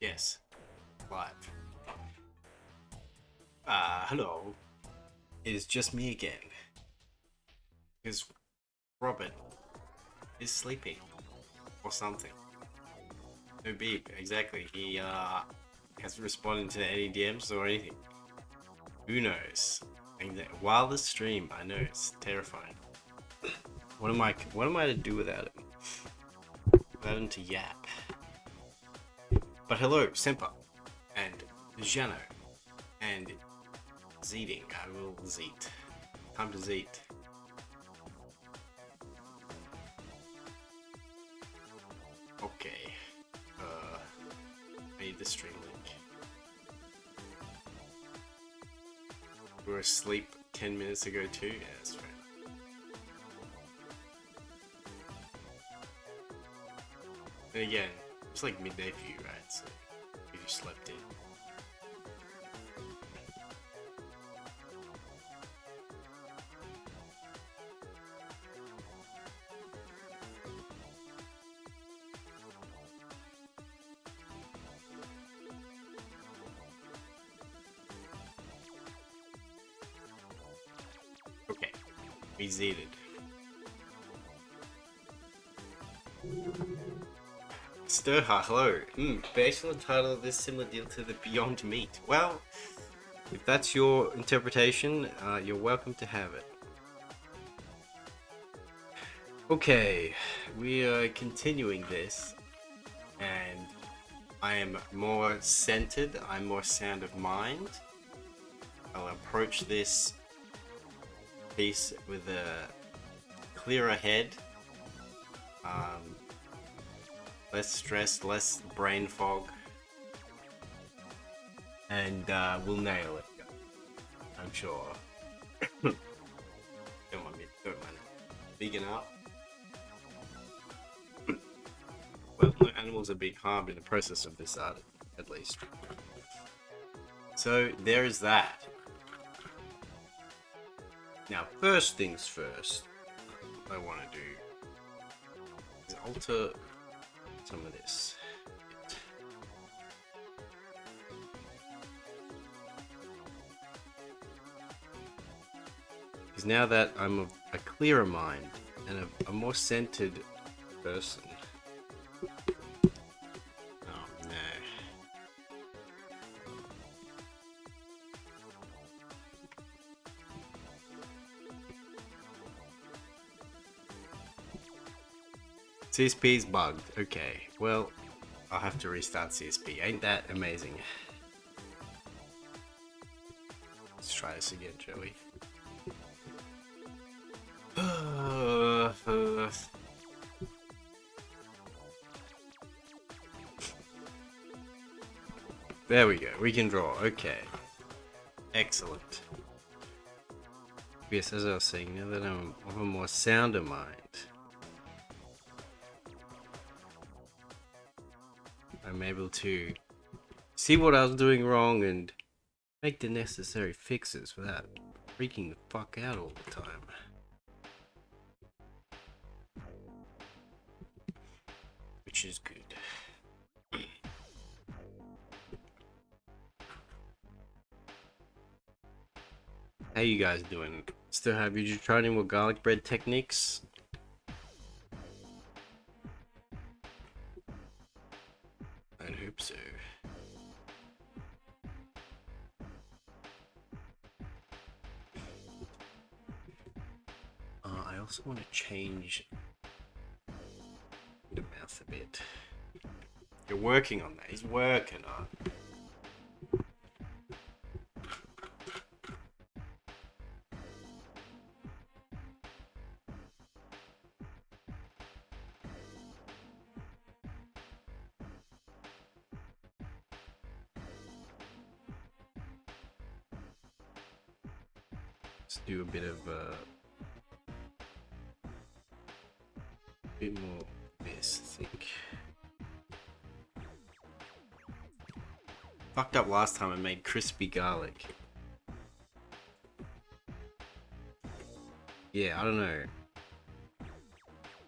Yes, live. Hello. It is just me again. Because Robert is sleeping. Or something. No beep, exactly. He, hasn't responded to any DMs or anything. Who knows? And while the stream, I know, it's terrifying. What am I to do without him? Without him to yap. But hello, Semper. And Jano. And Zeeting. I will zeet. Time to zeet. Okay. I need the stream link. We were asleep 10 minutes ago too? Yeah, that's fair. And again, it's like midday for you, right? So you slept in. Okay, we zeeted. Sturha, hello. Based on the title of this similar deal to the Beyond Meat. Well, if that's your interpretation, you're welcome to have it. Okay, we are continuing this, and I am more centered, I'm more sound of mind. I'll approach this piece with a clearer head. Less stress, less brain fog, and we'll nail it. I'm sure. Don't mind me. Don't mind. Vegan up. Well, no animals are being harmed in the process of this art, at least. So there is that. Now, first things first, what I want to do is alter some of this. Because now that I'm a clearer mind and a more centered person. Oh no. CSP's bugged. Okay, well, I'll have to restart CSP. Ain't that amazing? Let's try this again, shall we? There we go. We can draw. Okay. Excellent. Yes, as I was saying, now that I'm of a more sounder mind, I'm able to see what I was doing wrong and make the necessary fixes without freaking the fuck out all the time. Which is good. How you guys doing? Still have you tried any more garlic bread techniques? I hope so. I also want to change the mouth a bit. You're working on that. He's working on it. Let's do a bit of bit more this, I think. Fucked up last time I made crispy garlic. Yeah, I don't know.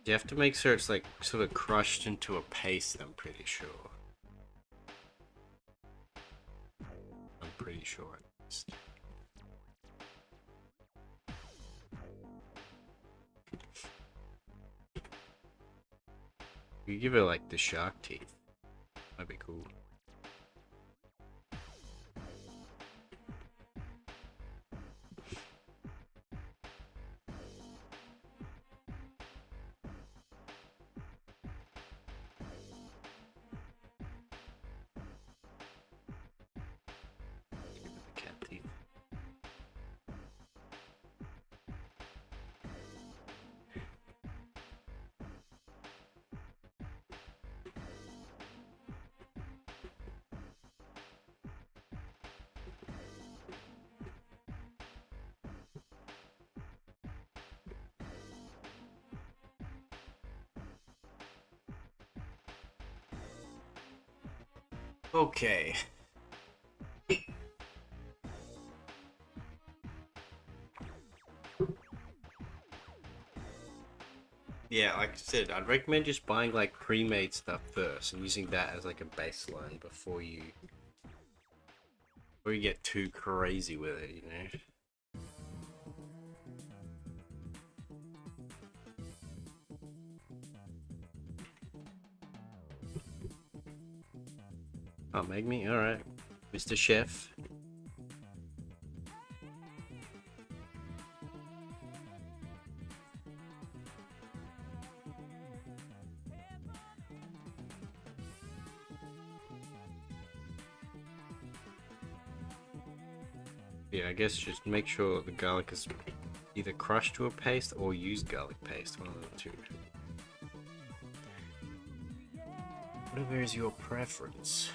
You have to make sure it's like sort of crushed into a paste, I'm pretty sure. sure at least. You give it like the shark teeth. That'd be cool. Give it the cat teeth. Okay. Yeah, like I said, I'd recommend just buying like pre-made stuff first and using that as like a baseline before you get too crazy with it, you know. Oh, make me? Alright. Mr. Chef. Yeah, I guess just make sure the garlic is either crushed to a paste or use garlic paste, one of the two. Whatever is your preference.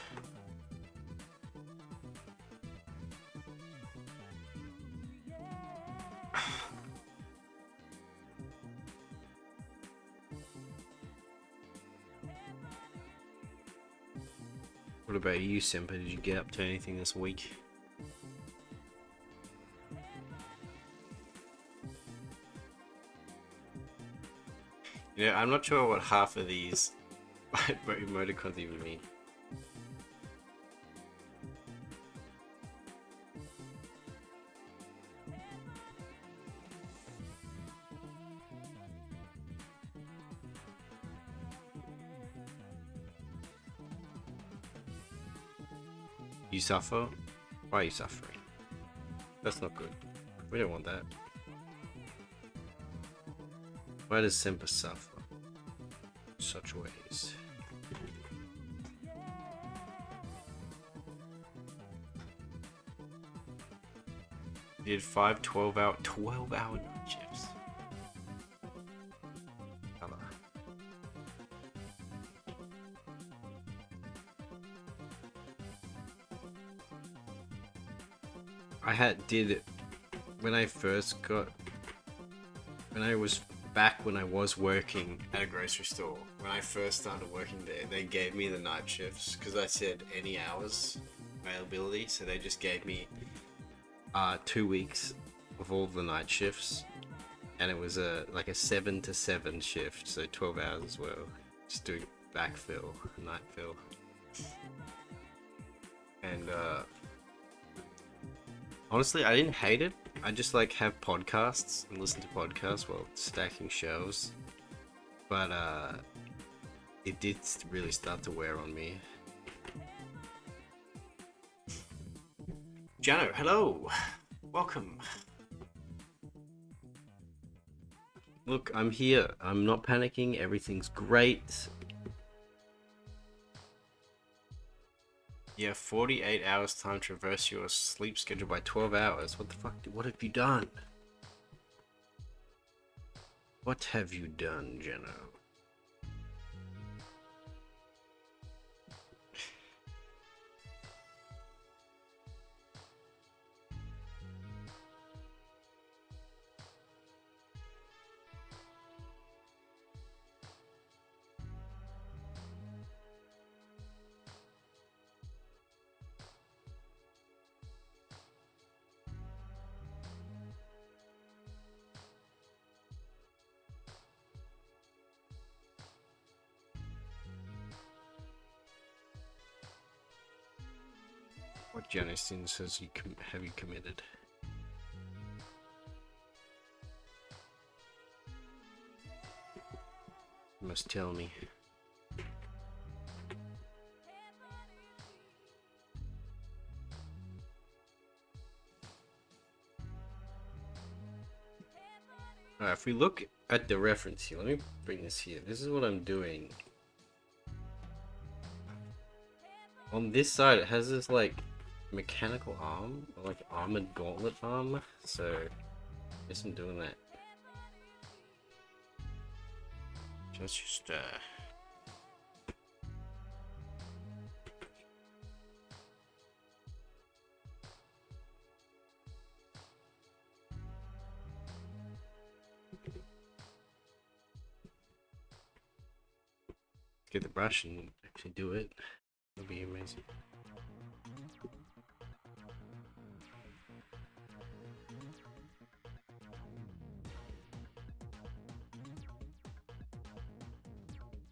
What about you, Simba? Did you get up to anything this week? You know, I'm not sure what half of these emoticons even mean. You suffer? Why are you suffering? That's not good. We don't want that. Why does Simba suffer in such ways? You did 5 12-hour night shifts. Hello. Did when I first got when I was working at a grocery store, when I first started working there, they gave me the night shifts because I said any hours availability, so they just gave me 2 weeks of all the night shifts, and it was like a 7 to 7 shift, so 12 hours as well, just doing backfill, night fill, and honestly, I didn't hate it. I just like have podcasts and listen to podcasts while stacking shelves. But it did really start to wear on me. Jano, hello. Welcome. Look, I'm here. I'm not panicking. Everything's great. Yeah, 48 hours time to reverse your sleep schedule by 12 hours. What the fuck? What have you done? What have you done, Jeno? What Janice sins have you committed? You must tell me. Alright, if we look at the reference here, let me bring this here. This is what I'm doing. On this side, it has this like mechanical arm, or like armored gauntlet arm. So, I guess I'm doing that. Let's just get the brush and actually do it. That'll be amazing.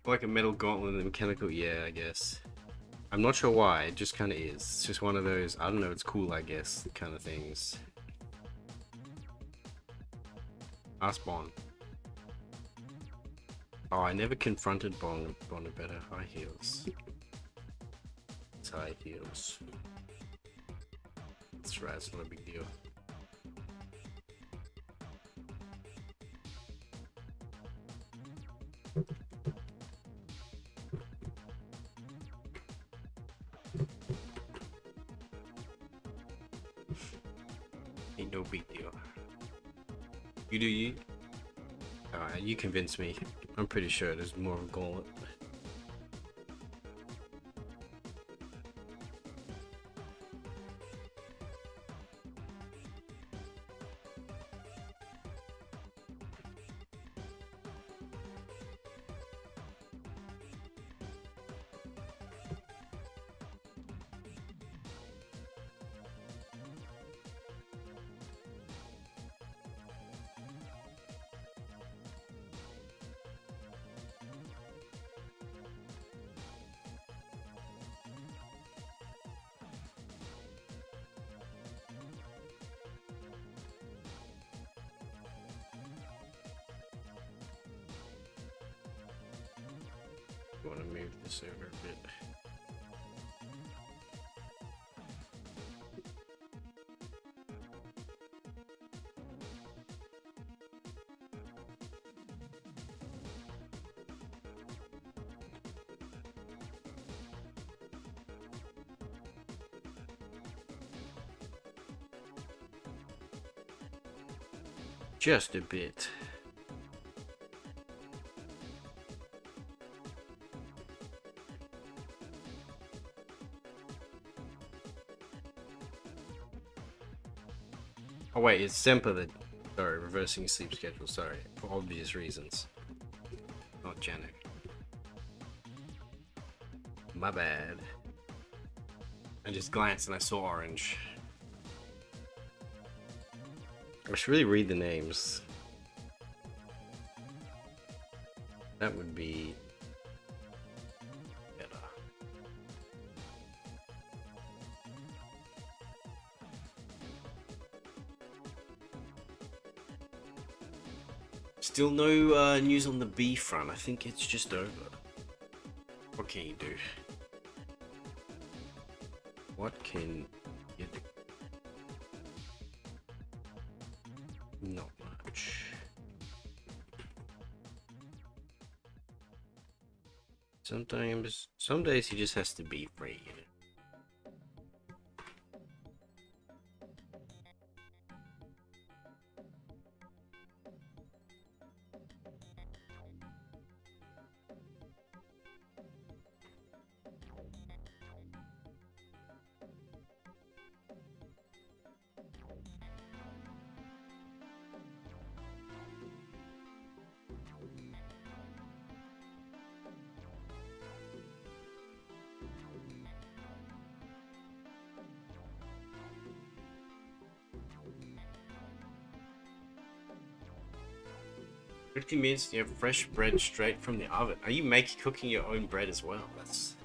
Like a metal gauntlet and mechanical, yeah, I guess. I'm not sure why, it just kind of is. It's just one of those, I don't know, it's cool, I guess, kind of things. Ask Bon. Oh, I never confronted Bon about her high heels. It's high heels. That's right, it's not a big deal. Ain't no big deal. You do you? Alright, you convinced me. I'm pretty sure there's more of a gauntlet. I want to move this over a bit. Just a bit. Oh wait, it's Semper that... Sorry, reversing your sleep schedule, sorry. For obvious reasons. Not Janet. My bad. I just glanced and I saw orange. I should really read the names. That would be... better. Still no news on the B front. I think it's just over. What can you do? What can you do? Not much. Sometimes, some days he just has to be free, you know. Means you have fresh bread straight from the oven. Are you cooking your own bread as well? That's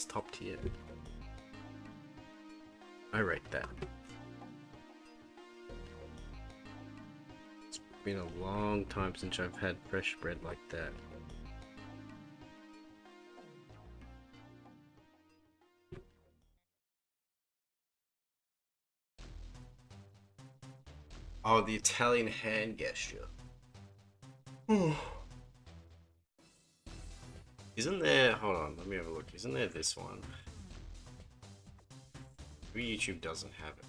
top tier. I rate that. It's been a long time since I've had fresh bread like that. Oh, the Italian hand gesture. Isn't there... Hold on, let me have a look. Isn't there this one? Maybe YouTube doesn't have it.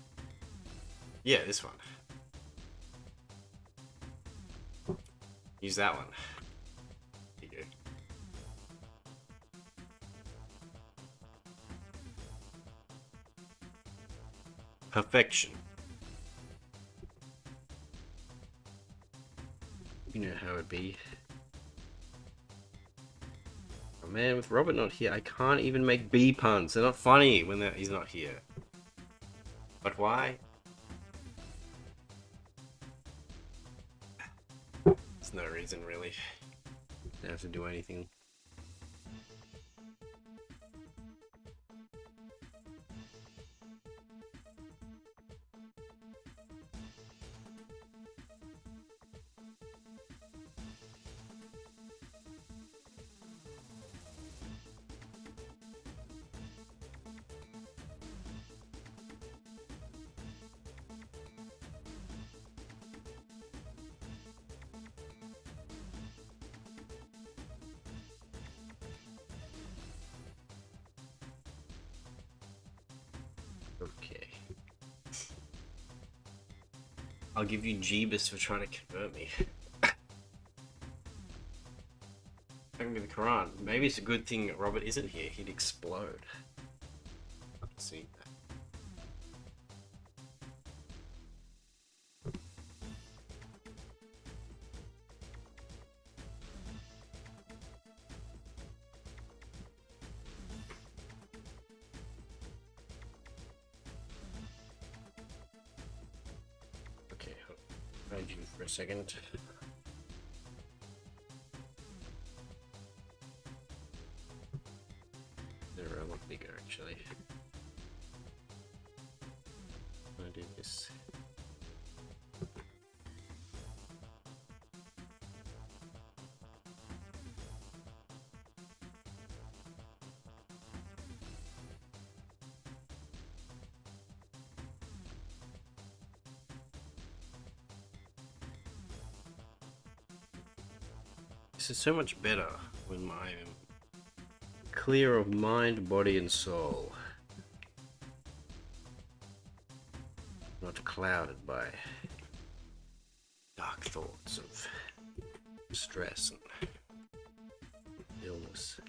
Yeah, this one. Use that one. There you go. Perfection. You know how it be. Oh man, with Robert not here, I can't even make B puns. They're not funny when he's not here. But why? There's no reason really. Don't have to do anything. Okay. I'll give you Jeebus for trying to convert me. Talking to the Quran. Maybe it's a good thing that Robert isn't here. He'd explode. Let's see. Okay, hold you for a second. They're a lot bigger actually. I'm gonna do this. This is so much better when I'm clear of mind, body, and soul. Not clouded by dark thoughts of stress and illness.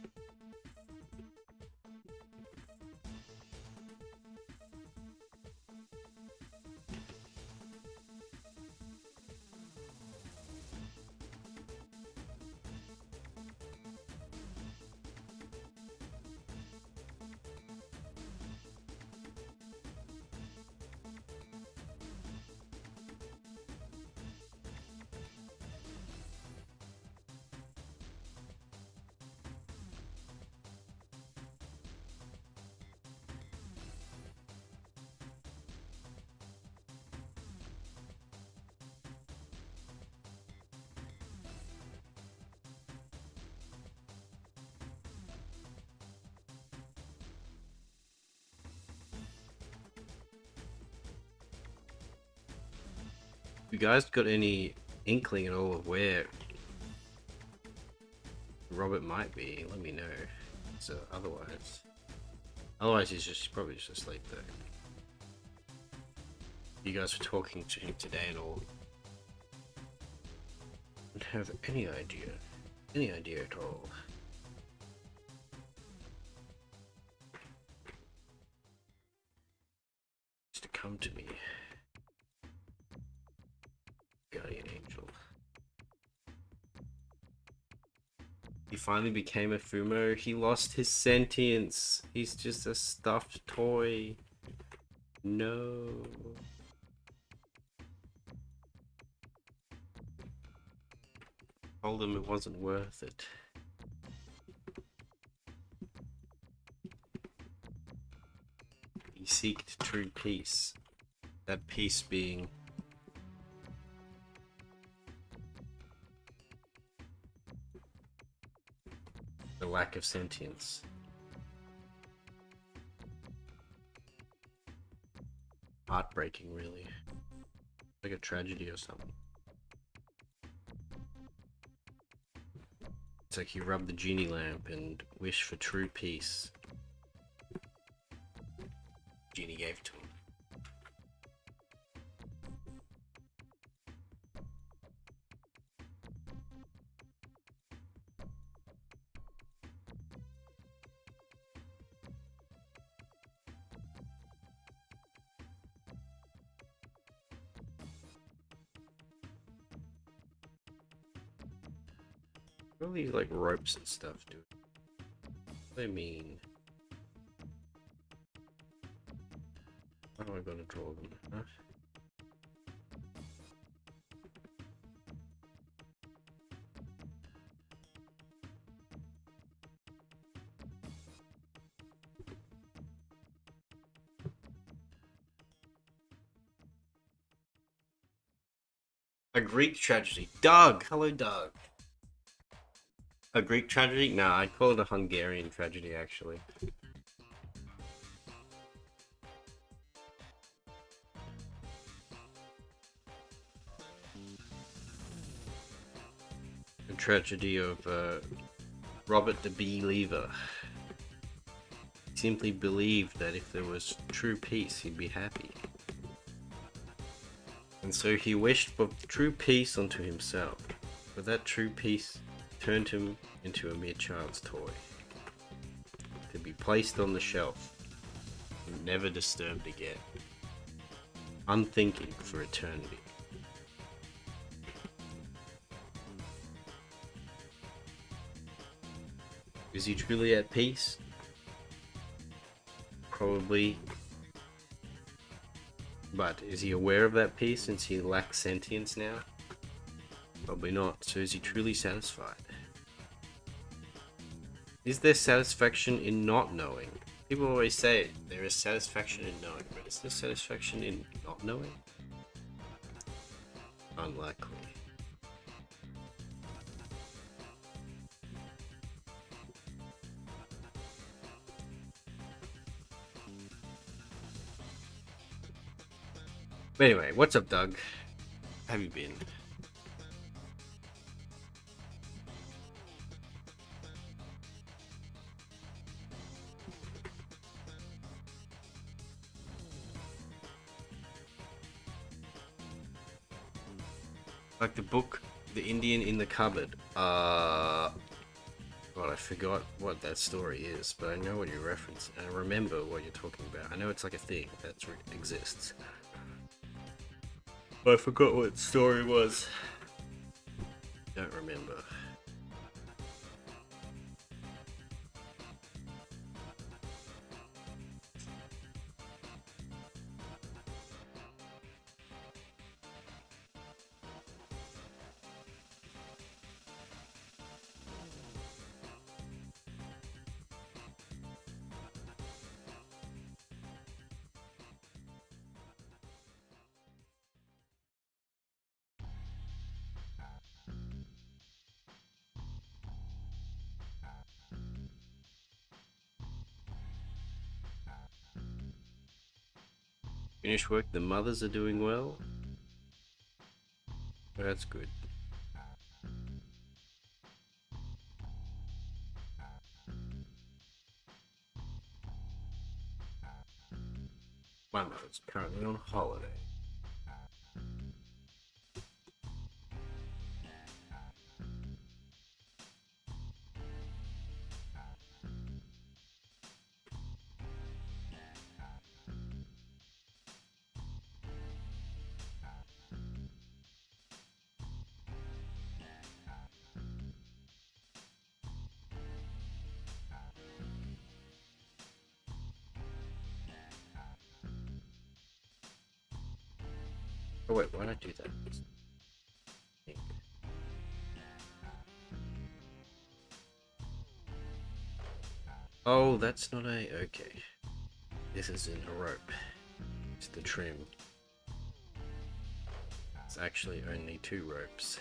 You guys got any inkling at all of where Robert might be? Let me know. So otherwise he's probably just asleep though. You guys were talking to him today and all. Don't have any idea at all. Just to come to me. Guardian angel. He finally became a Fumo. He lost his sentience. He's just a stuffed toy. No. Told him it wasn't worth it. seek true peace. That peace being the lack of sentience. Heartbreaking, really. Like a tragedy or something. It's like you rub the genie lamp and wish for true peace. Genie gave it to him. All these like ropes and stuff, dude. What do they mean? How am I gonna draw them? Huh? A Greek tragedy. Doug! Hello, Doug. A Greek tragedy? Nah, I'd call it a Hungarian tragedy, actually. The tragedy of Robert the Bee Lever. He simply believed that if there was true peace, he'd be happy. And so he wished for true peace unto himself, but that true peace turned him into a mere child's toy, to be placed on the shelf and never disturbed again, unthinking for eternity. Is he truly at peace? Probably. But is he aware of that peace since he lacks sentience now? Probably not. So is he truly satisfied? Is there satisfaction in not knowing? People always say there is satisfaction in knowing, but is there satisfaction in not knowing? Unlikely. But anyway, what's up, Doug? How have you been? Like the book, The Indian in the Cupboard. God, I forgot what that story is, but I know what you reference, and I remember what you're talking about. I know it's like a thing that exists. I forgot what story was. Don't remember. Finish work, the mothers are doing well. Oh, that's good. My mother's currently on holiday. Oh wait, why not do that? Oh, that's not a... okay. This isn't a rope. It's the trim. It's actually only 2 ropes.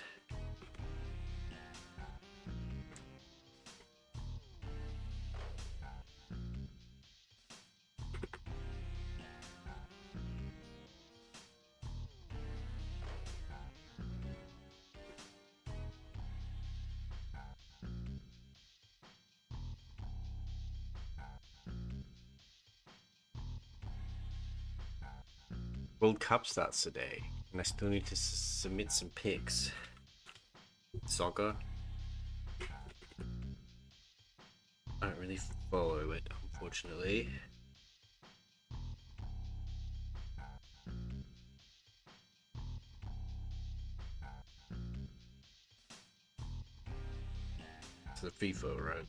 World Cup starts today, and I still need to submit some pics. Soccer. I don't really follow it, unfortunately. It's the FIFA, right?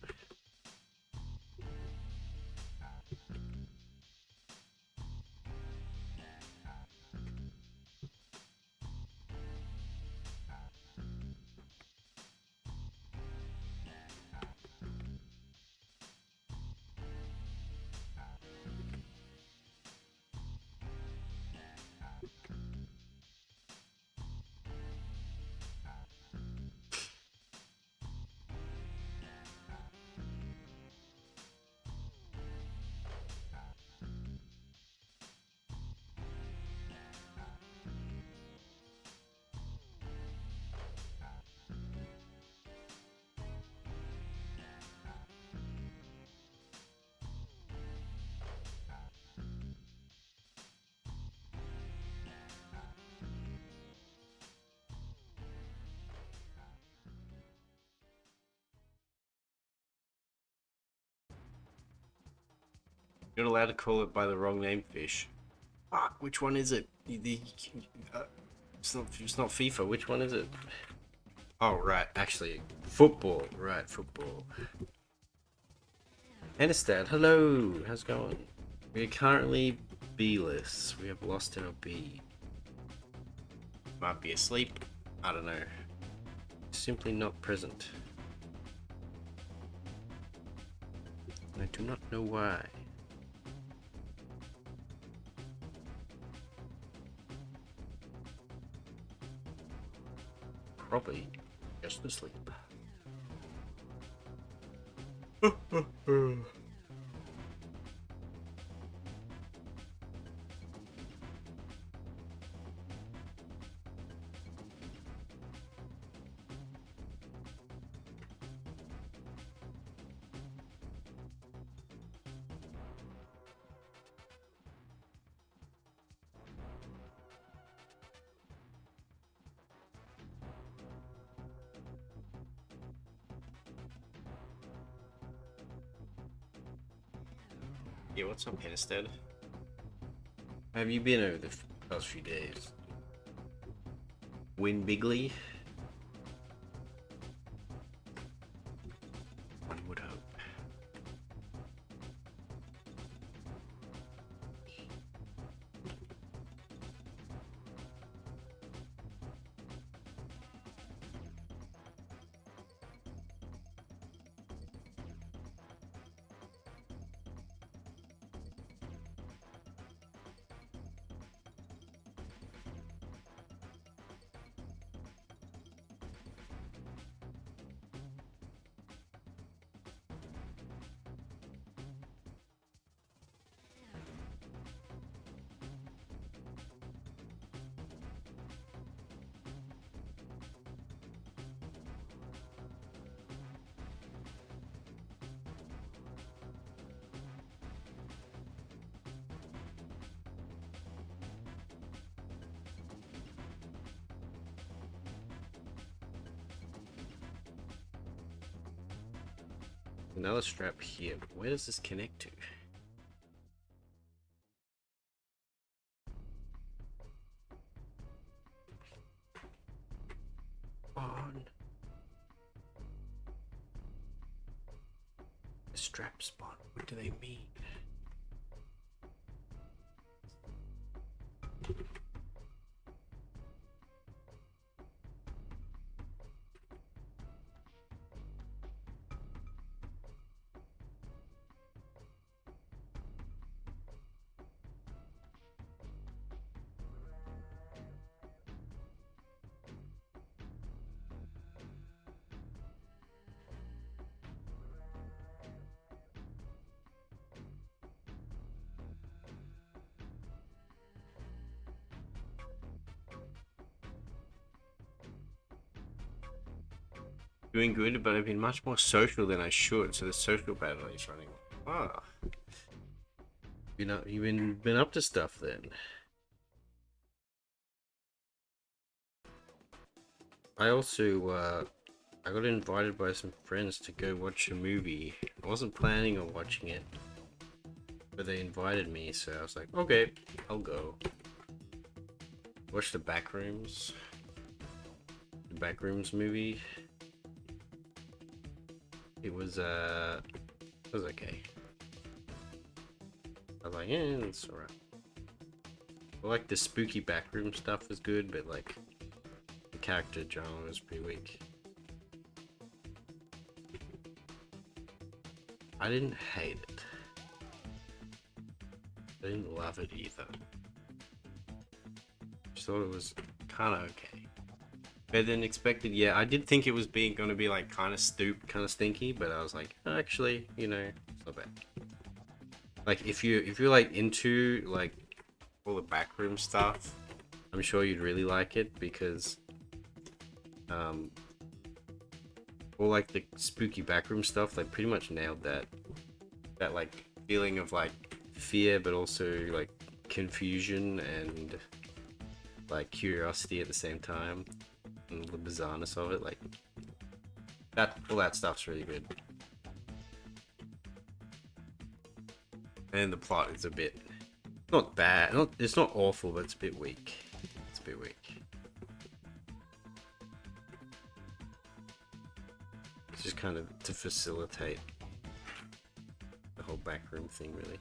You're not allowed to call it by the wrong name, fish. Fuck, which one is it? It's not FIFA. Which one is it? Oh, right. Actually, football. Right, football. Enistad, hello. How's it going? We are currently B-less. We have lost our B. Might be asleep. I don't know. Simply not present. I do not know why. Probably just asleep. Yeah, what's up, Henstead? How have you been over the past few days? Win bigly? One would hope. Another strap here, but where does this connect to? On. The strap spot, what do they mean? Doing good, but I've been much more social than I should, so the social battle is running. Ah, you've been up to stuff then. I also I got invited by some friends to go watch a movie. I wasn't planning on watching it, but they invited me, so I was like, okay, I'll go. Watch the Backrooms. The Backrooms movie. It was okay. I was like, yeah, it's alright. I like the spooky backroom stuff is good, but like the character drama was pretty weak. I didn't hate it. I didn't love it either. Just thought it was kind of okay. Better than expected. Yeah, I did think it was going to be like kind of kind of stinky, but I was like, oh, actually, it's not bad. Like if you're like into like all the backroom stuff, I'm sure you'd really like it because all like the spooky backroom stuff, like pretty much nailed that like feeling of like fear, but also like confusion and like curiosity at the same time, and the bizarreness of it. Like all that stuff's really good. And the plot is a bit not bad. It's not awful, but it's a bit weak. It's a bit weak. It's just kind of to facilitate the whole backroom thing, really.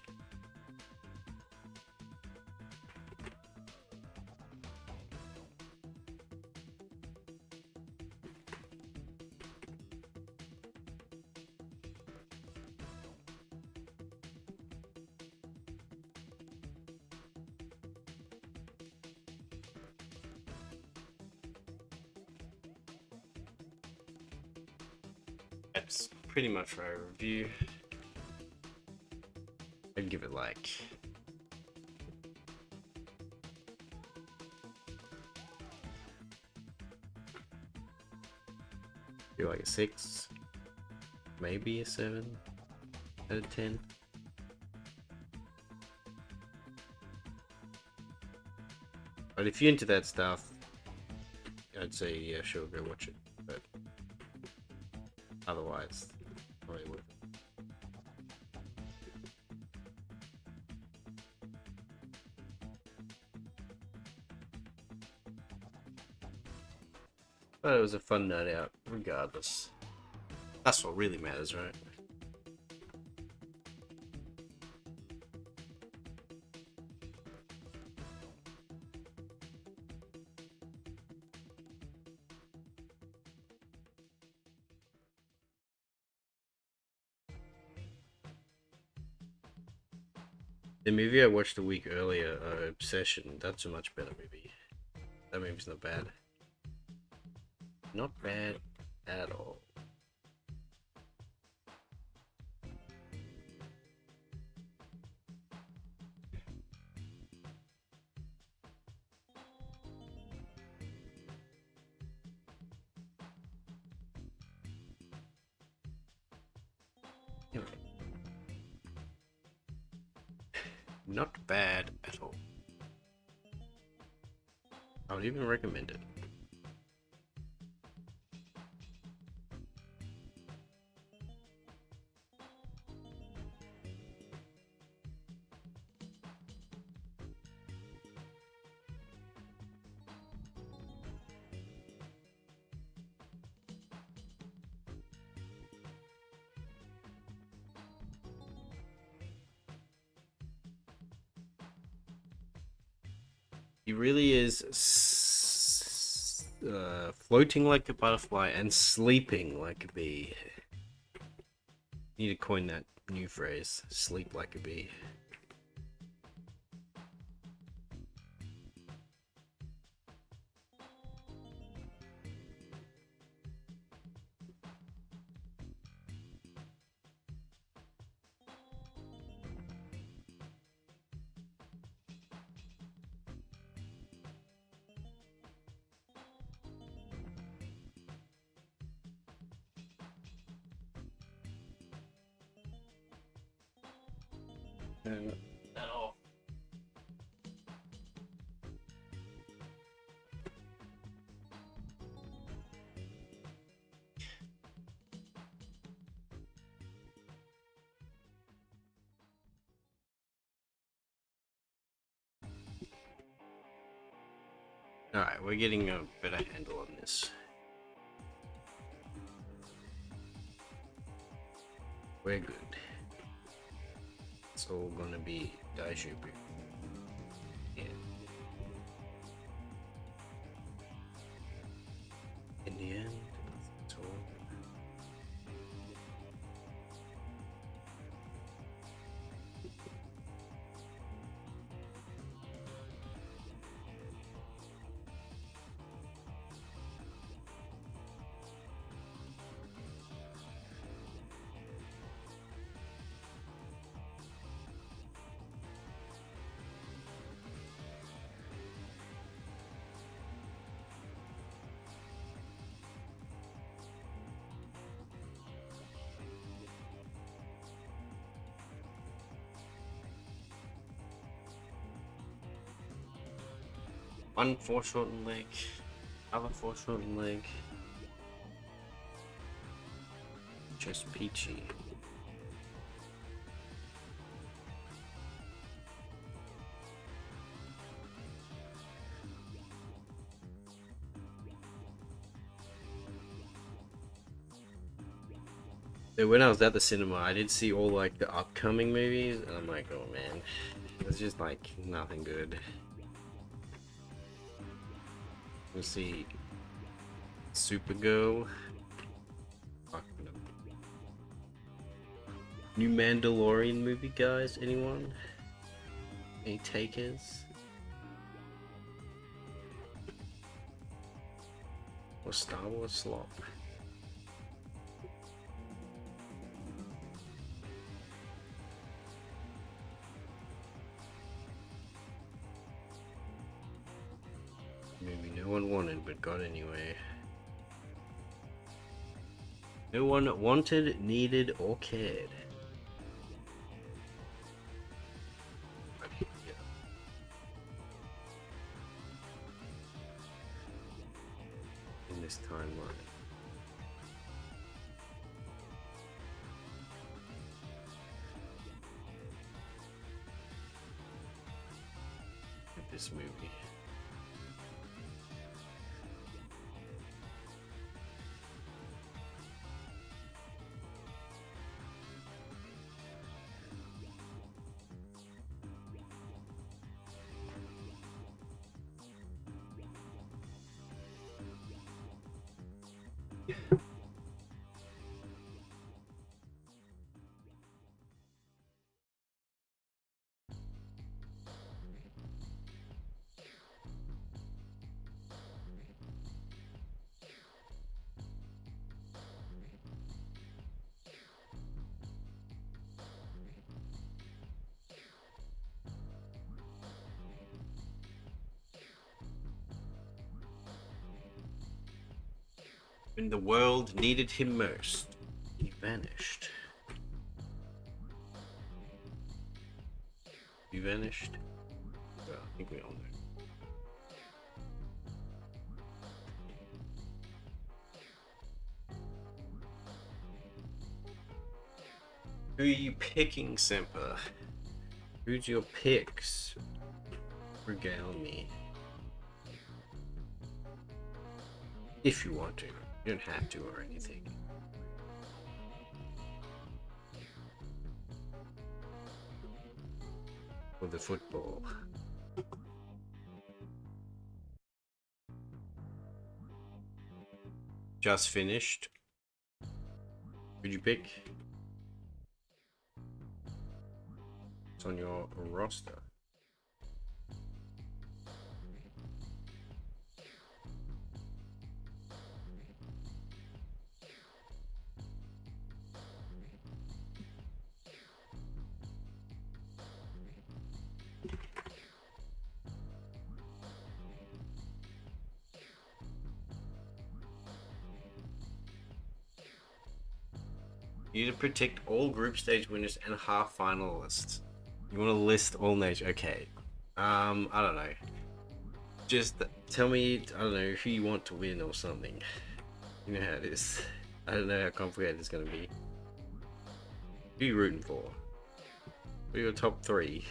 That's pretty much my review. I'd give it like a 6, maybe a 7 out of 10. But if you're into that stuff, I'd say yeah, sure, go watch it. But otherwise, not really worth it. But it was a fun night out, regardless. That's what really matters, right? The movie I watched a week earlier, Obsession, that's a much better movie. That movie's not bad. Not bad at all. Anyway. Not bad at all. I would even recommend it. He really is floating like a butterfly and sleeping like a bee. Need to coin that new phrase, sleep like a bee. Turn that off. Alright, we're getting a better handle on this. We're good. It's all gonna be daijoubu. Yeah. In the end, it's all. One foreshortened leg, other foreshortened leg. Just peachy. So when I was at the cinema, I did see all like the upcoming movies, and I'm like, oh man, it's just like nothing good. We'll see Supergirl. New Mandalorian movie, guys? Anyone? Any takers? Or Star Wars slop? Maybe no one wanted, but got anyway. No one wanted, needed, or cared. In this timeline. This movie. When the world needed him most, he vanished. He vanished? Well, I think we all know. Who are you picking, Semper? Who's your picks? Regale me. If you want to. You don't have to or anything. For the football. Just finished. Who'd you pick? It's on your roster. You need to predict all group stage winners and half finalists. You want to list all nations? Okay. I don't know. Just tell me, I don't know, who you want to win or something. You know how it is. I don't know how complicated it's gonna be. Who are you rooting for? What are your top three?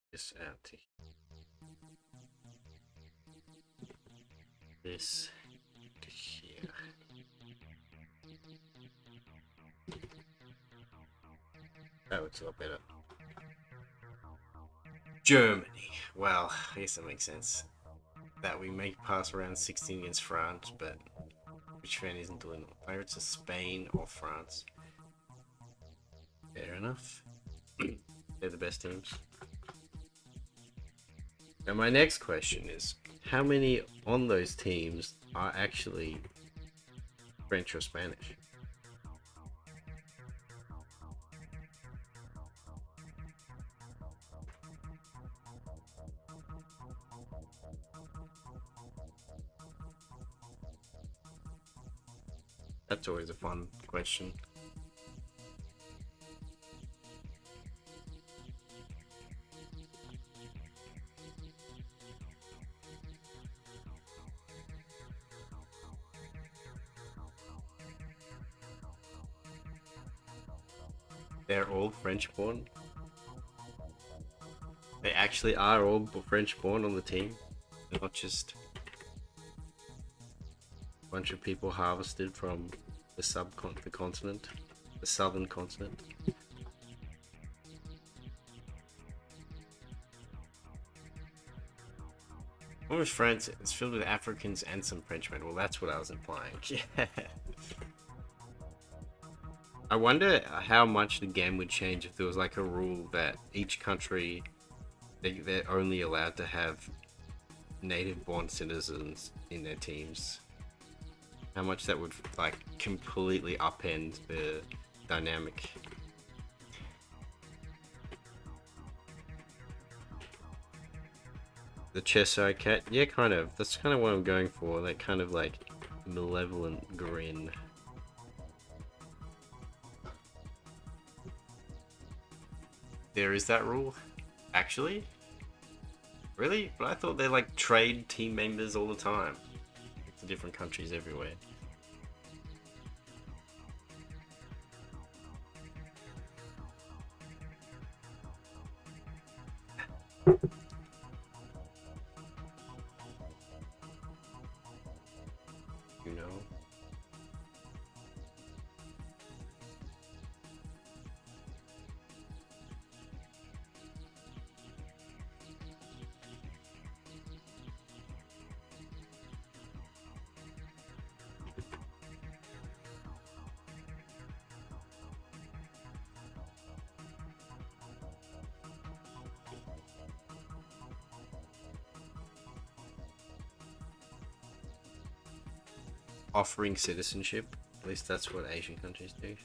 This out to this to here. That looks a lot better. Germany. Well, I guess that makes sense. That we make pass around 16 against France, but which fan isn't doing it? Pirates of Spain or France? Fair enough. They're the best teams. Now my next question is, how many on those teams are actually French or Spanish? That's always a fun question. They're all French born? They actually are all French born on the team? They're not just a bunch of people harvested from the continent, the southern continent. What was France? It's filled with Africans and some Frenchmen. Well, that's what I was implying. Yeah. I wonder how much the game would change if there was like a rule that each country they're only allowed to have native-born citizens in their teams. How much that would like completely upend the dynamic. The Cheshire Cat, yeah, kind of. That's kind of what I'm going for. That kind of like malevolent grin. There is that rule, actually. Really? But I thought they like trade team members all the time to different countries everywhere. You know? Offering citizenship. At least that's what Asian countries do.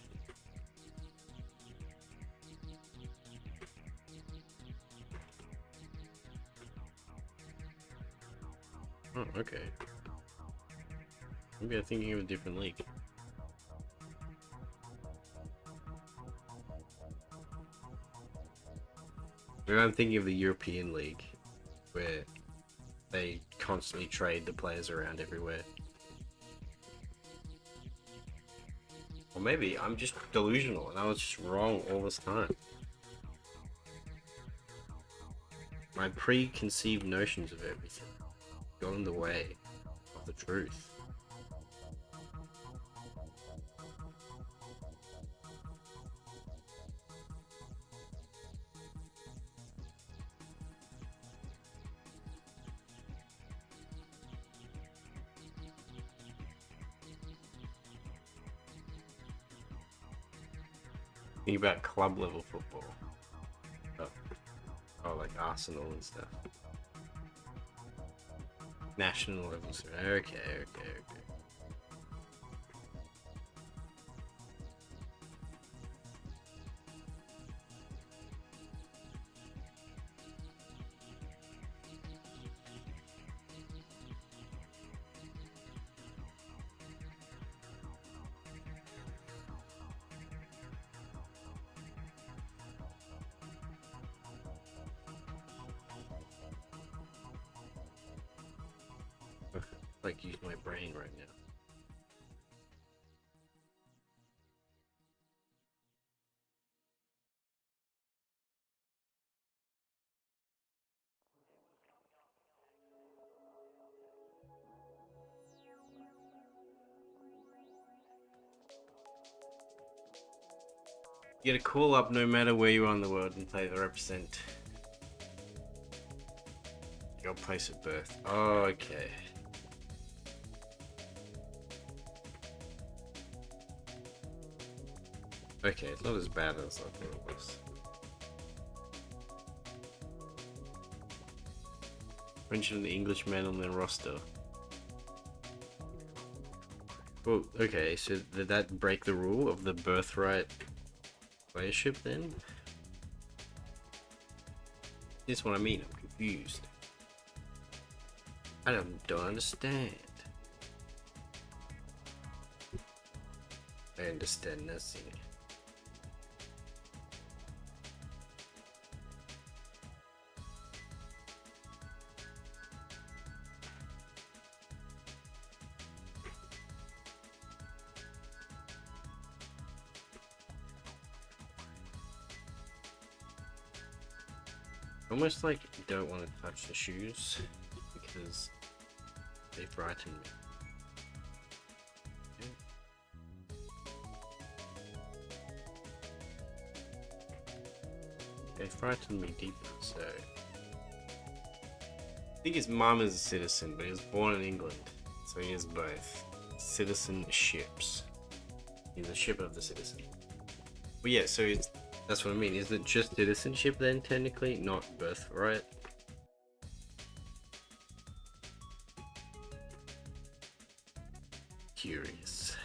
Oh, okay. Maybe I'm thinking of a different league. Maybe I'm thinking of the European League, where they constantly trade the players around everywhere. Or maybe I'm just delusional and I was just wrong all this time. My preconceived notions of everything got in the way of the truth. Think about club level football. Oh, oh, like Arsenal and stuff. National levels. Okay, okay, okay. Like use my brain right now. You get a call up no matter where you are in the world and play the represent your place of birth. Oh, okay. Okay, it's not as bad as I thought it was. Mention the Englishman on their roster. Well, okay, so did that break the rule of the birthright playership then? That's what I mean, I'm confused. I don't understand. I understand nothing. Almost like don't want to touch the shoes because they frighten me. They frighten me deeply, so... I think his mum is a citizen, but he was born in England, so he is both citizenships. He's a ship of the citizen. Well, yeah, so it's... That's what I mean. Is it just citizenship then, technically, not birthright? Curious.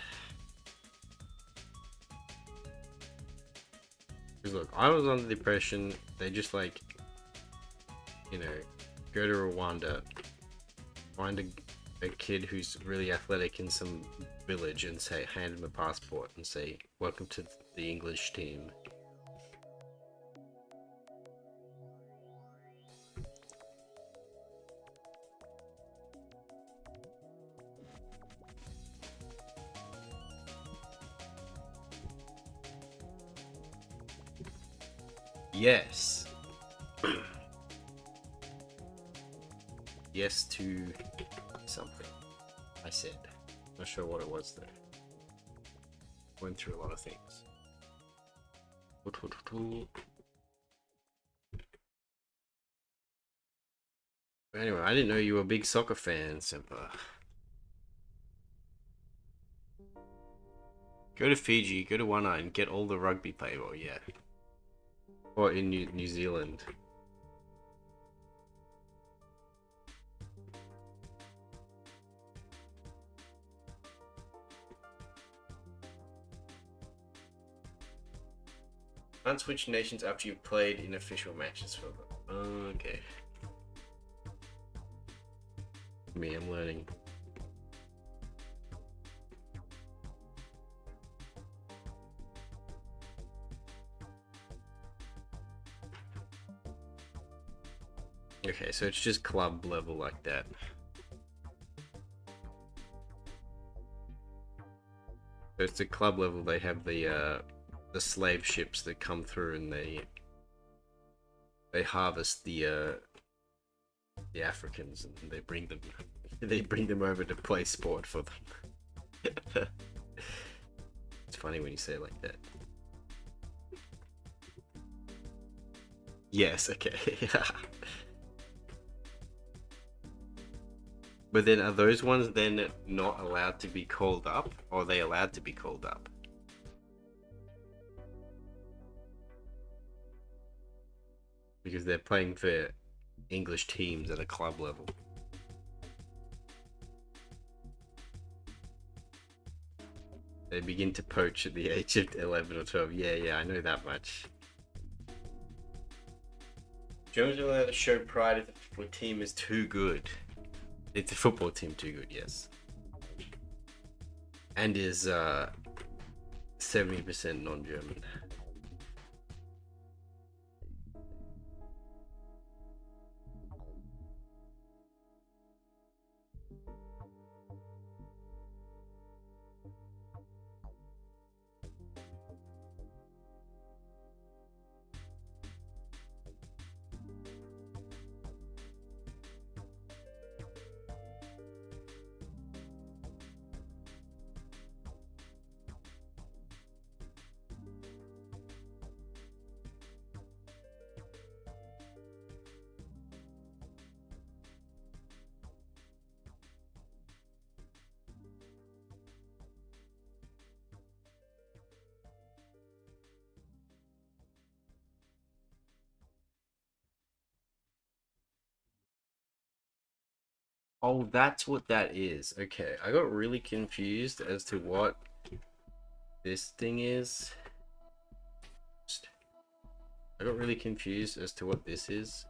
Because look, I was under the impression they just like, you know, go to Rwanda, find a kid who's really athletic in some village and say, hand him a passport and say, welcome to the English team. Yes. Yes to something. I said. Not sure what it was though. Went through a lot of things. But anyway, I didn't know you were a big soccer fan, Semper. Go to Fiji, go to One Eye and get all the rugby played. Well, yeah. Or in New Zealand. Can't switch nations after you've played in official matches for them. Okay. Me, I'm learning. Okay, so it's just club level like that. So it's the club level. They have the slave ships that come through and they harvest the Africans and they bring them over to play sport for them. It's funny when you say it like that. Yes, okay. But then are those ones then not allowed to be called up? Or are they allowed to be called up? because they're playing for English teams at a club level. They begin to poach at the age of 11 or 12. Yeah, I know that much. Germans are allowed to show pride if the football team is too good. It's a football team too good, yes. And is 70% non-German. Oh, that's what that is. Okay, I got really confused as to what this thing is. I got really confused as to what this is.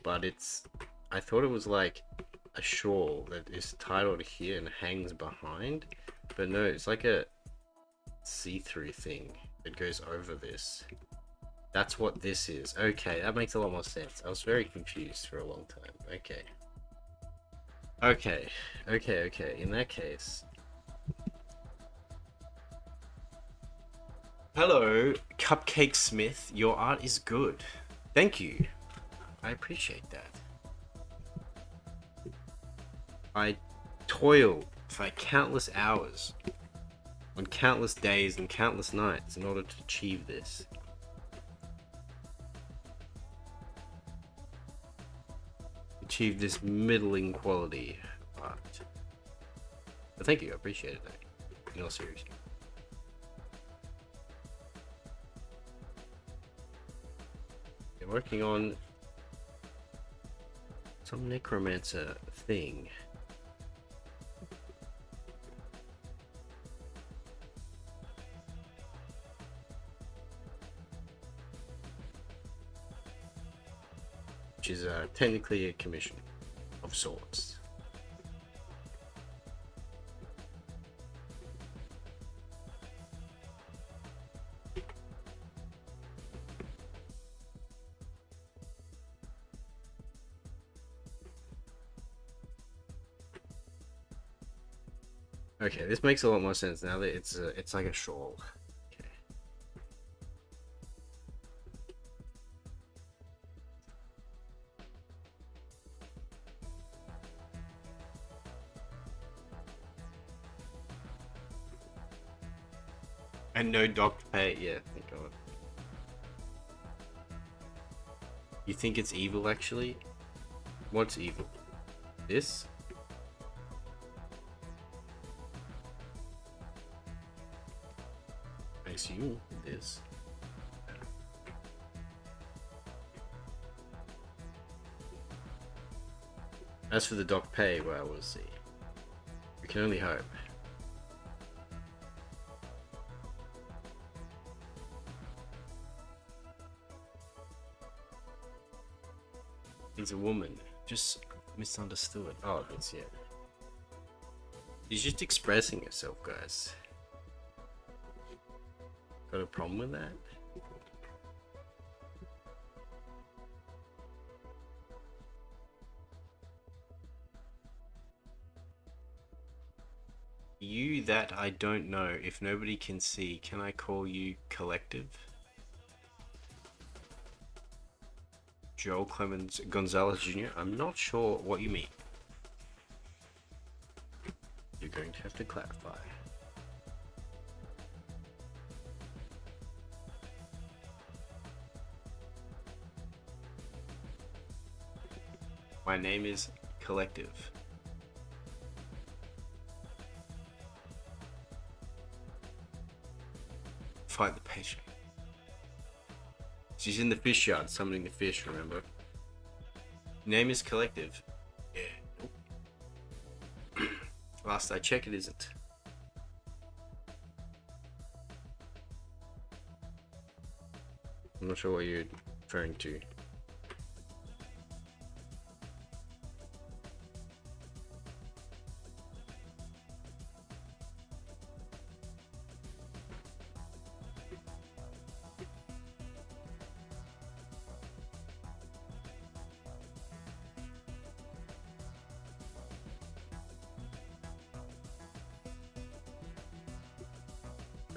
But I thought it was like a shawl that is tied on here and hangs behind. But no, it's like a see-through thing that goes over this. That's what this is. Okay, that makes a lot more sense. I was very confused for a long time. Okay. Okay. In that case. Hello, Cupcake Smith. Your art is good. Thank you. I appreciate that. I toil for countless hours, on countless days and countless nights in order to achieve this. Achieve this middling quality art. But thank you, I appreciate it though. In all seriousness. They're working on some necromancer thing. Which is technically a commission of sorts. Okay, this makes a lot more sense now that it's like a shawl. Okay. And no docked pay. Yeah, thank God. You think it's evil, actually? What's evil? This? I assume this. As for the dock pay, well, we'll see. We can only hope. He's a woman. Just misunderstood. Oh, that's yeah. She's just expressing herself, guys. Got a problem with that? You that I don't know. If nobody can see, can I call you Collective? Joel Clemens Gonzalez Jr. I'm not sure what you mean. You're going to have to clarify. My name is Collective. Fight the patient. She's in the fish yard summoning the fish, remember? Name is collective. Yeah. Nope. Last I check, it isn't. I'm not sure what you're referring to.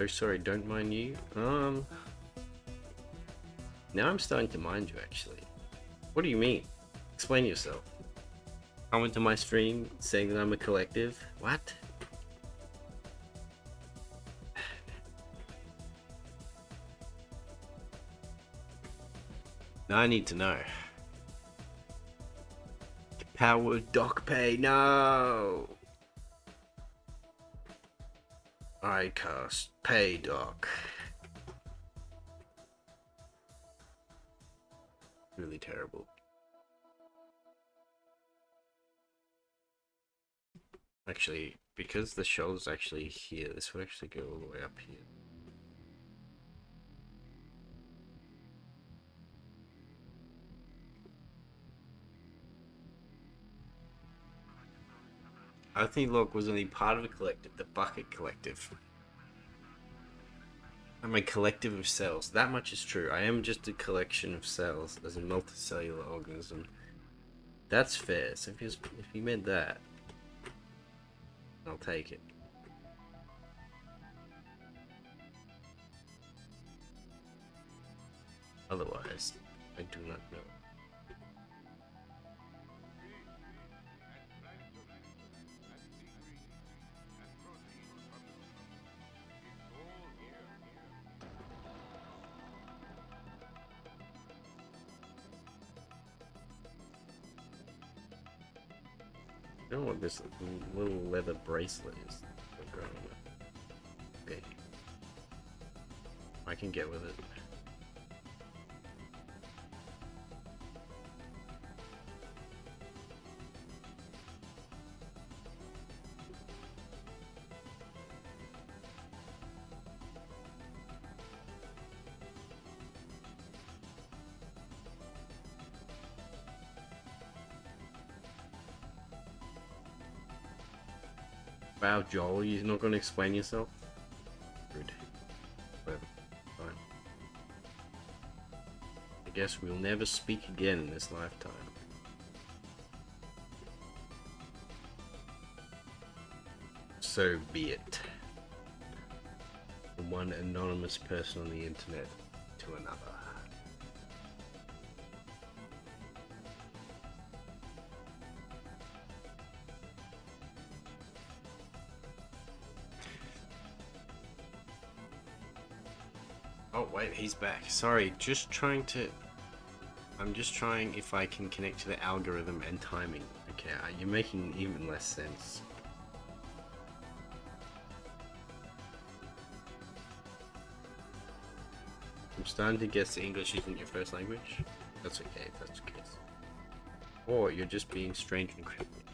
Oh, sorry, don't mind you. Now I'm starting to mind you, actually. What do you mean? Explain yourself. Come into my stream saying that I'm a collective? What? Now I need to know. Power doc pay, no! iCast pay doc. Really terrible. Actually, because the show's actually here, this would actually go all the way up here. I think Locke was only part of a collective, the Bucket Collective. I'm a collective of cells. That much is true. I am just a collection of cells as a multicellular organism. That's fair. So if you meant that, I'll take it. Otherwise, I do not know. I don't know what this little leather bracelet is. Okay. I can get with it. Wow, Joel, you're not going to explain yourself? Rude. Whatever. Fine. I guess we'll never speak again in this lifetime. So be it. From one anonymous person on the internet to another. Oh wait, he's back. Sorry, I'm just trying if I can connect to the algorithm and timing. Okay, you're making even less sense. I'm starting to guess English isn't your first language. That's okay if that's the case. Or you're just being strange and cryptic.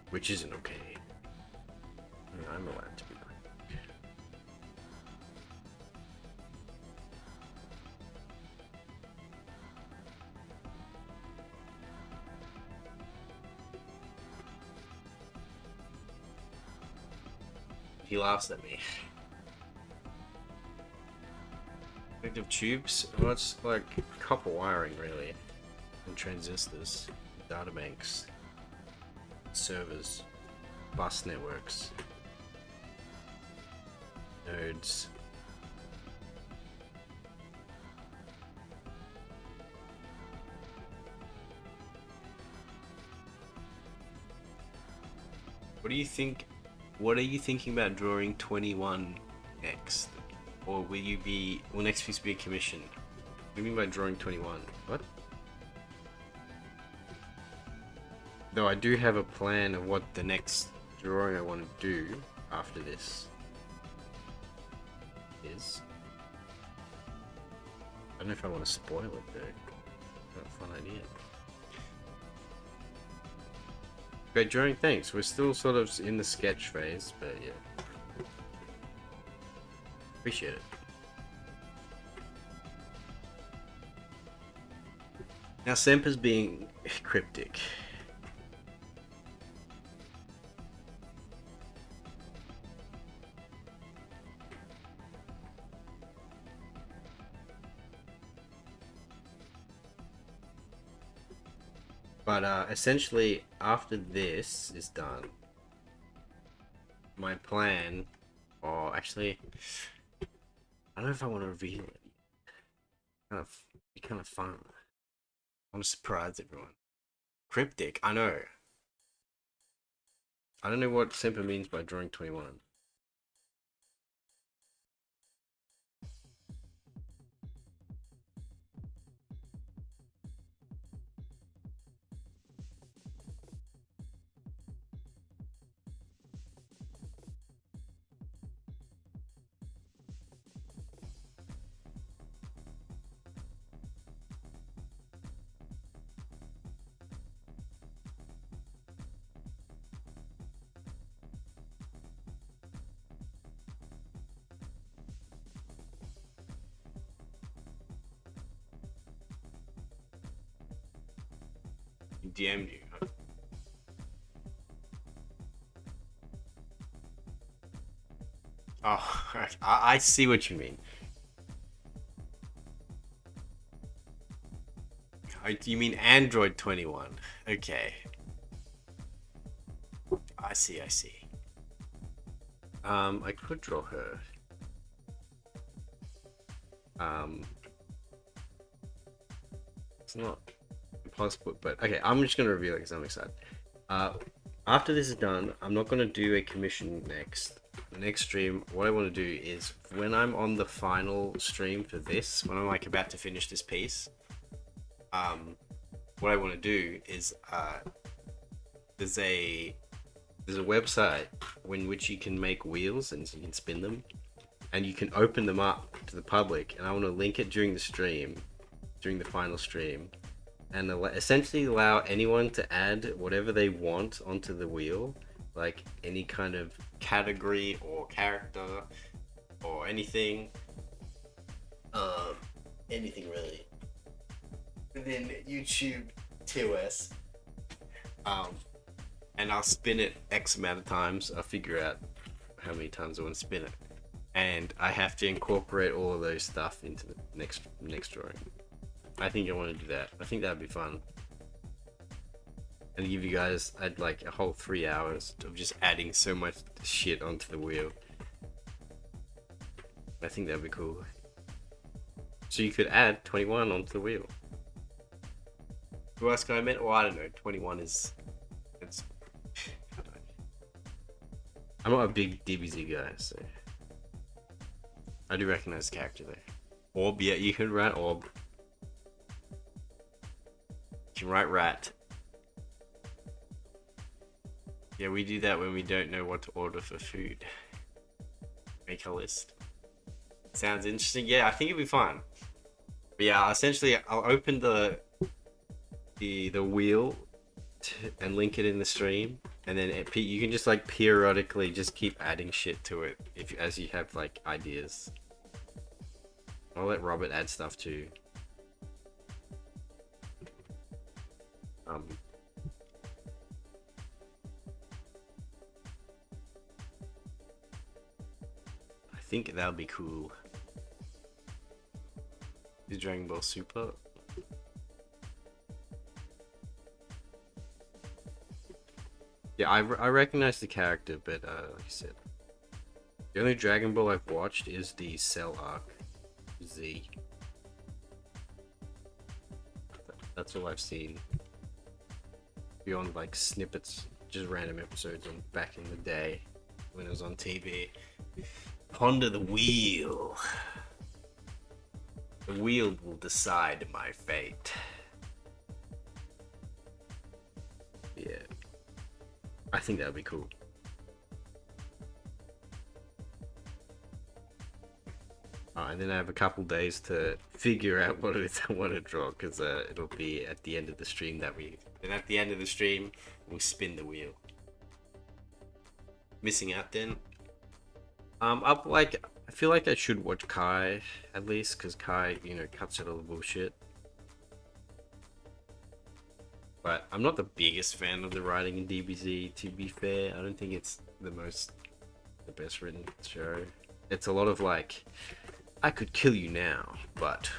Which isn't okay. I'm allowed to be cryptic. He laughs at me. Connective tubes? Well, it's like copper wiring, really. And transistors, databanks, servers, bus networks, nodes. What do you think? What are you thinking about drawing 21 next? Or will next piece be a commission? What do you mean by drawing 21? What? Though I do have a plan of what the next drawing I want to do after this. is. I don't know if I want to spoil it though. Not a fun idea. Great drawing, thanks. We're still sort of in the sketch phase, but yeah. Appreciate it. Now Semper's being cryptic. But essentially, after this is done, my plan, or actually, I don't know if I want to reveal it. Be kind of fun. I want to surprise everyone. Cryptic, I know. I don't know what Semper means by drawing 21. He DM'd you. Huh? Oh, I see what you mean. You mean Android 21? Okay. I see. I could draw her. It's not impossible, but okay, I'm just gonna reveal it because I'm excited. After this is done, I'm not gonna do a commission next. The next stream, what I want to do is when I'm on the final stream for this, when I'm like about to finish this piece, what I want to do is there's a website in which you can make wheels and you can spin them, and you can open them up to the public. And I want to link it during the stream, during the final stream, and essentially allow anyone to add whatever they want onto the wheel, like any kind of category or character or anything, anything really. Within YouTube TOS, and I'll spin it X amount of times. I'll figure out how many times I want to spin it, and I have to incorporate all of those stuff into the next drawing. I think I want to do that. I think that'd be fun, and give you guys, I'd like a whole 3 hours of just adding so much shit onto the wheel. I think that'd be cool. So you could add 21 onto the wheel. Who else can I meant? Well, I don't know. 21 is. It's. I don't know. I'm not a big DBZ guy, so. I do recognize the character there. Orb, yeah, you can write Orb. You can write Rat. Yeah, we do that when we don't know what to order for food. Make a list. Sounds interesting. Yeah, I think it'd be fun. But yeah, essentially, I'll open the wheel and link it in the stream, and then you can just like periodically just keep adding shit to it as you have like ideas. I'll let Robert add stuff too. I think that'll be cool. Is Dragon Ball Super? Yeah, I recognize the character, but like I said, the only Dragon Ball I've watched is the Cell arc, Z. That's all I've seen. Beyond like snippets, just random episodes on back in the day when it was on TV. Ponder the wheel. The wheel will decide my fate. Yeah. I think that would be cool. And then I have a couple days to figure out what it is I want to draw, because it'll be at the end of the stream that we. Then at the end of the stream, we'll spin the wheel. Missing out then. I feel like I should watch Kai at least, because Kai, cuts out all the bullshit. But I'm not the biggest fan of the writing in DBZ. To be fair, I don't think it's the best written show. It's a lot of like, I could kill you now, but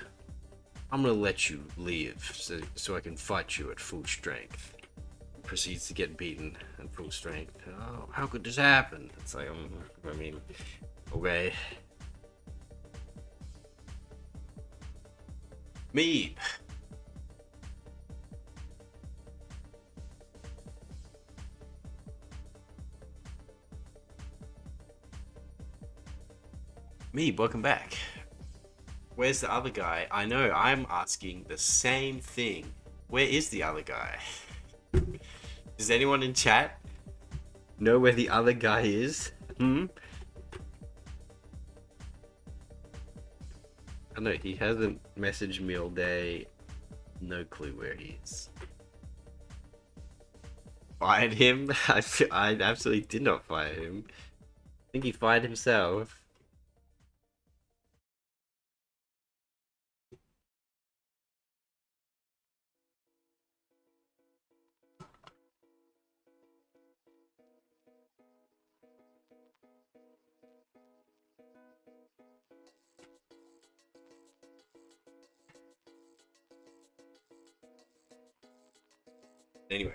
I'm gonna let you live so I can fight you at full strength. Proceeds to get beaten at full strength. Oh, how could this happen? It's like, I mean, okay. Me. Welcome back. Where's the other guy? I know, I'm asking the same thing. Where is the other guy? Does anyone in chat know where the other guy is? I know, he hasn't messaged me all day. No clue where he is. Fired him? I absolutely did not fire him. I think he fired himself. Anyway.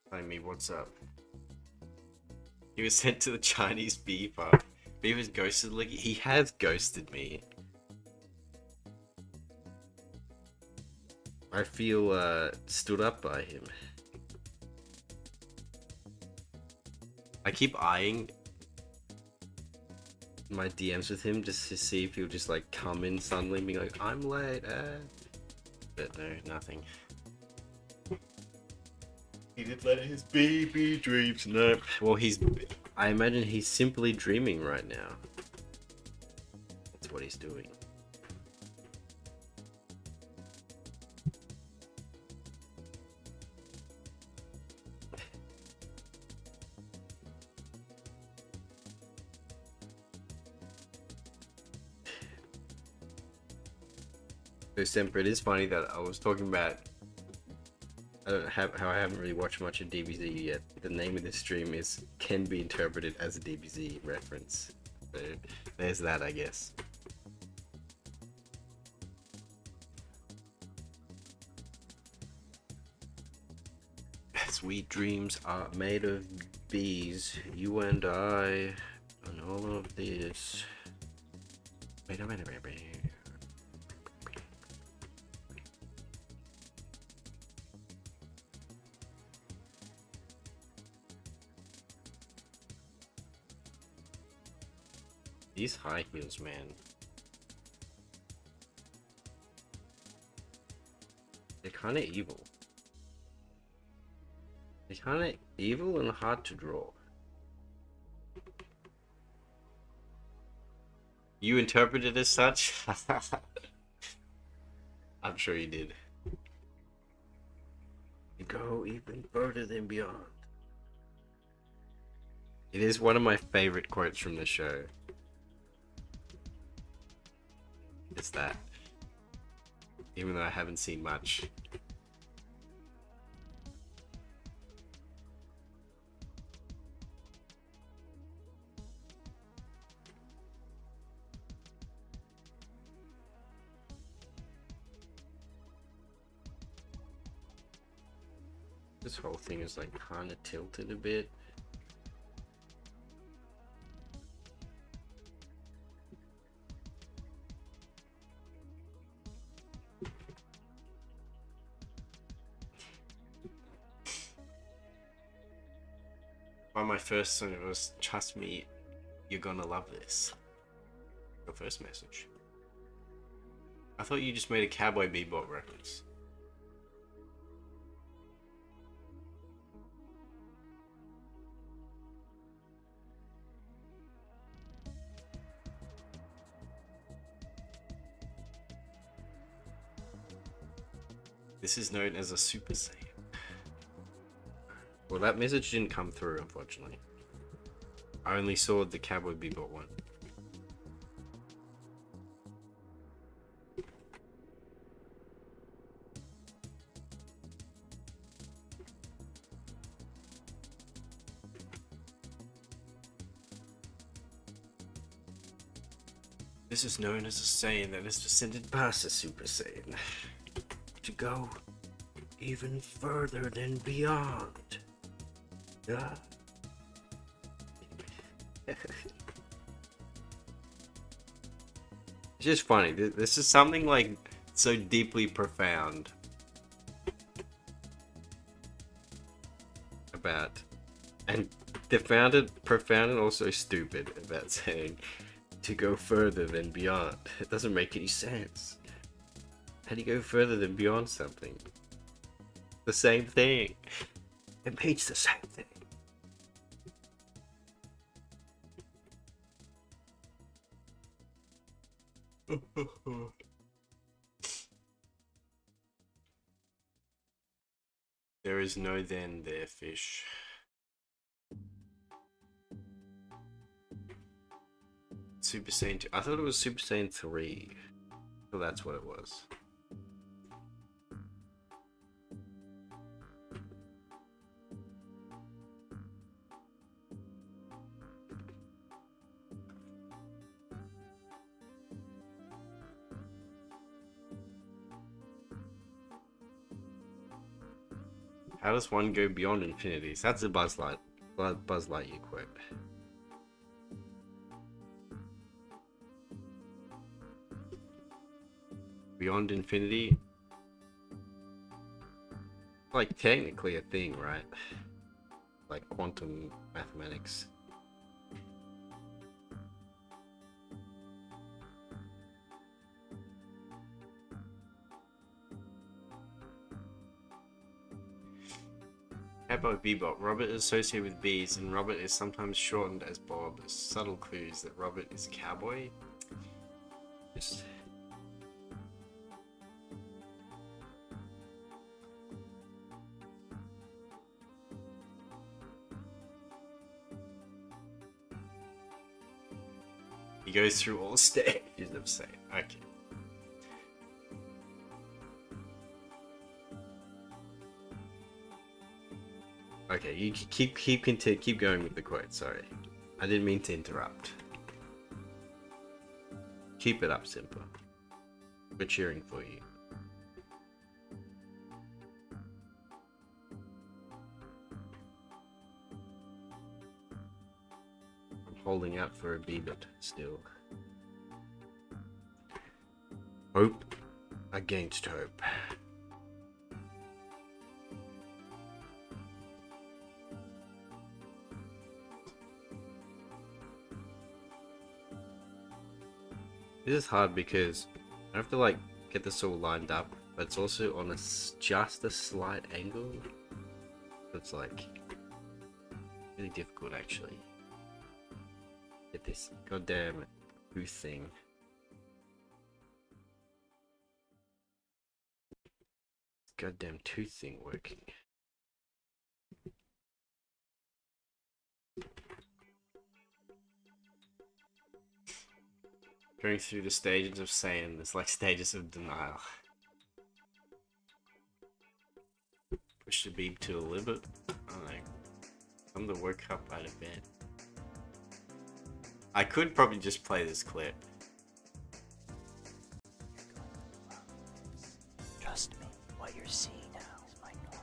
Telling me what's up. He was sent to the Chinese beaver. Beaver's ghosted like he has ghosted me. I feel stood up by him. I keep eyeing my DMs with him just to see if he'll just like come in suddenly and be like, I'm late, but no, nothing. He did let his baby dreams. Nope. Well, I imagine he's simply dreaming right now. That's what he's doing. So, Semper, it is funny that I was talking about how I haven't really watched much of DBZ yet. The name of this stream can be interpreted as a DBZ reference. So there's that, I guess. Sweet dreams are made of bees. You and I, and all of this. Wait a minute, baby. These high heels, man. They're kind of evil. They're kind of evil and hard to draw. You interpret it as such? I'm sure you did. You go even further than beyond. It is one of my favorite quotes from the show. It's that. Even though I haven't seen much. This whole thing is like kind of tilted a bit. My first song was "Trust Me, You're Gonna Love This." Your first message. I thought you just made a Cowboy Bebop reference. This is known as a Super Saiyan. Well, that message didn't come through, unfortunately. I only saw the Cowboy Bebop one. This is known as a Saiyan that is descended past a Super Saiyan. To go even further than beyond. Yeah. It's just funny. This is something like so deeply profound about, and profound and also stupid about saying to go further than beyond. It doesn't make any sense. How do you go further than beyond something? The same thing. It means the same thing. There is no then there, fish. Super Saiyan 2. I thought it was Super Saiyan 3. So that's what it was. How does one go beyond infinities? That's a Buzz Lightyear quote. Beyond infinity? Like technically a thing, right? Like quantum mathematics. How about Bebop? Robert is associated with bees, and Robert is sometimes shortened as Bob. As subtle clues that Robert is a cowboy. Just... He goes through all stages of saying, okay. Okay, you keep going with the quote. Sorry, I didn't mean to interrupt. Keep it up, Simpa. We're cheering for you. I'm holding out for a Bebop still. Hope against hope. This is hard because I have to like get this all lined up, but it's also on just a slight angle. It's like really difficult actually. Get this goddamn booth thing. Goddamn tooth thing working. Going through the stages of Saiyan, it's like stages of denial. Push the beam to a limit. I don't know. Time to wake up out of bed. I could probably just play this clip. Trust me, what you're seeing now is my normal.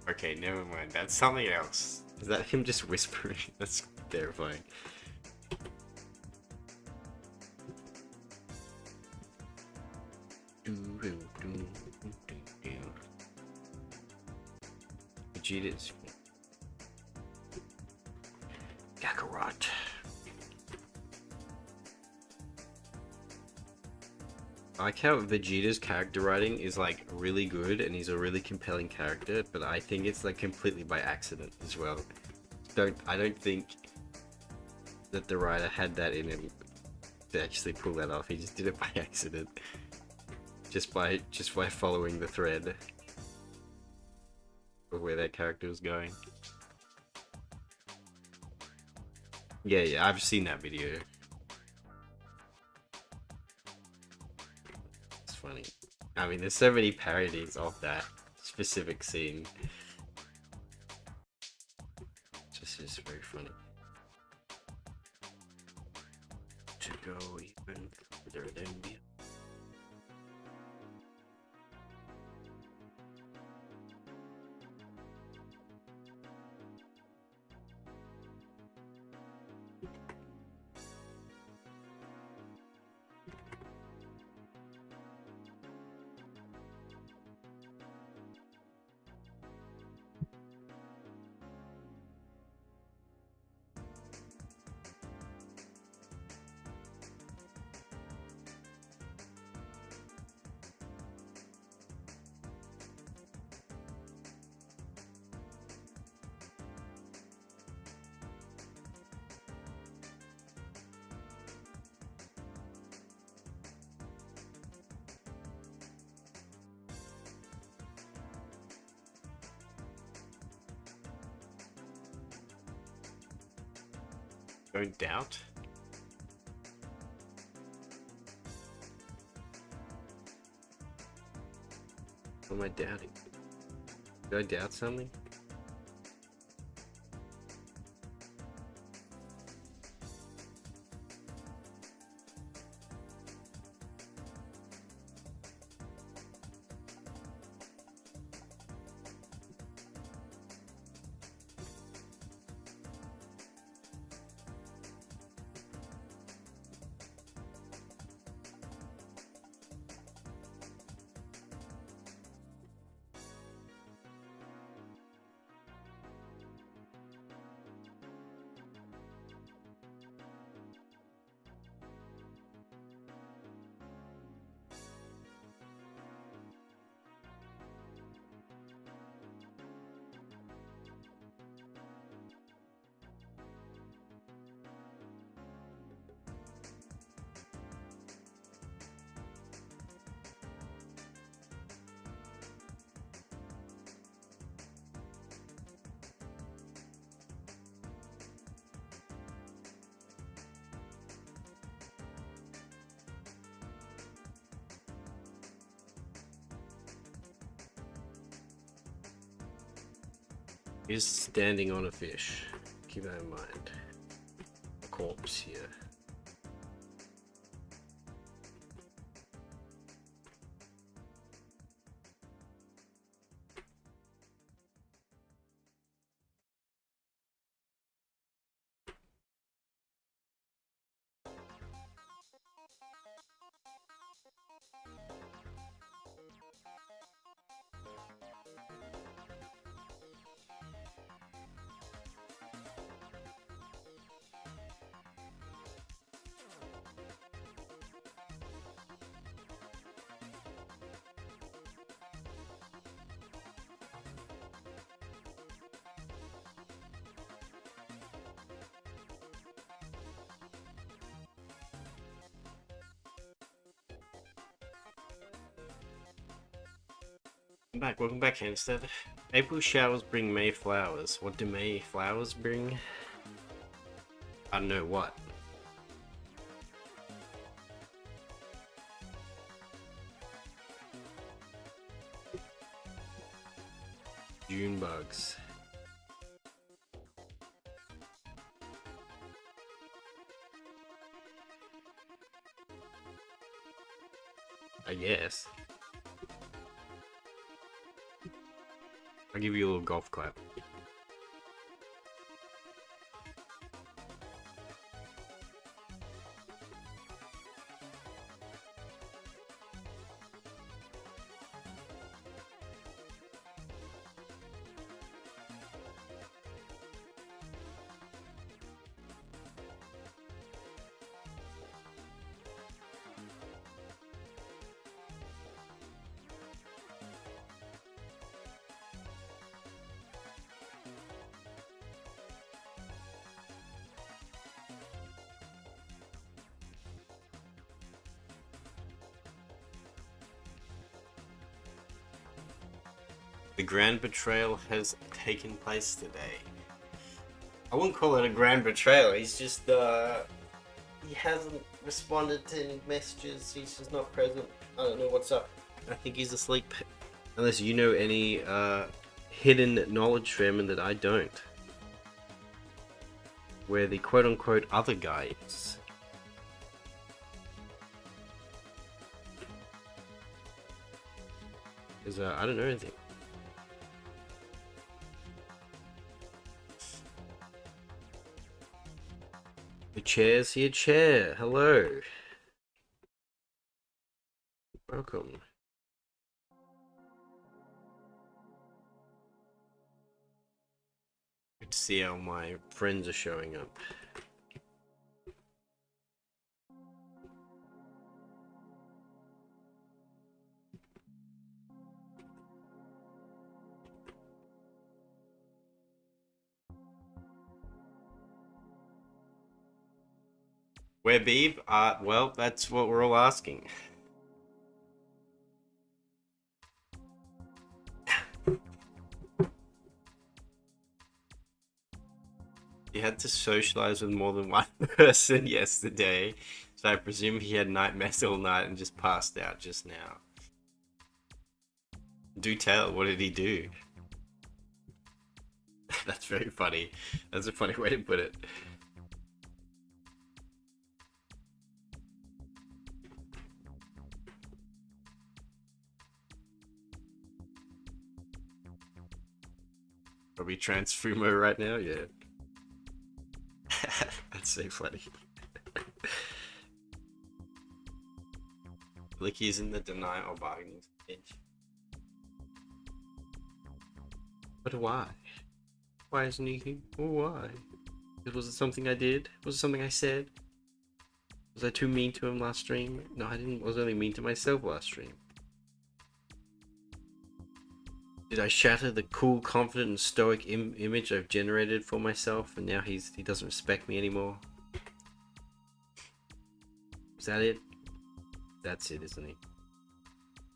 Okay, never mind. That's something else. Is that him just whispering? That's terrifying. Vegeta's Kakarot. I like how Vegeta's character writing is like really good and he's a really compelling character, but I think it's like completely by accident as well. I don't think that the writer had that in him to actually pull that off. He just did it by accident. Just by following the thread. of where that character was going. Yeah, I've seen that video. It's funny. I mean, there's so many parodies of that specific scene. Just very funny. To go even further than me. Don't doubt. What am I doubting? Do I doubt something? He's standing on a fish. Keep that in mind. A corpse here. Welcome back, Hanstead. April showers bring May flowers. What do May flowers bring? I don't know what. June bugs. I guess. I'll give you a little golf clap. The grand betrayal has taken place today. I wouldn't call it a grand betrayal. He's just he hasn't responded to any messages. He's just not present. I don't know what's up. I think he's asleep. Unless you know any hidden knowledge from him that I don't. Where the quote-unquote other guy is. Because I don't know anything. The chair's here, chair. Hello. Welcome. Good to see how my friends are showing up. Where Beeb? Well, that's what we're all asking. He had to socialize with more than one person yesterday, so I presume he had nightmares all night and just passed out just now. Do tell, what did he do? That's very funny. That's a funny way to put it. Probably Transfumo right now, yeah. That's so funny. Blicky's in the denial or bargaining stage. But why? Why isn't he here? Why? Was it something I did? Was it something I said? Was I too mean to him last stream? No, I didn't. I was only mean to myself last stream. Did I shatter the cool, confident, and stoic image I've generated for myself, and now he doesn't respect me anymore? Is that it? That's it, isn't he?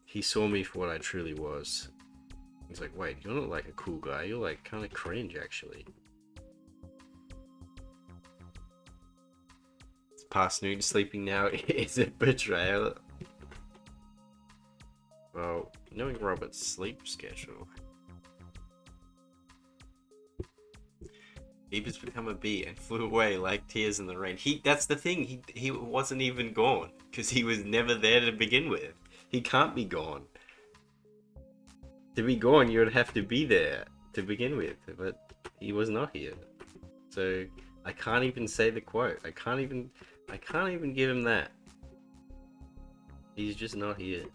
He saw me for what I truly was. He's like, wait, you're not like a cool guy. You're like kind of cringe, actually. It's past noon. Sleeping now is a betrayal. Well, knowing Robert's sleep schedule. Beaver's become a bee and flew away like tears in the rain. That's the thing, he wasn't even gone, because he was never there to begin with. He can't be gone. To be gone, you would have to be there to begin with, but he was not here. So I can't even say the quote. I can't even give him that. He's just not here.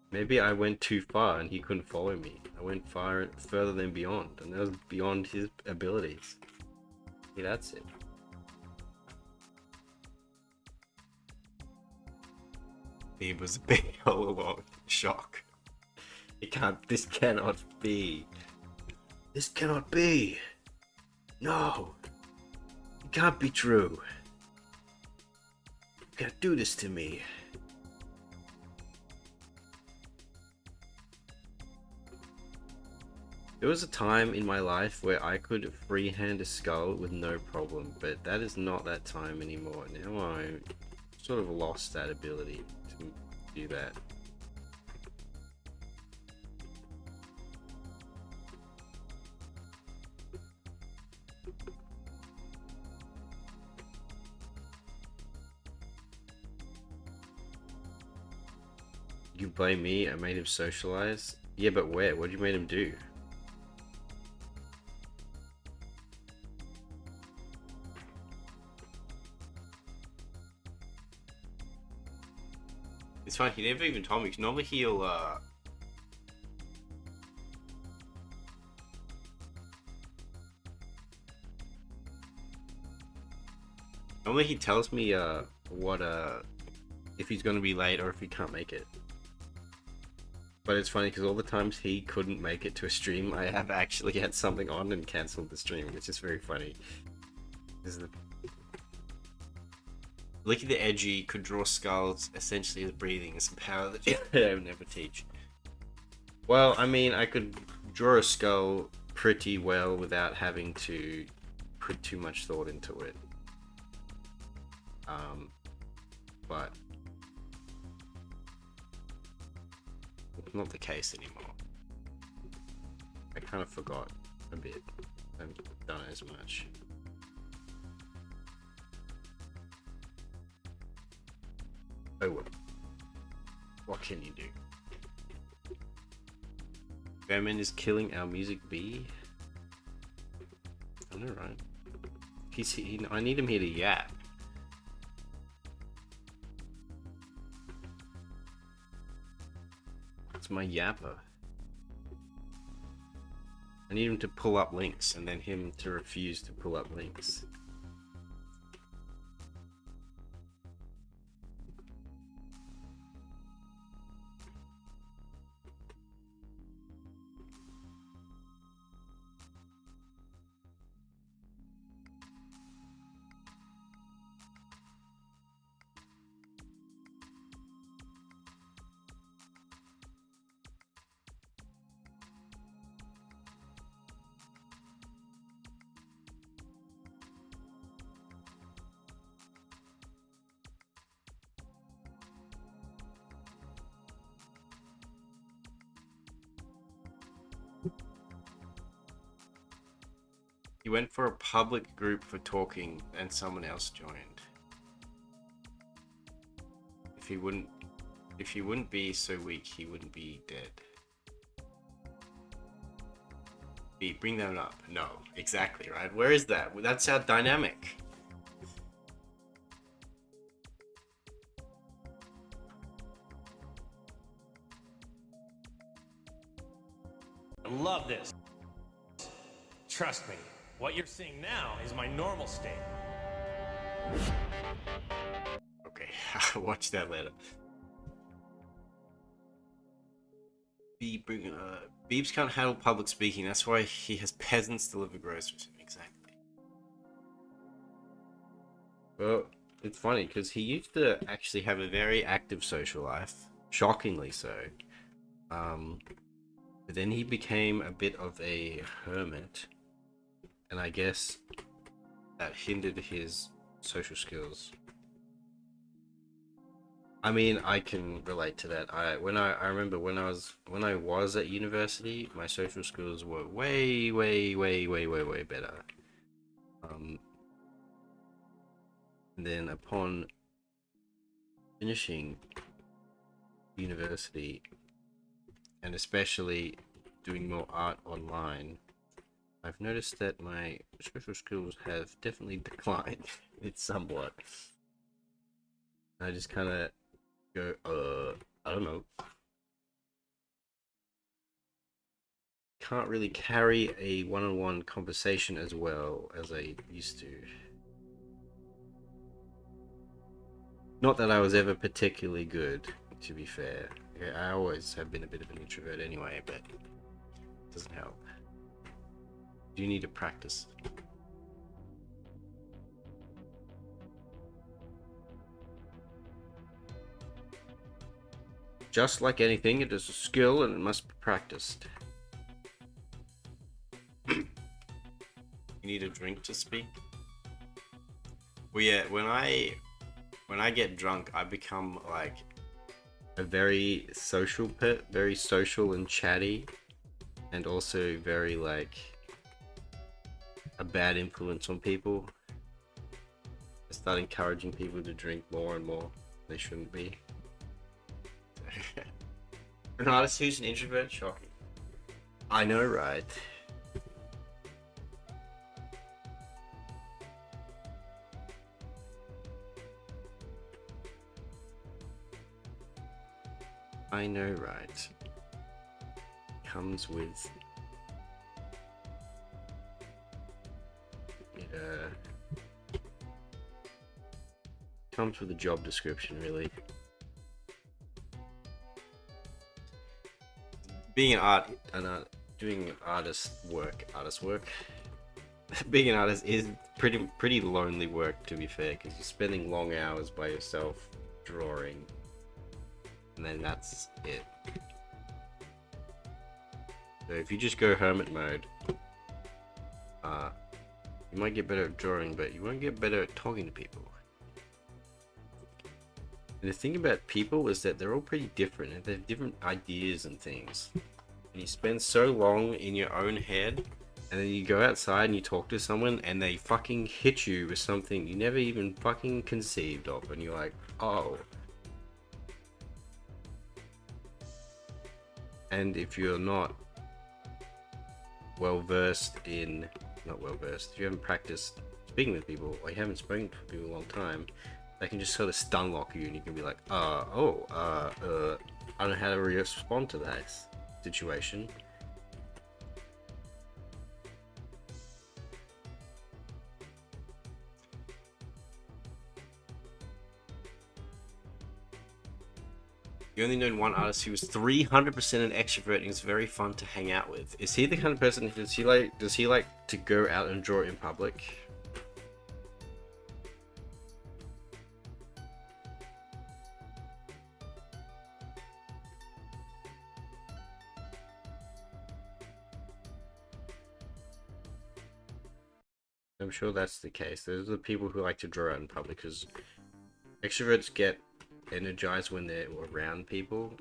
Maybe I went too far and he couldn't follow me. I went further than beyond, and that was beyond his abilities. Yeah, that's it. He was a big all along. Shock. This cannot be. This cannot be. No. It can't be true. You can't do this to me. There was a time in my life where I could freehand a skull with no problem, but that is not that time anymore. Now I sort of lost that ability to do that. You blame me? I made him socialize? Yeah, but where? What did you make him do? It's fine, he never even told me, 'cause normally he'll, normally he tells me, what, if he's gonna be late or if he can't make it. But it's funny, because all the times he couldn't make it to a stream, I have actually had something on and cancelled the stream. It's just very funny. Licky the Edgy could draw skulls essentially as breathing. It's a power that I would never teach. Well, I mean, I could draw a skull pretty well without having to put too much thought into it. But it's not the case anymore. I kind of forgot a bit. I haven't done it as much. Oh well. What can you do? Bearman is killing our music bee. I know, right? I need him here to yap. It's my yapper. I need him to pull up links and then him to refuse to pull up links. He went for a public group for talking and someone else joined. If he wouldn't be so weak, he wouldn't be dead. Bring them up. No, exactly, right? Where is that? That's our dynamic. I love this. Trust me, what you're seeing now is my normal state. Okay, I'll watch that later. Beebs can't handle public speaking, that's why he has peasants deliver groceries. Exactly. Well, it's funny, because he used to actually have a very active social life. Shockingly so. But then he became a bit of a hermit. And I guess that hindered his social skills. I mean, I can relate to that. I remember when I was at university, my social skills were way better. And then upon finishing university, and especially doing more art online, I've noticed that my social skills have definitely declined. It's somewhat. I just kind of go, I don't know. Can't really carry a one-on-one conversation as well as I used to. Not that I was ever particularly good, to be fair. I always have been a bit of an introvert anyway, but it doesn't help. Do you need to practice? Just like anything, it is a skill and it must be practiced. You need a drink to speak? Well, yeah, when I get drunk, I become like a very social and chatty, and also very like a bad influence on people. I start encouraging people to drink more and more. They shouldn't be. An artist who's an introvert? Shocking. I know, right? I know, right? Comes with comes with a job description, really. Being doing artist work, being an artist is pretty lonely work, to be fair, because you're spending long hours by yourself drawing, and then that's it. So if you just go hermit mode, you might get better at drawing, but you won't get better at talking to people. And the thing about people is that they're all pretty different, and they have different ideas and things. And you spend so long in your own head, and then you go outside and you talk to someone, and they fucking hit you with something you never even fucking conceived of, and you're like, oh. And if you're not if you haven't practiced speaking with people, or you haven't spoken to people in a long time, they can just sort of stun lock you, and you can be like, I don't know how to respond to that situation. You only known one artist who was 300% an extrovert and is very fun to hang out with. Is he the kind of person, does he like to go out and draw in public? I'm sure that's the case. Those are the people who like to draw out in public, because extroverts get energized when they're around people.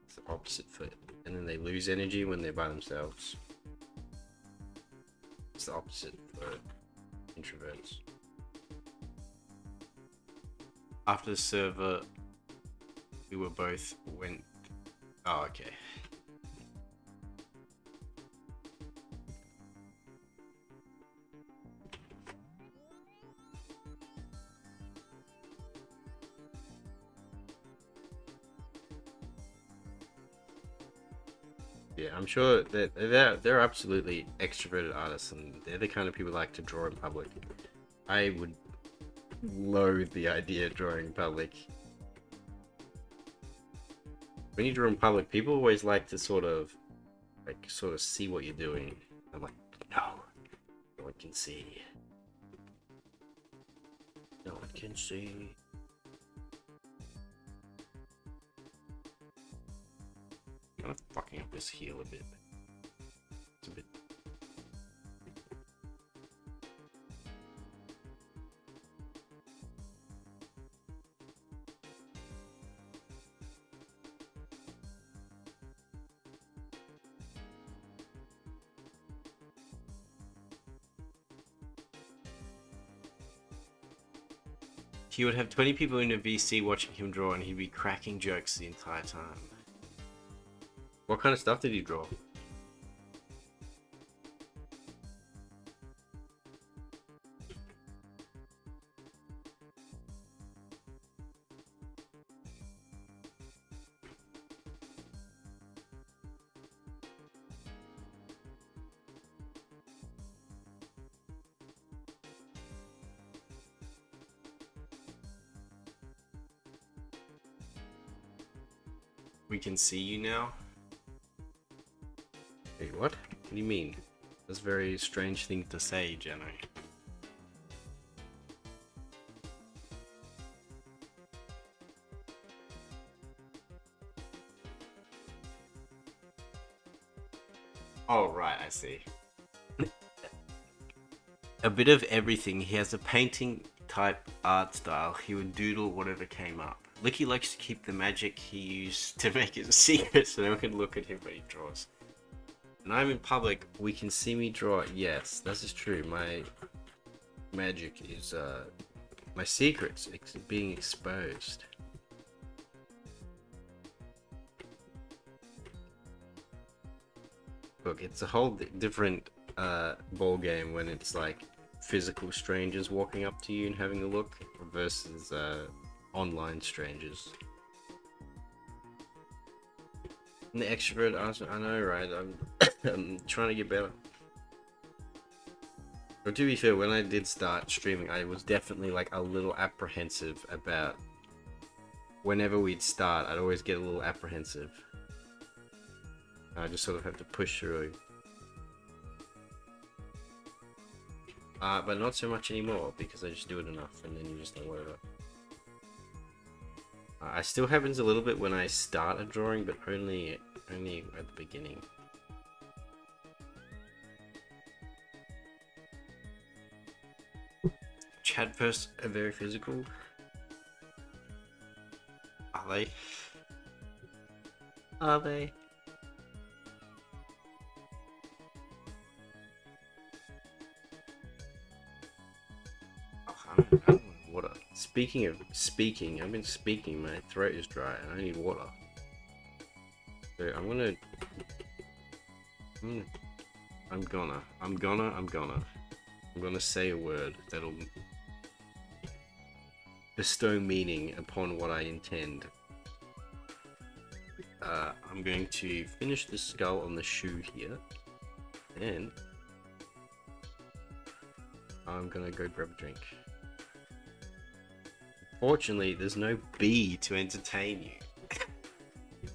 It's the opposite for it. And then they lose energy when they're by themselves. It's the opposite for introverts. After the server, we were both went. Oh, okay. Yeah, I'm sure that they're absolutely extroverted artists, and they're the kind of people who like to draw in public. I would loathe the idea of drawing in public. When you draw in public, people always like to sort of see what you're doing. I'm like, no one can see. No one can see. I'm gonna fucking up this heel a bit. It's a bit. He would have 20 people in a VC watching him draw, and he'd be cracking jokes the entire time. What kind of stuff did he draw? We can see you now? Wait, what? What do you mean? That's a very strange thing to say, Jenno. Oh, right, I see. A bit of everything. He has a painting type art style. He would doodle whatever came up. Licky likes to keep the magic he used to make it a secret so no one can look at him when he draws. When I'm in public, we can see me draw. Yes, this is true. My magic is, my secrets being exposed. Look, it's a whole different ball game when it's like physical strangers walking up to you and having a look versus online strangers. And the extrovert, I know, right? I'm trying to get better. But to be fair, when I did start streaming, I was definitely like a little apprehensive about whenever we'd start. I'd always get a little apprehensive. I just sort of have to push through. But not so much anymore because I just do it enough and then you just don't worry about it. I still happens a little bit when I start a drawing, but only at the beginning. Chat posts are very physical. Are they? Are they? Oh, I don't want water. Speaking of speaking, I've been speaking, my throat is dry and I need water. So I'm gonna say a word that'll bestow meaning upon what I intend. I'm going to finish the skull on the shoe here, and I'm gonna go grab a drink. Fortunately, there's no bee to entertain you.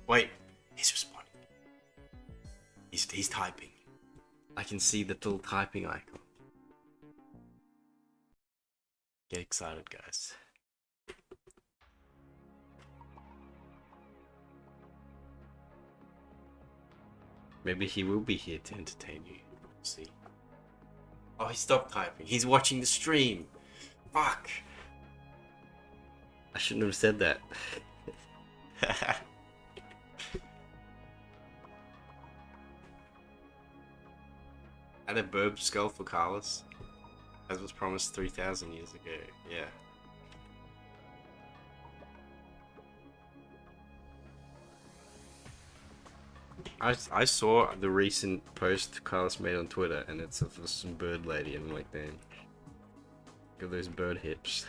Wait, he's responding. He's typing. I can see the little typing icon. Get excited, guys. Maybe he will be here to entertain you. We'll see. Oh, he stopped typing. He's watching the stream. Fuck. I shouldn't have said that. Had a burb skull for Carlos, as was promised 3,000 years ago. Yeah. I saw the recent post Carlos made on Twitter, and it's of some bird lady, and I'm like, damn. Look at those bird hips.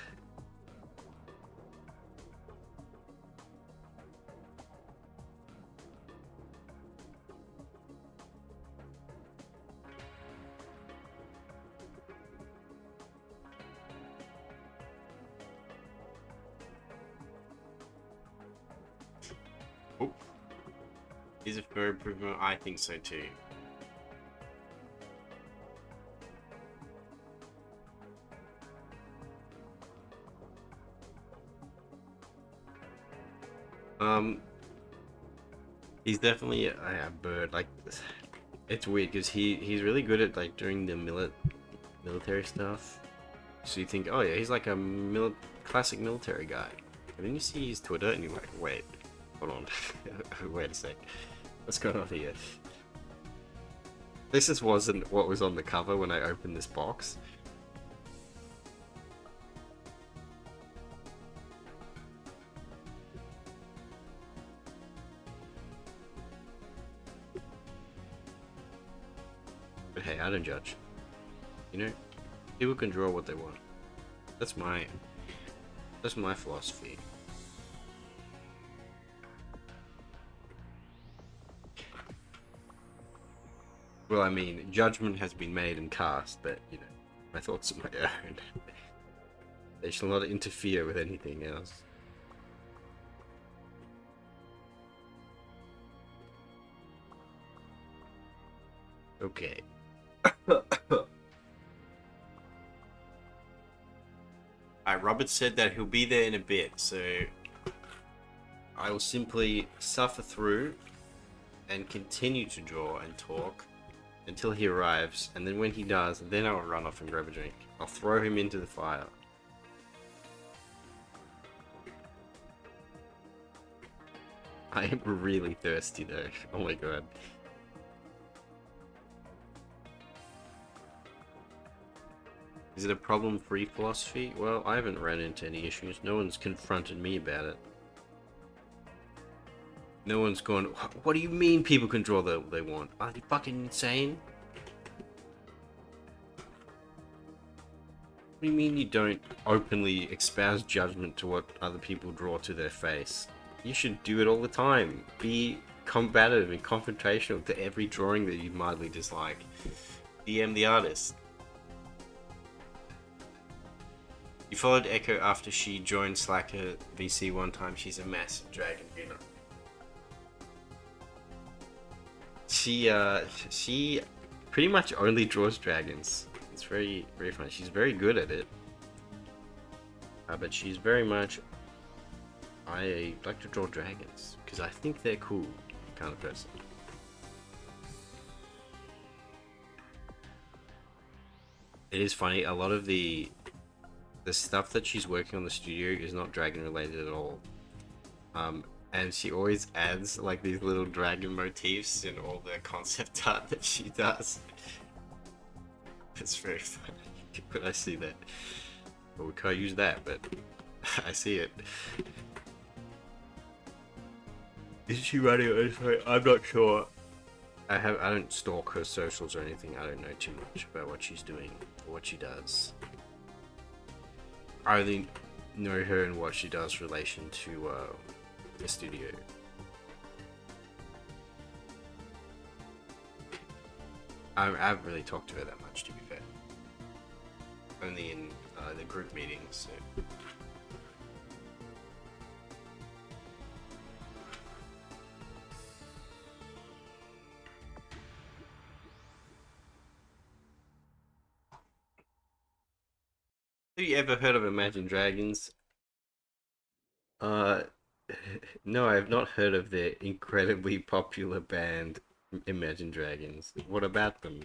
Oh. Is it for improvement? I think so too. He's definitely a bird. Like, it's weird because he's really good at like doing the military stuff. So you think, oh yeah, he's like a classic military guy. And then you see his Twitter and you're like, wait, hold on, wait a sec. What's going on here? This wasn't what was on the cover when I opened this box. But hey, I don't judge. You know, people can draw what they want. That's my philosophy. Well, I mean, judgment has been made and cast, but, you know, my thoughts are my own. They shall not interfere with anything else. Okay. Robert said that he'll be there in a bit, so I will simply suffer through and continue to draw and talk until he arrives, and then when he does, then I'll run off and grab a drink. I'll throw him into the fire. I am really thirsty though. Oh my god. Is it a problem-free philosophy? Well, I haven't ran into any issues. No one's confronted me about it. No one's gone, what do you mean people can draw what they want? Are you fucking insane? What do you mean you don't openly espouse judgment to what other people draw to their face? You should do it all the time. Be combative and confrontational to every drawing that you mildly dislike. DM the artist. You followed Echo after she joined Slacker VC one time. She's a massive dragon hooner. She pretty much only draws dragons. It's very, very fun. She's very good at it. But she's very much, I like to draw dragons because I think they're cool kind of person. It is funny, a lot of the stuff that she's working on in the studio is not dragon related at all. And she always adds like these little dragon motifs in all the concept art that she does. It's very funny when I see that. Well, we can't use that, but I see it. Is she running on this way? I'm not sure. I don't stalk her socials or anything. I don't know too much about what she's doing or what she does. I only know her and what she does in relation to the studio. I haven't really talked to her that much, to be fair. Only in the group meetings. So. Have you ever heard of Imagine Dragons? No, I have not heard of their incredibly popular band Imagine Dragons. What about them?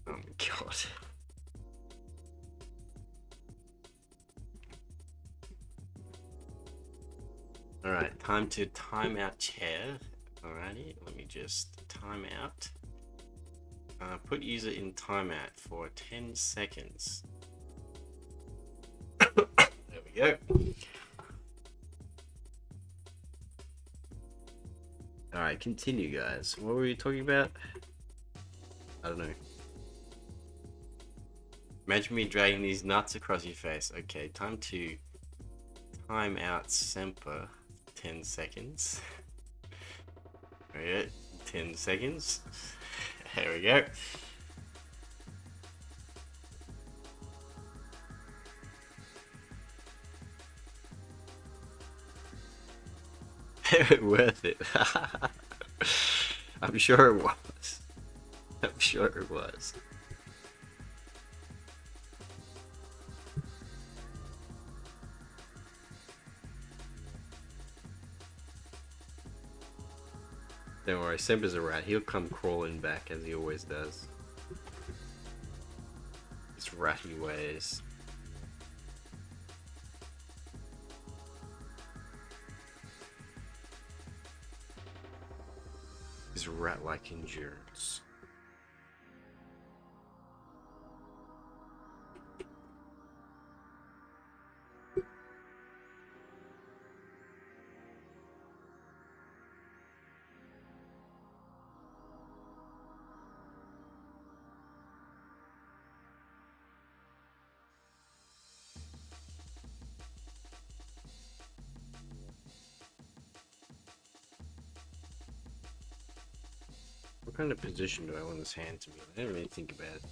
Oh my god. Alright, time to time out chair. Alrighty, let me just time out. Put user in timeout for 10 seconds. There we go. Alright, continue guys. What were we talking about? I don't know. Imagine me dragging these nuts across your face. Okay, time to time out Semper. 10 seconds. Alright, 10 seconds. There we go. Worth it. I'm sure it was. I'm sure it was. Don't worry, Semper's a rat. He'll come crawling back as he always does. His ratty ways. His rat-like endurance. What kind of position do I want this hand to be in? I didn't really think about it.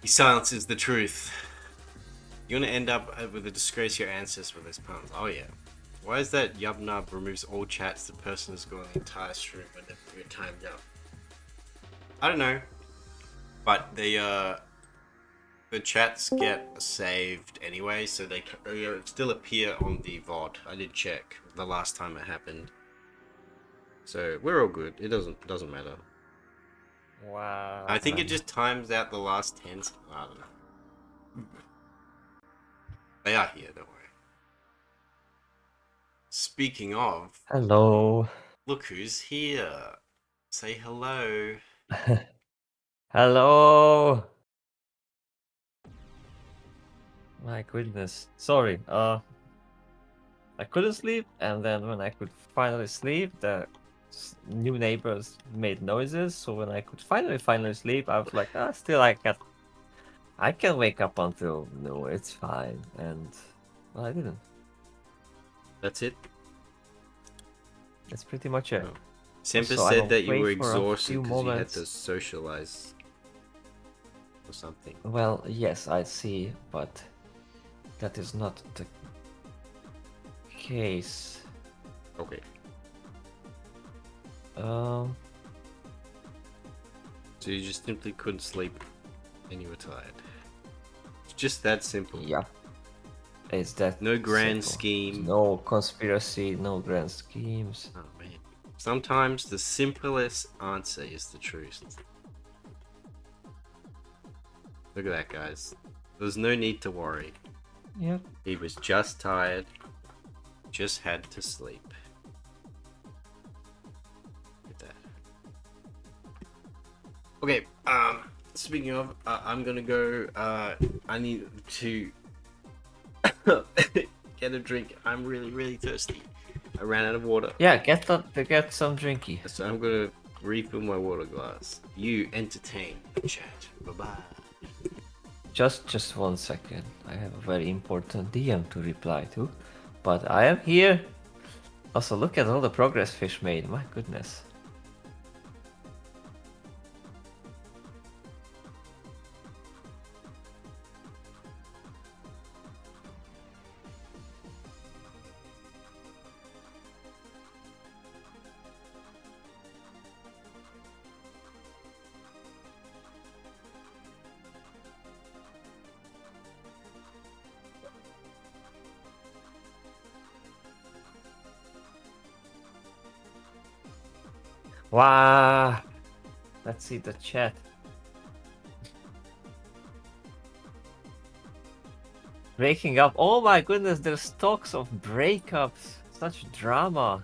He silences the truth. You're gonna end up with a disgrace your ancestors with those puns. Oh yeah. Why is that Yubnub removes all chats the person is going the entire stream when they're timed up? I don't know. But they The chats get saved anyway, so they still appear on the VOD. I did check the last time it happened, so we're all good. It doesn't matter. Wow. I think it just times out the last 10. I don't know. They are here, don't worry. Speaking of, Hello. look who's here. Say hello. Hello. My goodness. Sorry. I couldn't sleep, and then when I could finally sleep, the new neighbors made noises. So when I could finally sleep, I was like, still I can wake up until no, it's fine. And well, I didn't. That's it. That's pretty much it. Oh. Semper So I said will that you wait were for a exhausted few because you had moments. to socialize or something. Well, yes, I see, but that is not the case. Okay. Um, So you just simply couldn't sleep and you were tired. It's just that simple. yeah. It's that No grand simple. scheme. No conspiracy, no grand schemes. Oh man. Sometimes the simplest answer is the truth. Look at that, guys. There's no need to worry. Yep. He was just tired. Just had to sleep. Look at that. Okay, speaking of, I'm gonna go, I need to get a drink. I'm really thirsty. I ran out of water. Yeah, get some drinky. So I'm gonna refill my water glass. You entertain the chat. Bye-bye. Just 1 second. I have a very important DM to reply to. But I am here. Also, look at all the progress Fish made. My goodness. Wow. Let's see the chat. Breaking up. Oh my goodness, there's talks of breakups. Such drama.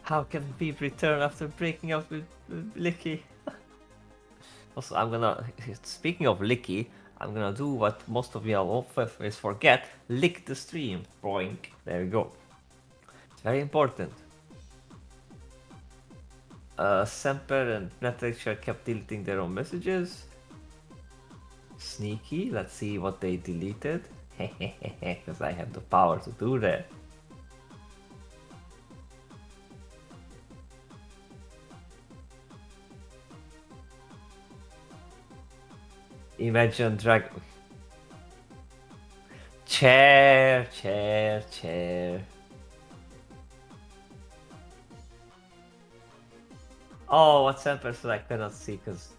How can people return after breaking up with Licky? Also, speaking of Licky, I'm gonna do what most of y'all always forget. Lick the stream. Boink. There you go. It's very important. Semper and Netflix kept deleting their own messages. Sneaky. Let's see what they deleted. Because I have the power to do that. Imagine drag. Chair. Oh, what Semper said I cannot see because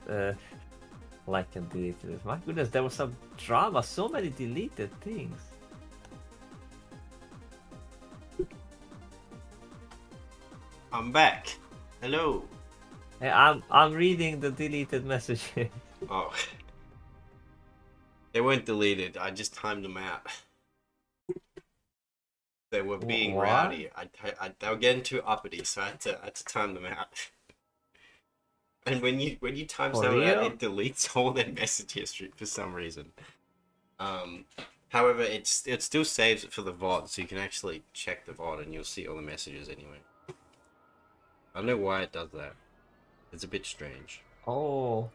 like and deleted it. My goodness, there was some drama, so many deleted things. I'm back. Hello. Hey, I'm reading the deleted messages. Oh. They weren't deleted. I just timed them out. They were being What? rowdy. They were getting too uppity, so I had to time them out. And when you time For someone out, real? it deletes all their message history for some reason. However, it still saves it for the VOD, so you can actually check the VOD and you'll see all the messages anyway. I don't know why it does that. It's a bit strange. Oh.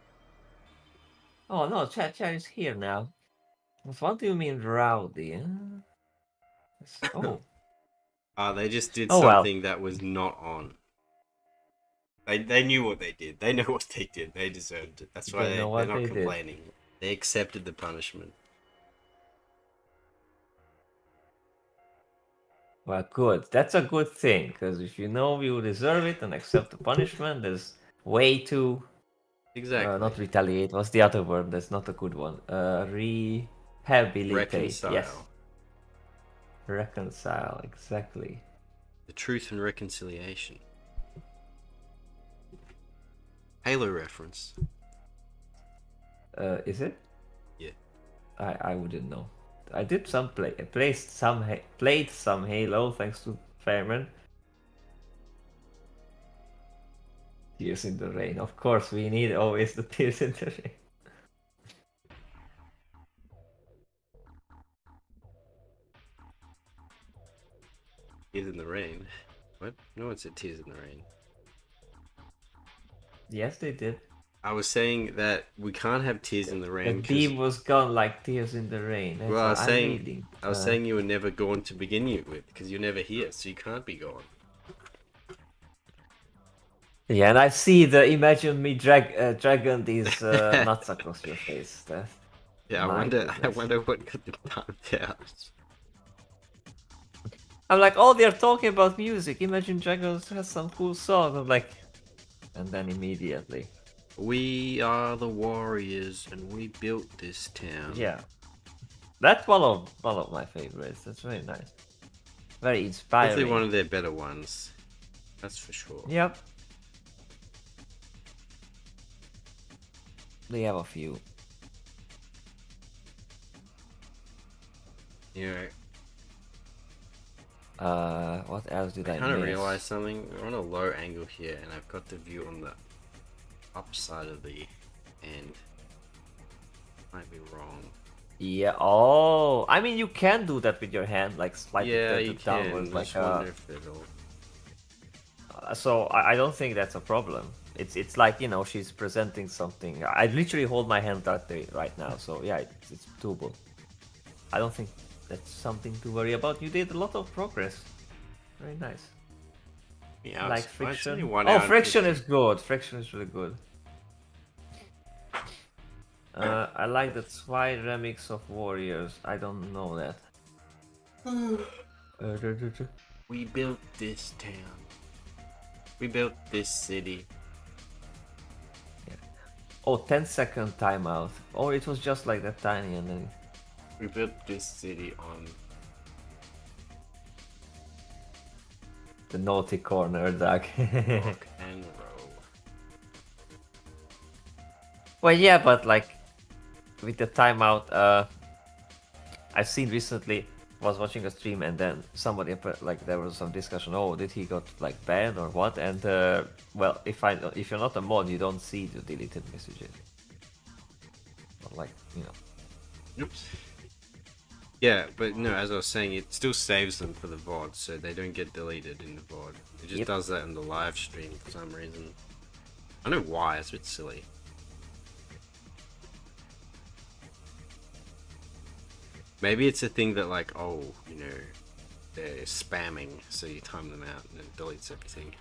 Oh no, chat is here now. What do you mean rowdy? Oh. They just did Oh, well. something that was not on. They knew what they did. They know what they did. They deserved it. That's why They know they're what not they did. complaining. They accepted the punishment. Well, good. That's a good thing, because if you know you deserve it and accept the punishment, there's way too Exactly. Not retaliate. What's the other word? That's not a good one. Rehabilitate. Reconcile. Yes. Reconcile. Exactly. The truth and reconciliation. Halo reference. Is it? Yeah. I wouldn't know. I did some played some Halo thanks to Fairman. Tears in the Rain. Of course, we need always the Tears in the Rain. Tears in the rain. What? No one said tears in the rain. Yes, they did. I was saying that we can't have tears in the The rain. beam was gone like Tears in the Rain. That's Well, I was what I'm saying, reading. I was saying you were never gone to begin with because you're never here, so you can't be gone. Yeah, and I see the imagine me dragging these nuts across your face. Yeah, My I goodness. wonder what got them dumped out. I'm like, oh, they're talking about music. Imagine Dragons has some cool songs. I'm like, and then immediately, We are the warriors, and we built this town. yeah, that's one of my favorites. That's very nice, very inspiring. Definitely one of their better ones. That's for sure. Yep. They have a few. You know, What else did I kind of miss? realize something. We're on a low angle here, and I've got the view on the upside of the end. Might be wrong. Yeah. Oh, I mean, you can do that with your hand, like slide Yeah, it you downwards, can. I like just wonder if it'll. So I don't think that's a problem. It's like, you know, she's presenting something. I literally hold my hand that way right now, so yeah, it's doable. I don't think that's something to worry about. You did a lot of progress. Very nice. Yeah, Like it's only friction. 1 Oh, hour and friction 50. is good. Friction is really good. I like the Zwei remix of Warriors. I don't know that. We built this town. We built this city. Oh, 10-second timeout. Oh, it was just like that tiny and then... We built this city on. The naughty corner, Doug. Rock and roll. Well, yeah, but like with the timeout, I've seen recently. Was watching a stream and then somebody like there was some discussion. Oh, did he got like banned or what? And well, if you're not a mod, you don't see the deleted messages. But like, you know. Oops. Yeah, but no, as I was saying, it still saves them for the VOD, so they don't get deleted in the VOD. It just Yep. does that in the live stream for some reason. I don't know why, it's a bit silly. Maybe it's a thing that like, oh, you know, they're spamming, so you time them out and it deletes everything.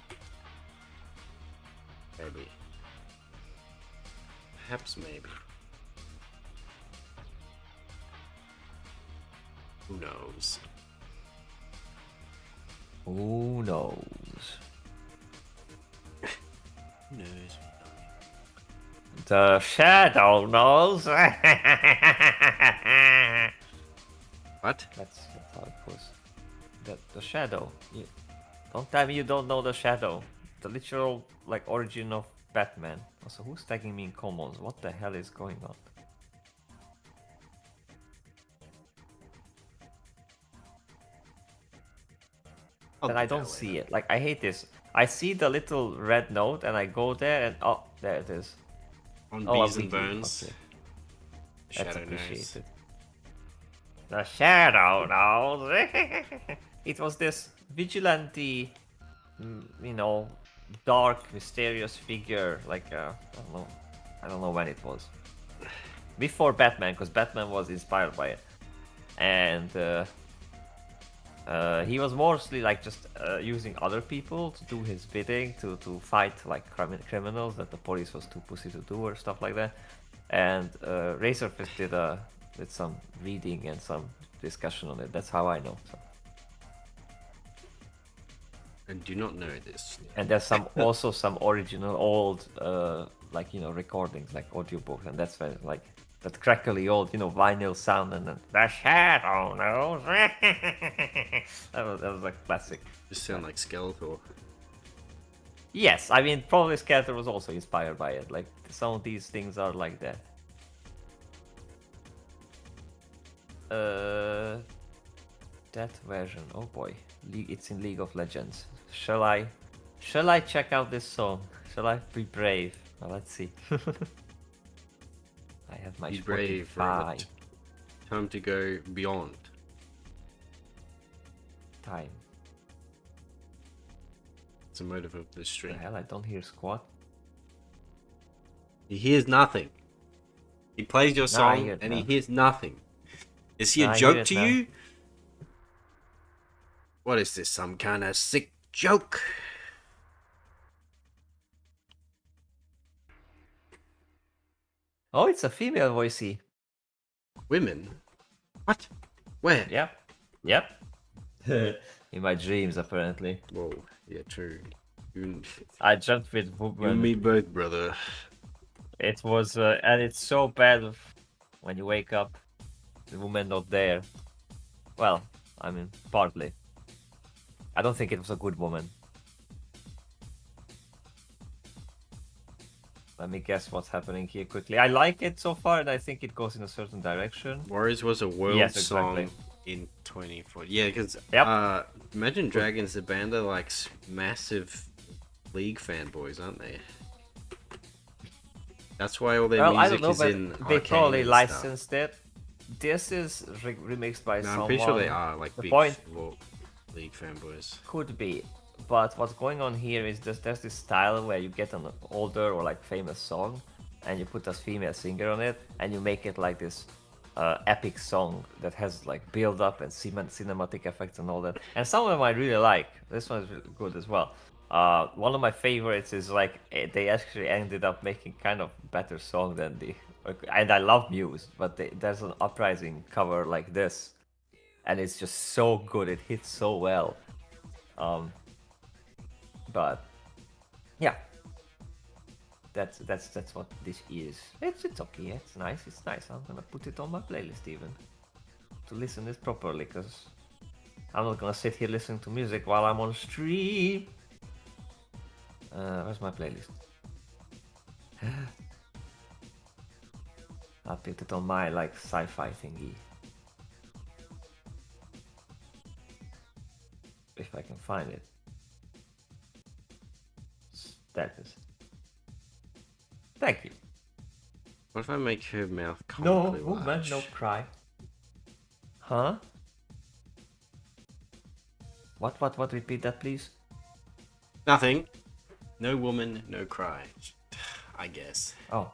Maybe. Perhaps maybe. Who knows? Who knows? Who knows? The shadow knows. What? That's how it goes. The shadow. Don't tell me you don't know the shadow. The literal like origin of Batman. Also, who's tagging me in commons? What the hell is going on? And I don't see it. Like, I hate this. I see the little red note and I go there and oh, there it is. On Oh, Bees a and video, Bones. okay. That's Shadow knows. appreciated. The shadow knows. It was this vigilante, you know, dark, mysterious figure. Like I don't know when it was. Before Batman, because Batman was inspired by it, and he was mostly like just using other people to do his bidding, to fight like criminals that the police was too pussy to do or stuff like that. And Razorfist did some reading and some discussion on it. That's how I know. So. I do not know this. And there's some also some original old like recordings, like audiobooks, and that's when like that crackly old vinyl sound, and then the shadow knows. That was like classic. Just sound like Skeletor. Yes, I mean probably Scatter was also inspired by it. Like some of these things are like that. That version. Oh boy, it's in League of Legends. Shall I check out this song? Shall I be brave? Well, let's see. I have my Be brave, Robert. Spotify Time to go beyond. time. It's the motive of this The stream. hell, I don't hear squat. He hears nothing. He plays your I song hear it and he now. hears nothing. Is he I a hear joke it to now. you? What is this? Some kind of sick joke? Oh, it's a female voicey. Women? What? Where? Yep. Yep. In my dreams, apparently. Whoa, yeah, true. You, I jumped with you and woman. me both, brother. It was, and it's so bad when you wake up, the woman not there. Well, I mean, partly. I don't think it was a good woman. Let me guess what's happening here quickly. I like it so far, and I think it goes in a certain direction. Warriors was a world Yes, exactly. song in 2040. Yeah, because Yep. Imagine Dragons, the band are like massive League fanboys, aren't they? That's why all their Well, I music don't know, is but in they Arcane probably and stuff. licensed it. This is remixed by No, someone. I'm pretty sure they are like The big point- League fanboys. Could be, but what's going on here is there's this style where you get an older or like famous song, and you put a female singer on it, and you make it like this epic song that has like build up and cinematic effects and all that. And some of them I really like. This one's really good as well. One of my favorites is like they actually ended up making kind of better song than the. And I love Muse, but there's an Uprising cover like this, and it's just so good. It hits so well. But yeah, that's what this is. It's okay. It's nice. It's nice. I'm gonna put it on my playlist even to listen this properly, because I'm not gonna sit here listening to music while I'm on stream. Where's my playlist? I'll put it on my like sci-fi thingy. If I can find it. Status. Thank you. What if I make her mouth No comically woman, large? no cry. Huh? What? Repeat that, please. Nothing. No woman, no cry. I guess. Oh,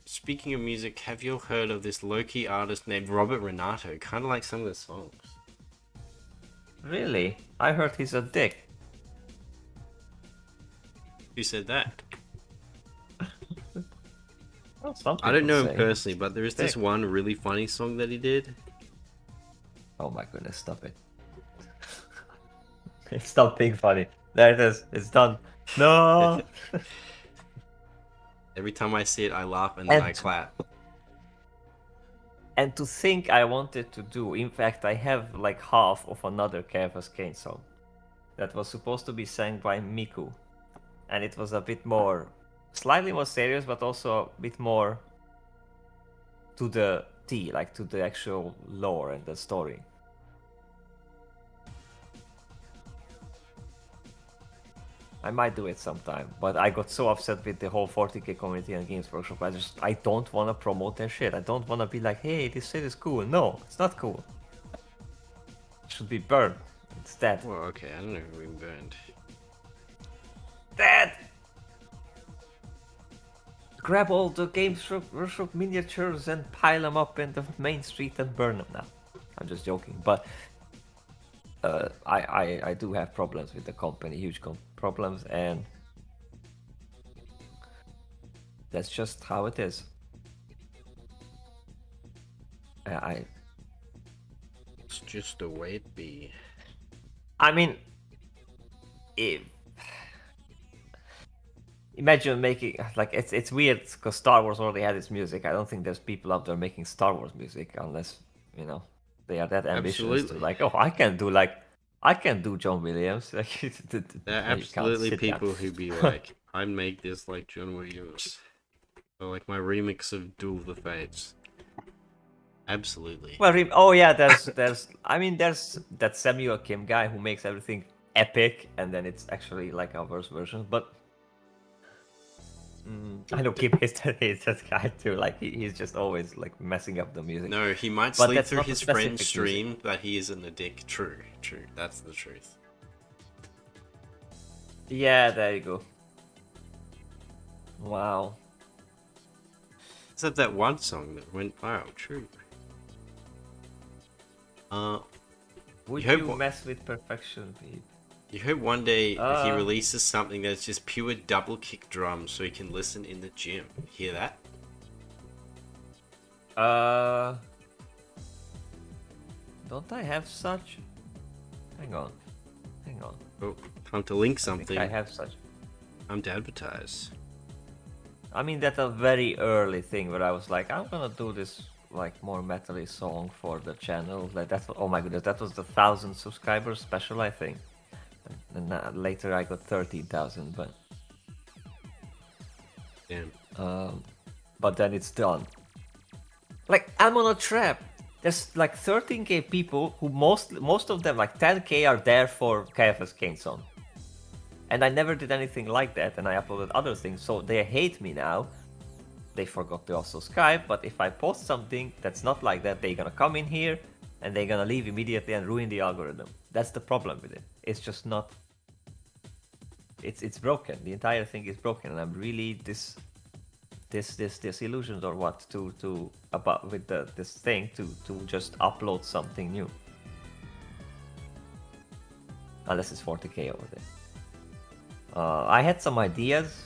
Speaking of music, have you heard of this low-key artist named Robert Renato? Kind of like some of the songs. really? I heard he's a dick. Who said that? Well, some I don't people know him say. personally, but there is this Dick. one really funny song that he did. Oh my goodness, stop it. Stop being funny. There it is. It's done. No. Every time I see it, I laugh and then I And- clap. And to think I wanted to do, in fact, I have like half of another Canvas Kane song that was supposed to be sang by Miku, and it was a bit more, slightly more serious, but also a bit more to the T, like to the actual lore and the story. I might do it sometime, but I got so upset with the whole 40k community and Games Workshop. I don't want to promote their shit. I don't want to be like, hey, this shit is cool. No, it's not cool. It should be burned instead. Well, okay, I don't know who we burned. Dead! Grab all the Games Workshop miniatures and pile them up in the main street and burn them now. I'm just joking, but I do have problems with the company, huge problems, and that's just how it is. It's just the way it be. I mean, if, imagine making like it's weird because Star Wars already had its music. I don't think there's people out there making Star Wars music unless you know they are that ambitious to Absolutely. like, oh, I can do John Williams. Like, There are no, you can't absolutely sit down. people who'd be like, I'd make this like John Williams. Or like my remix of Duel of the Fates. Absolutely. Well, oh yeah, there's I mean there's that Samuel Kim guy who makes everything epic, and then it's actually like our worst version. But I know Kim is that guy too. Like he's just always like messing up the music. No, he might But sleep that's through not the his specific friend's music. stream, but he isn't a dick. True. That's the truth. Yeah, there you go. Wow. Except that one song that went viral. True. Would hope you what- mess with perfection, Pete? You hope one day he Uh. releases something that's just pure double kick drums so he can listen in the gym. Hear that? Don't I have such? Hang on. Oh, time to link I something. think I have such. Time to advertise. I mean, that's a very early thing where I was like, I'm gonna do this like more metally song for the channel. Like that's oh my goodness, that was the 1,000 subscribers special, I think. And later I got 13,000, but Damn. but then it's done. Like I'm on a trap. There's like 13k people who most of them like 10k are there for KFS Kane song. And I never did anything like that, and I uploaded other things, so they hate me now. They forgot to also Skype, but if I post something that's not like that, they're gonna come in here and they're gonna leave immediately and ruin the algorithm. That's the problem with it. It's just not. It's broken. The entire thing is broken, and I'm really this illusions or what to about with this thing to just upload something new. Unless it's 40k over there. I had some ideas,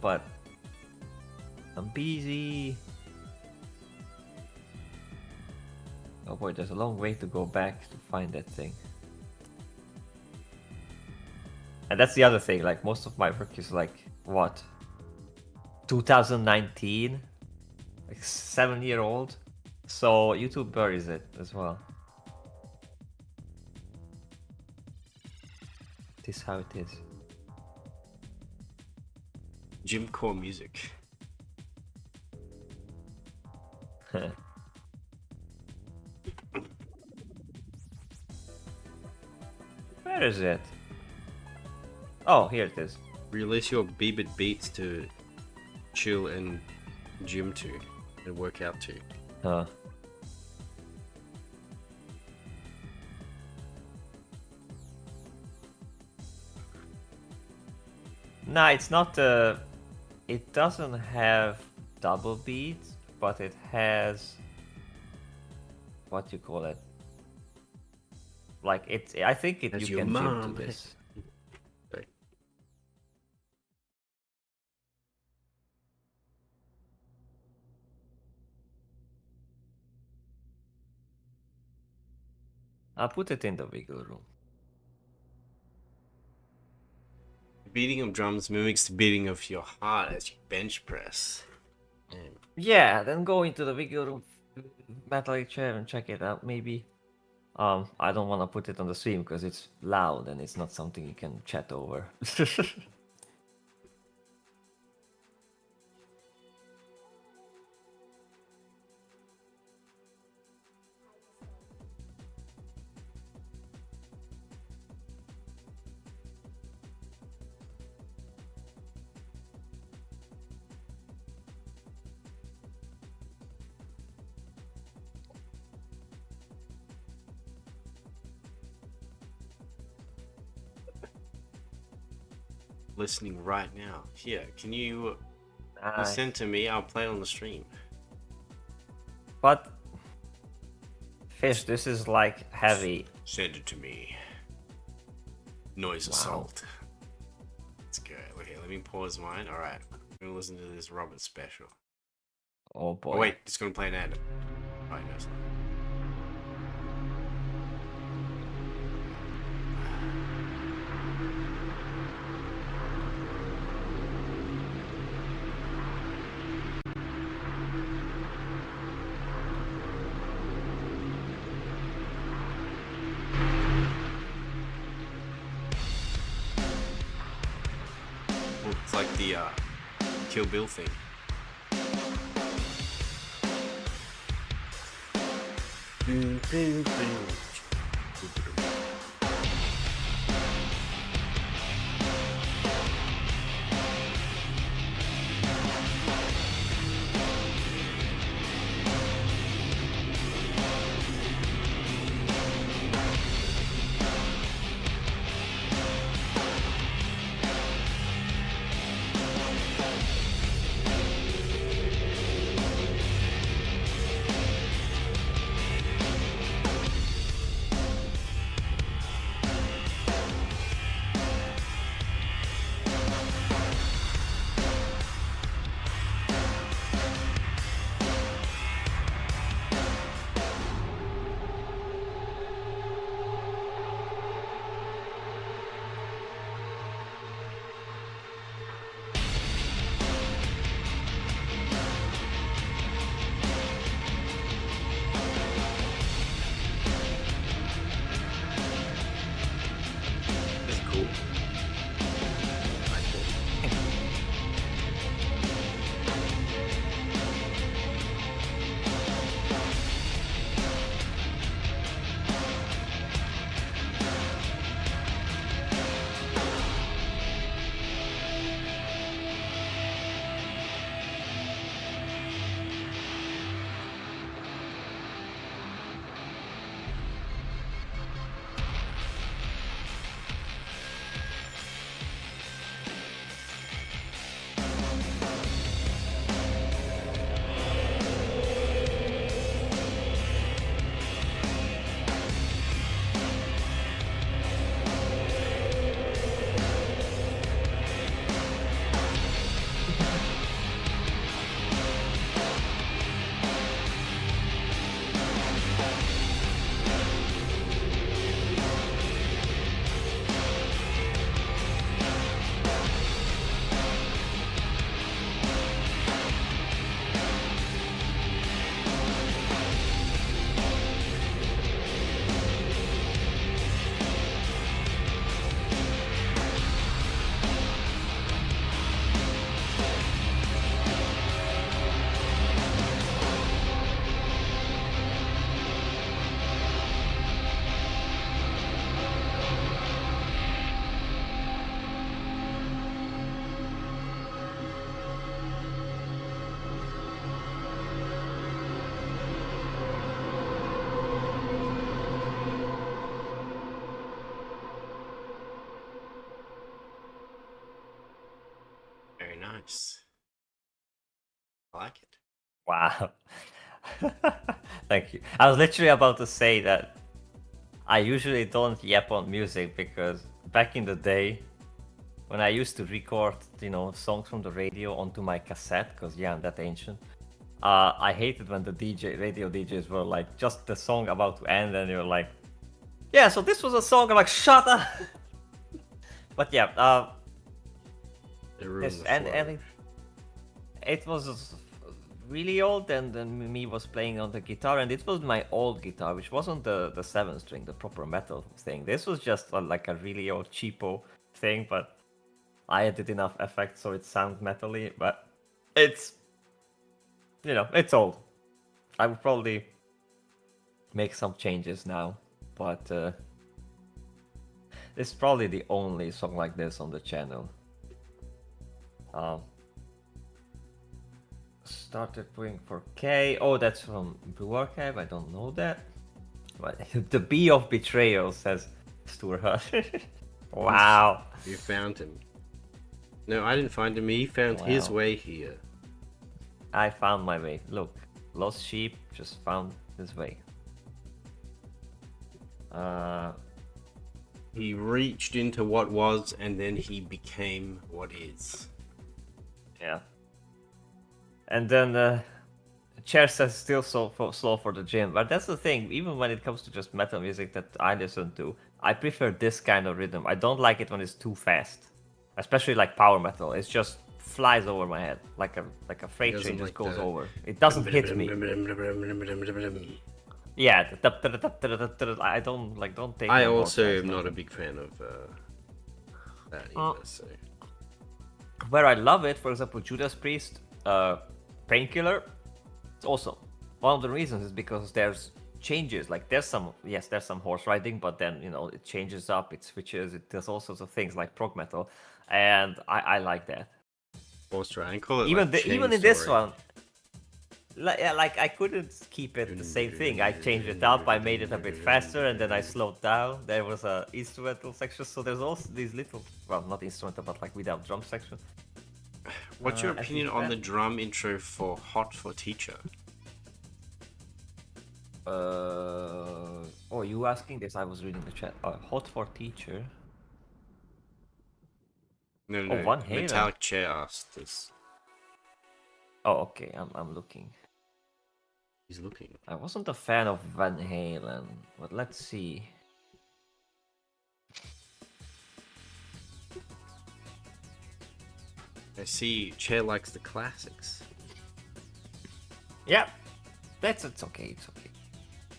but I'm busy. Oh boy, there's a long way to go back to find that thing. And that's the other thing, like most of my work is like, what? 2019? Like 7-year-old? So YouTube buries it as well. This is how it is. Gym core music. Where is it? Oh, here it is. Release your Beebit beats to chill and gym to and work out to. Huh. Nah, it's not it doesn't have double beats, but it has what you call it. Like it's I think it That's you your can gym mom. to this. Right. I'll put it in the wiggle room. The beating of drums mimics the beating of your heart as you bench press. Man. Yeah, then go into the wiggle room metallic chair and check it out maybe. I don't want to put it on the stream because it's loud and it's not something you can chat over. Listening right now. Here, can you Nice. send to me? I'll play on the stream. But Fish, this is like heavy. Send it to me. Noise assault. Let's go. Okay, let me pause mine. Alright. I'm gonna listen to this Robert special. Oh boy. Oh wait, it's gonna play an ad. Alright, no, it's not. like the Kill Bill thing. That's cool. I like it. Very nice. I like it. Wow. Thank you. I was literally about to say that I usually don't yap on music because back in the day, when I used to record, songs from the radio onto my cassette, because yeah, I'm that ancient. I hated when the radio DJs were like, just the song about to end, and you're like, yeah, so this was a song. I'm like, shut up. But yeah, It ruined yes, the and flow. it was really old, and then me was playing on the guitar, and it was my old guitar, which wasn't the 7 string, the proper metal thing. This was just like a really old cheapo thing, but I added enough effects so it sounds metally, but it's it's old. I would probably make some changes now, but this is probably the only song like this on the channel. Started playing for K. Oh, that's from Blue Archive. I don't know that. But the B of Betrayal, says Sturha. Wow. You found him. No, I didn't find him. He found his Wow. way here. I found my way. Look, lost sheep just found his way. He reached into what was, and then he became what is. Yeah. And then Chair says still slow for the gym, but that's the thing. Even when it comes to just metal music that I listen to, I prefer this kind of rhythm. I don't like it when it's too fast, especially like power metal. It just flies over my head like a freight It train doesn't just like goes the- over. It doesn't hit me. Yeah, I don't take. I it on board, also guys, am no. not a big fan of that either. So where I love it, for example, Judas Priest, Painkiller, it's awesome. One of the reasons is because there's changes. Like there's some horse riding, but then it changes up, it switches, it does all sorts of things like prog metal, and I like that. Horse riding, call it Even like even in this Chainsaw. one, like I couldn't keep it the same thing. I changed it up, I made it a bit faster, and then I slowed down. There was a instrumental section, so there's also these little, well, not instrumental, but like without drum section. What's your I think opinion on that- the drum intro for Hot for Teacher? Oh, you asking this? I was reading the chat. Hot for Teacher. No, Oh, no, Van Halen. Metallic Chair asked this. Oh, okay. I'm looking. He's looking. I wasn't a fan of Van Halen, but let's see. I see Chair likes the classics. Yeah, it's okay. It's okay.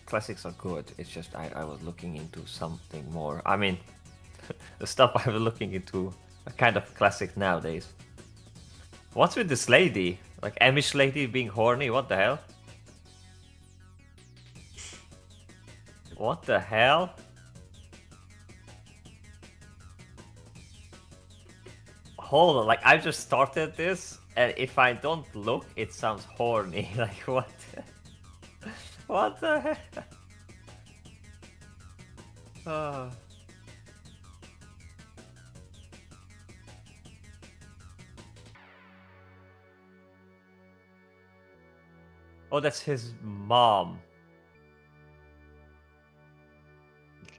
Classics are good. It's just I was looking into something more. I mean, the stuff I was looking into are kind of classic nowadays. What's with this lady? Like Amish lady being horny? What the hell? What the hell? Hold on, like I just started this, and if I don't look, it sounds horny. Like what? What the heck? Oh. Oh, that's his mom.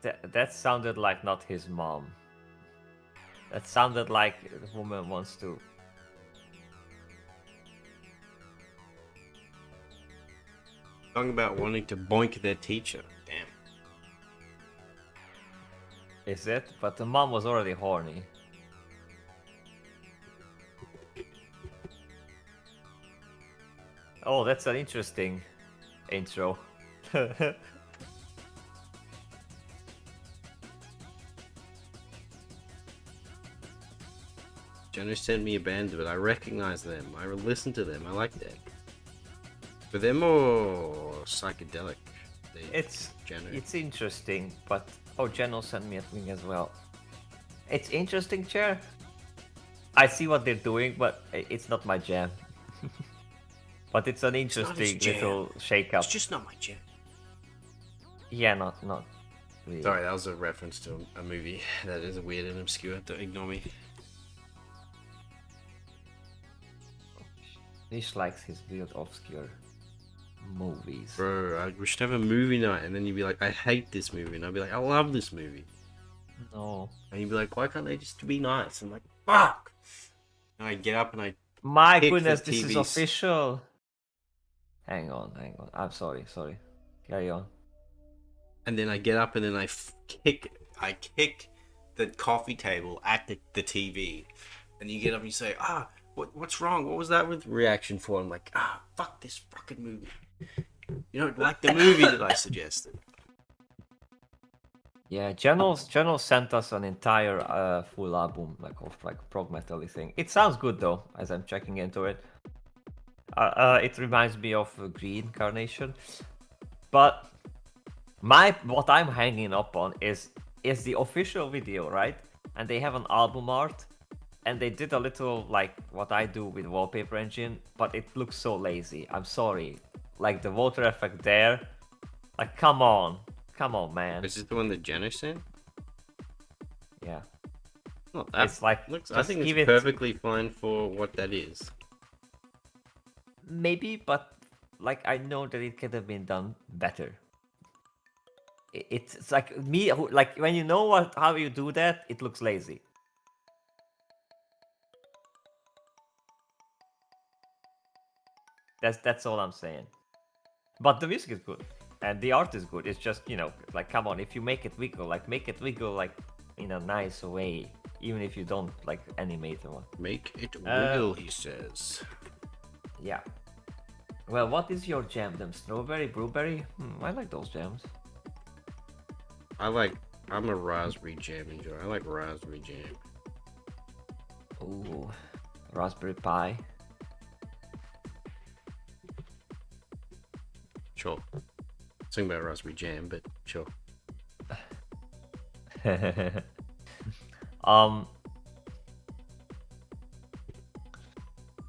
That sounded like not his mom. That sounded like the woman wants to. Talking about wanting to boink their teacher. Damn. Is it? But the mom was already horny. Oh, that's an interesting intro. Jenner sent me a band, but I recognize them. I listen to them. I like them. But they're more psychedelic. Jenner. It's interesting, but oh, Jen sent me a thing as well. It's interesting, Chair. I see what they're doing, but it's not my jam. But it's an not interesting his jam. little shake-up. It's just not my jam. Yeah, not really. Sorry, that was a reference to a movie that is weird and obscure. Don't ignore me. Nish likes his weird, obscure movies. Bro, we should have a movie night, and then you'd be like, I hate this movie. And I'd be like, I love this movie. No. And you'd be like, why can't they just be nice? I'm like, fuck! And I'd get up and I'd My Pick the goodness, this is TVs. official. Hang on. I'm sorry. Carry on. and then I get up and then I kick the coffee table at the TV, and you get up and you say, what's wrong? What was that with reaction for? I'm like, fuck this fucking movie. You don't like the movie that I suggested. Yeah, General sent us an entire full album of prog metal thing. It sounds good though, as I'm checking into it. It reminds me of Green Carnation, but what I'm hanging up on is the official video, right? And they have an album art, and they did a little like what I do with Wallpaper Engine, but it looks so lazy. I'm sorry, like the water effect there, like come on, man. Is this the one that Jenna sent? Yeah, Not that. it's like Looks, I just think give it's it- perfectly fine for what that is. Maybe, but like I know that it could have been done better. It's like me, like when you know how you do that, it looks lazy. That's all I'm saying. But the music is good, and the art is good. It's just like come on, if you make it wiggle, make it wiggle like in a nice way, even if you don't like animate or what. Make it wiggle, he says. Yeah. Well, what is your jam? Them strawberry, blueberry? I like those jams. I'm a raspberry jam enjoyer. I like raspberry jam. Ooh. Raspberry Pi. Sure. Something about Raspberry Jam, but sure. um.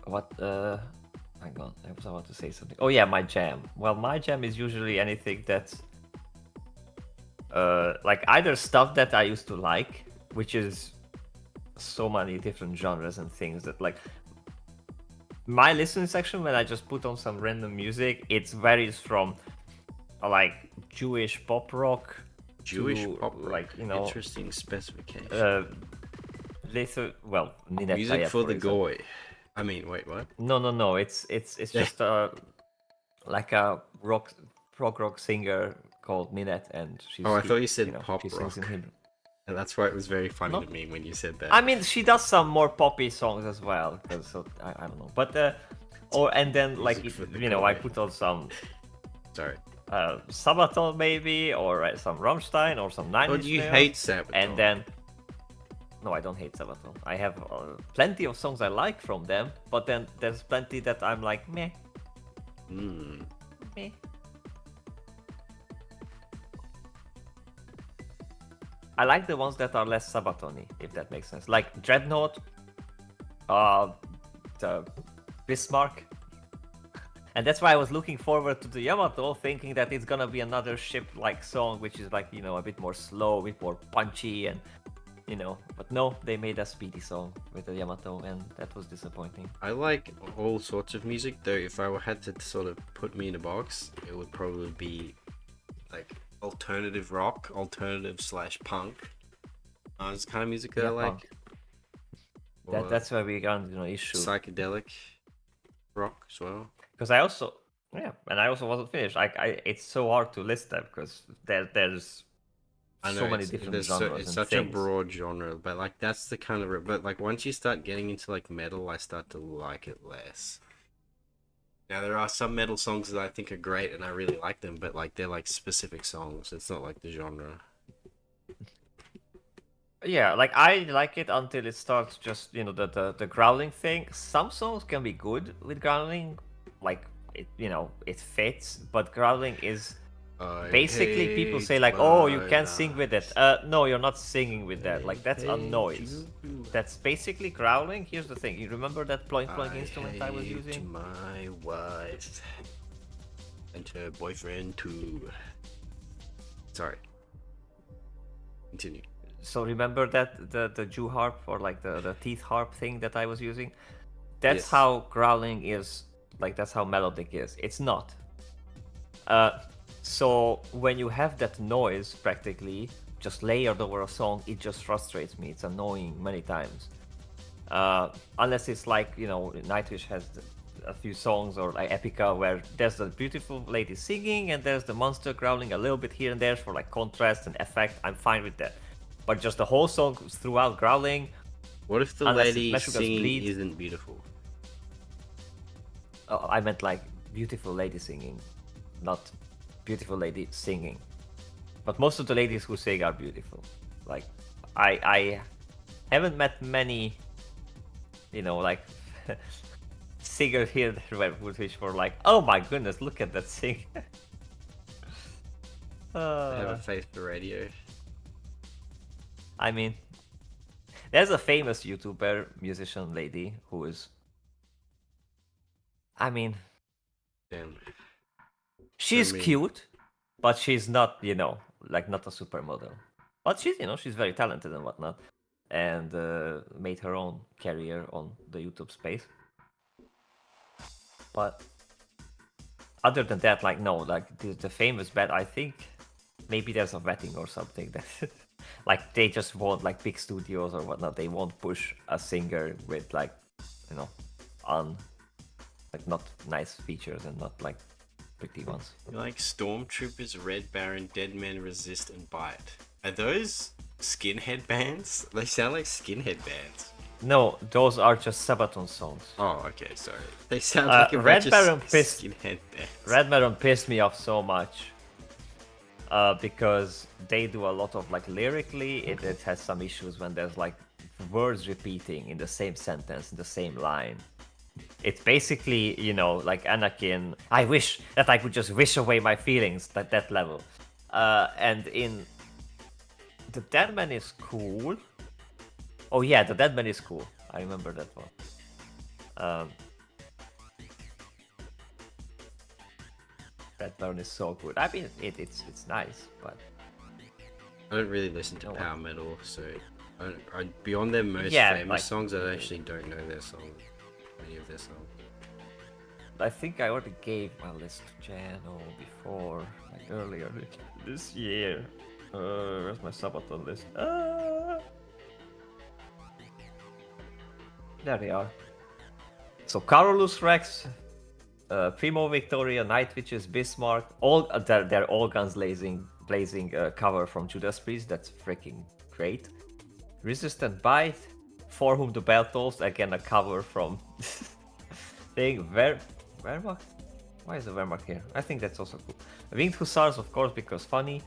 What? Hang on. I was about to say something. Oh yeah, my jam. Well, my jam is usually anything that's like either stuff that I used to like, which is so many different genres and things that like my listening section when I just put on some random music, it varies from like Jewish pop rock Jewish to pop rock. like, you know, Interesting specification. well, Ninette Music Tayeb, for the example. goy. I mean, wait, what? No. It's just like a prog rock singer called Ninette, and she's Oh, I thought you said you know, pop she sings in rock. Hebrew. And that's why it was very funny No. to me when you said that. I mean, she does some more poppy songs as well. So I don't know, but and then like Music for the you know, I goy. put on some Sorry. Sabaton maybe, or some Rammstein, or some Nine Oh, Inch you Nails, hate Sabaton. and then no, I don't hate Sabaton. I have plenty of songs I like from them, but then there's plenty that I'm like meh. Meh. I like the ones that are less Sabaton-y, if that makes sense. Like Dreadnought, the Bismarck. And that's why I was looking forward to the Yamato, thinking that it's gonna be another ship-like song, which is like, you know, a bit more slow, a bit more punchy, and, you know. But no, they made a speedy song with the Yamato, and that was disappointing. I like all sorts of music, though. If I had to sort of put me in a box, it would probably be like alternative rock, alternative/punk. It's the kind of music that I like. Punk. That's where we got, you know, issue. Psychedelic rock as well. Because I also wasn't finished. It's so hard to list them because there's I know, so many different genres it's and such things. a broad genre, but like that's the kind of but like once you start getting into like metal, I start to like it less. Now there are some metal songs that I think are great and I really like them, but like they're like specific songs. It's not like the genre. Yeah, like I like it until it starts just, you know, the growling thing. Some songs can be good with growling, like it, you know, it fits, but growling is basically people say like, oh, you can't sing with it. No, you're not singing with that. Like that's a noise. That's basically growling. Here's the thing. You remember that ploink instrument I was using? My wife and her boyfriend too. Sorry. Continue. So remember that the Jew harp or like the teeth harp thing that I was using? That's Yes. how growling is, like that's how melodic is. It's not. So when you have that noise practically just layered over a song, it just frustrates me. It's annoying many times. Unless it's like, you know, Nightwish has a few songs, or like Epica, where there's the beautiful lady singing and there's the monster growling a little bit here and there for like contrast and effect. I'm fine with that. But just the whole song throughout growling. What if the Unless it's lady Meshuggah's singing Bleed. isn't beautiful? I meant like beautiful lady singing, not beautiful lady singing. But most of the ladies who sing are beautiful. Like I haven't met many, you know, like singers here which were like, oh my goodness, look at that sing. I have a face for radio. I mean, there's a famous YouTuber musician lady who is, I mean, Damn. she's I mean- cute, but she's not, you know, like not a supermodel. But she's, you know, she's very talented and whatnot, and made her own career on the YouTube space. But other than that, like no, like the famous bet, I think maybe there's a vetting or something that like they just won't, like big studios or whatnot, they won't push a singer with like, you know, like not nice features and not like pretty ones. You like Stormtroopers, Red Baron, Dead Man Resist, and Bite. Are those skinhead bands? They sound like skinhead bands. No, those are just Sabaton songs. Oh, okay, sorry. They sound like a Red bunch of Baron pissed- skinhead bands. Red Baron pissed me off so much. Because they do a lot of like lyrically, it has some issues when there's like words repeating in the same sentence, in the same line. It's basically, you know, like Anakin, I wish that I could just wish away my feelings at that level. And in The Dead Man is cool. Oh yeah, The Dead Man is cool. I remember that one. Red Baron is so good. I mean, it's nice, but I don't really listen to No power metal, so beyond their most Yeah, famous like- songs, I actually don't know their songs, any of their songs. I think I already gave my list to Jano before, like earlier this year. Where's my Sabaton list? There they are. So Carolus Rex, Primo Victoria, Night Witches, Bismarck, all they're all guns blazing cover from Judas Priest. That's freaking great. Resistant Bite, For Whom the Bell Tolls, again a cover from thing. Wehrmacht? Why is the Wehrmacht here? I think that's also cool. Winged Hussars, of course, because funny.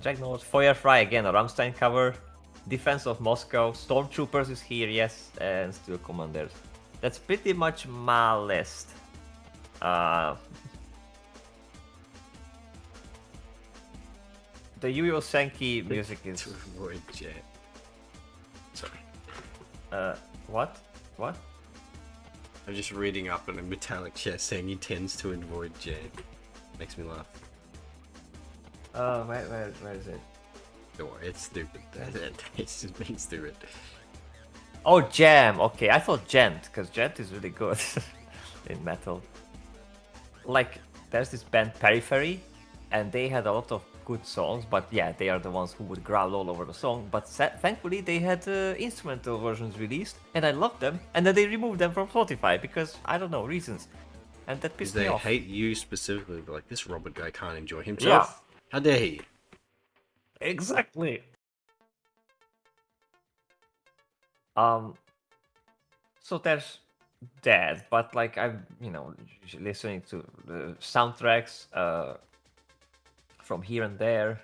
Dreadnought, Feuerfrei, again a Rammstein cover. Defense of Moscow, Stormtroopers is here, yes, and Steel Commanders. That's pretty much my list. The Yu Yu Senki music is. To avoid Jet. Sorry. What? What? I'm just reading up on a metallic chest saying he tends to avoid Jet. Makes me laugh. Where is it? Don't worry, it's stupid. It's just being stupid. Oh, Jam. Okay, I thought Gent, because Gent is really good in metal. Like, there's this band Periphery, and they had a lot of good songs, but yeah, they are the ones who would growl all over the song. But thankfully, they had instrumental versions released, and I loved them. And then they removed them from Spotify because I don't know reasons, and that pissed me They off. hate you specifically. They're like, this Robert guy can't enjoy himself. How dare he? Exactly. So there's that, but like I'm, listening to the soundtracks from here and there.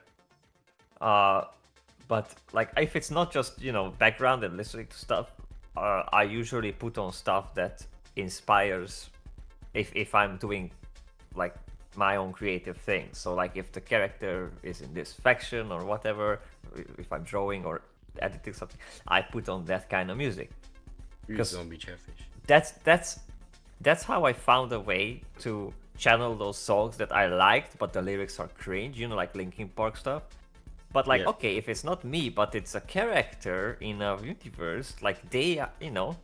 But like if it's not just background and listening to stuff, I usually put on stuff that inspires. If I'm doing like my own creative thing, so like if the character is in this faction or whatever, if I'm drawing or editing something, I put on that kind of music. Who's Zombie Chatfish? That's how I found a way to channel those songs that I liked, but the lyrics are cringe, like Linkin Park stuff. But like, Yeah. okay, if it's not me, but it's a character in a universe, like they,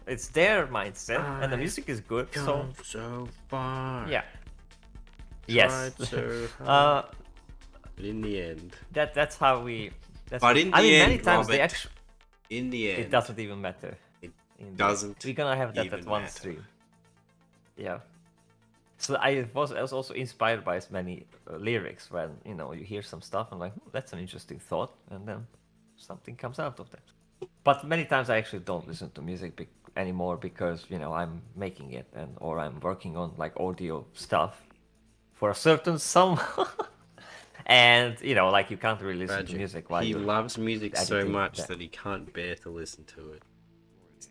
it's their mindset, and the I've music is good. So Gone so far. yeah, Tried yes. so hard. But in the end, That's how we. That's But in I the mean, end, many times they Robert, actually. in the end, It doesn't even matter. It In the- doesn't We're gonna have that even at one matter. stream. Yeah. So I was also inspired by as many lyrics when you hear some stuff and like that's an interesting thought, and then something comes out of that. But many times I actually don't listen to music anymore because I'm making it or I'm working on like audio stuff for a certain sum. And like you can't really listen to tragic. music while He you're loves music so editing much that. that he can't bear to listen to it.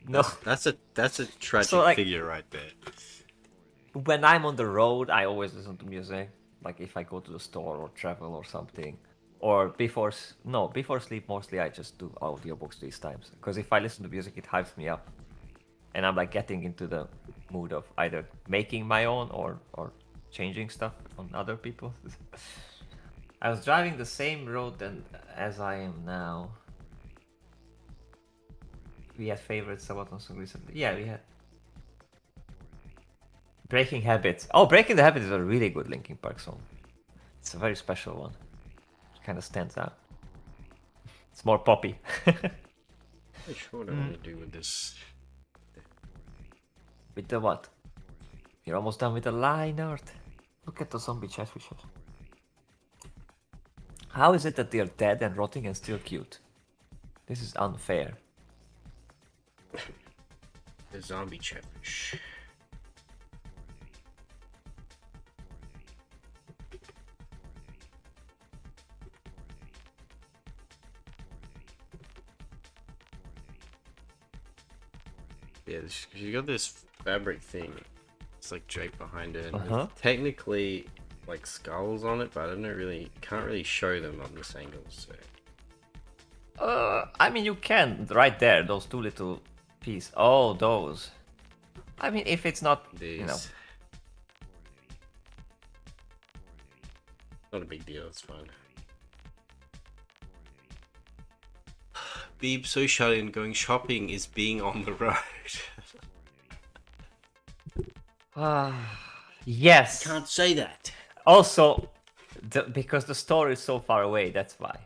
no. That's a tragic So, like- figure right there. When I'm on the road, I always listen to music. Like if I go to the store or travel or something, or before sleep, mostly I just do audiobooks these times. Because if I listen to music, it hypes me up, and I'm like getting into the mood of either making my own or changing stuff on other people. I was driving the same road as I am now. We had favorite Sabaton song recently. Yeah, we had. Breaking Habits. Oh, Breaking the Habit is a really good Linkin Park song. It's a very special one. It kind of stands out. It's more poppy. Hey, sure, what do I want to do with this? With the what? You're almost done with the line art. Look at the zombie chatfishes. How is it that they're dead and rotting and still cute? This is unfair. The zombie chatfish. Yeah, she got this fabric thing. It's like draped behind her. And there's Uh-huh. technically like skulls on it, but I don't really can't really show them on this angle. So I mean, you can right there. Those two little pieces. Oh, those. I mean, if it's not, these, you know, not a big deal. It's fine. Being so shut in, going shopping is being on the road. yes. Can't say that. Also, because the store is so far away, that's why.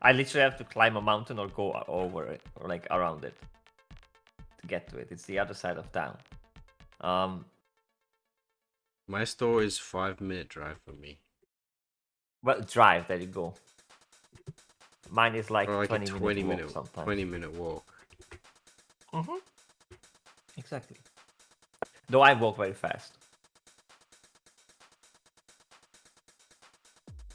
I literally have to climb a mountain or go over it, or like around it, to get to it. It's the other side of town. My store is 5-minute drive from me. Well, drive. There you go. Mine is like, Or like 20 a 20 minute minute, walk sometimes. 20-minute walk. Mm-hmm. Exactly. Though I walk very fast.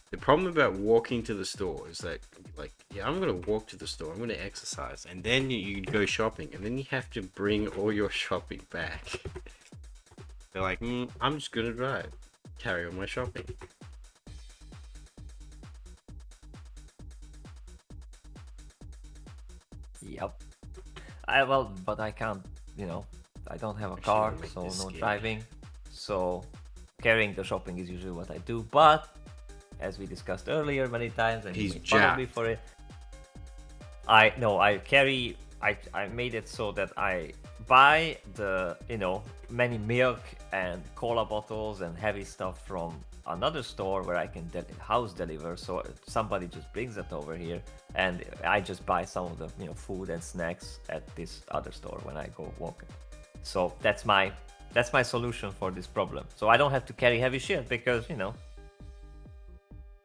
The problem about walking to the store is that, like, yeah, I'm gonna walk to the store, I'm gonna exercise, and then you go shopping, and then you have to bring all your shopping back. They're like, I'm just gonna drive, carry all my shopping. Yep. But I can't, I don't have a Actually, car, I'll make so this no scary. driving. So carrying the shopping is usually what I do. But as we discussed earlier many times, and He's you made fun of me jacked. for it. I made it so that I buy the, many milk and cola bottles and heavy stuff from another store where I can house deliver. So somebody just brings it over here, and I just buy some of the, food and snacks at this other store when I go walking. So that's my solution for this problem. So I don't have to carry heavy shit because,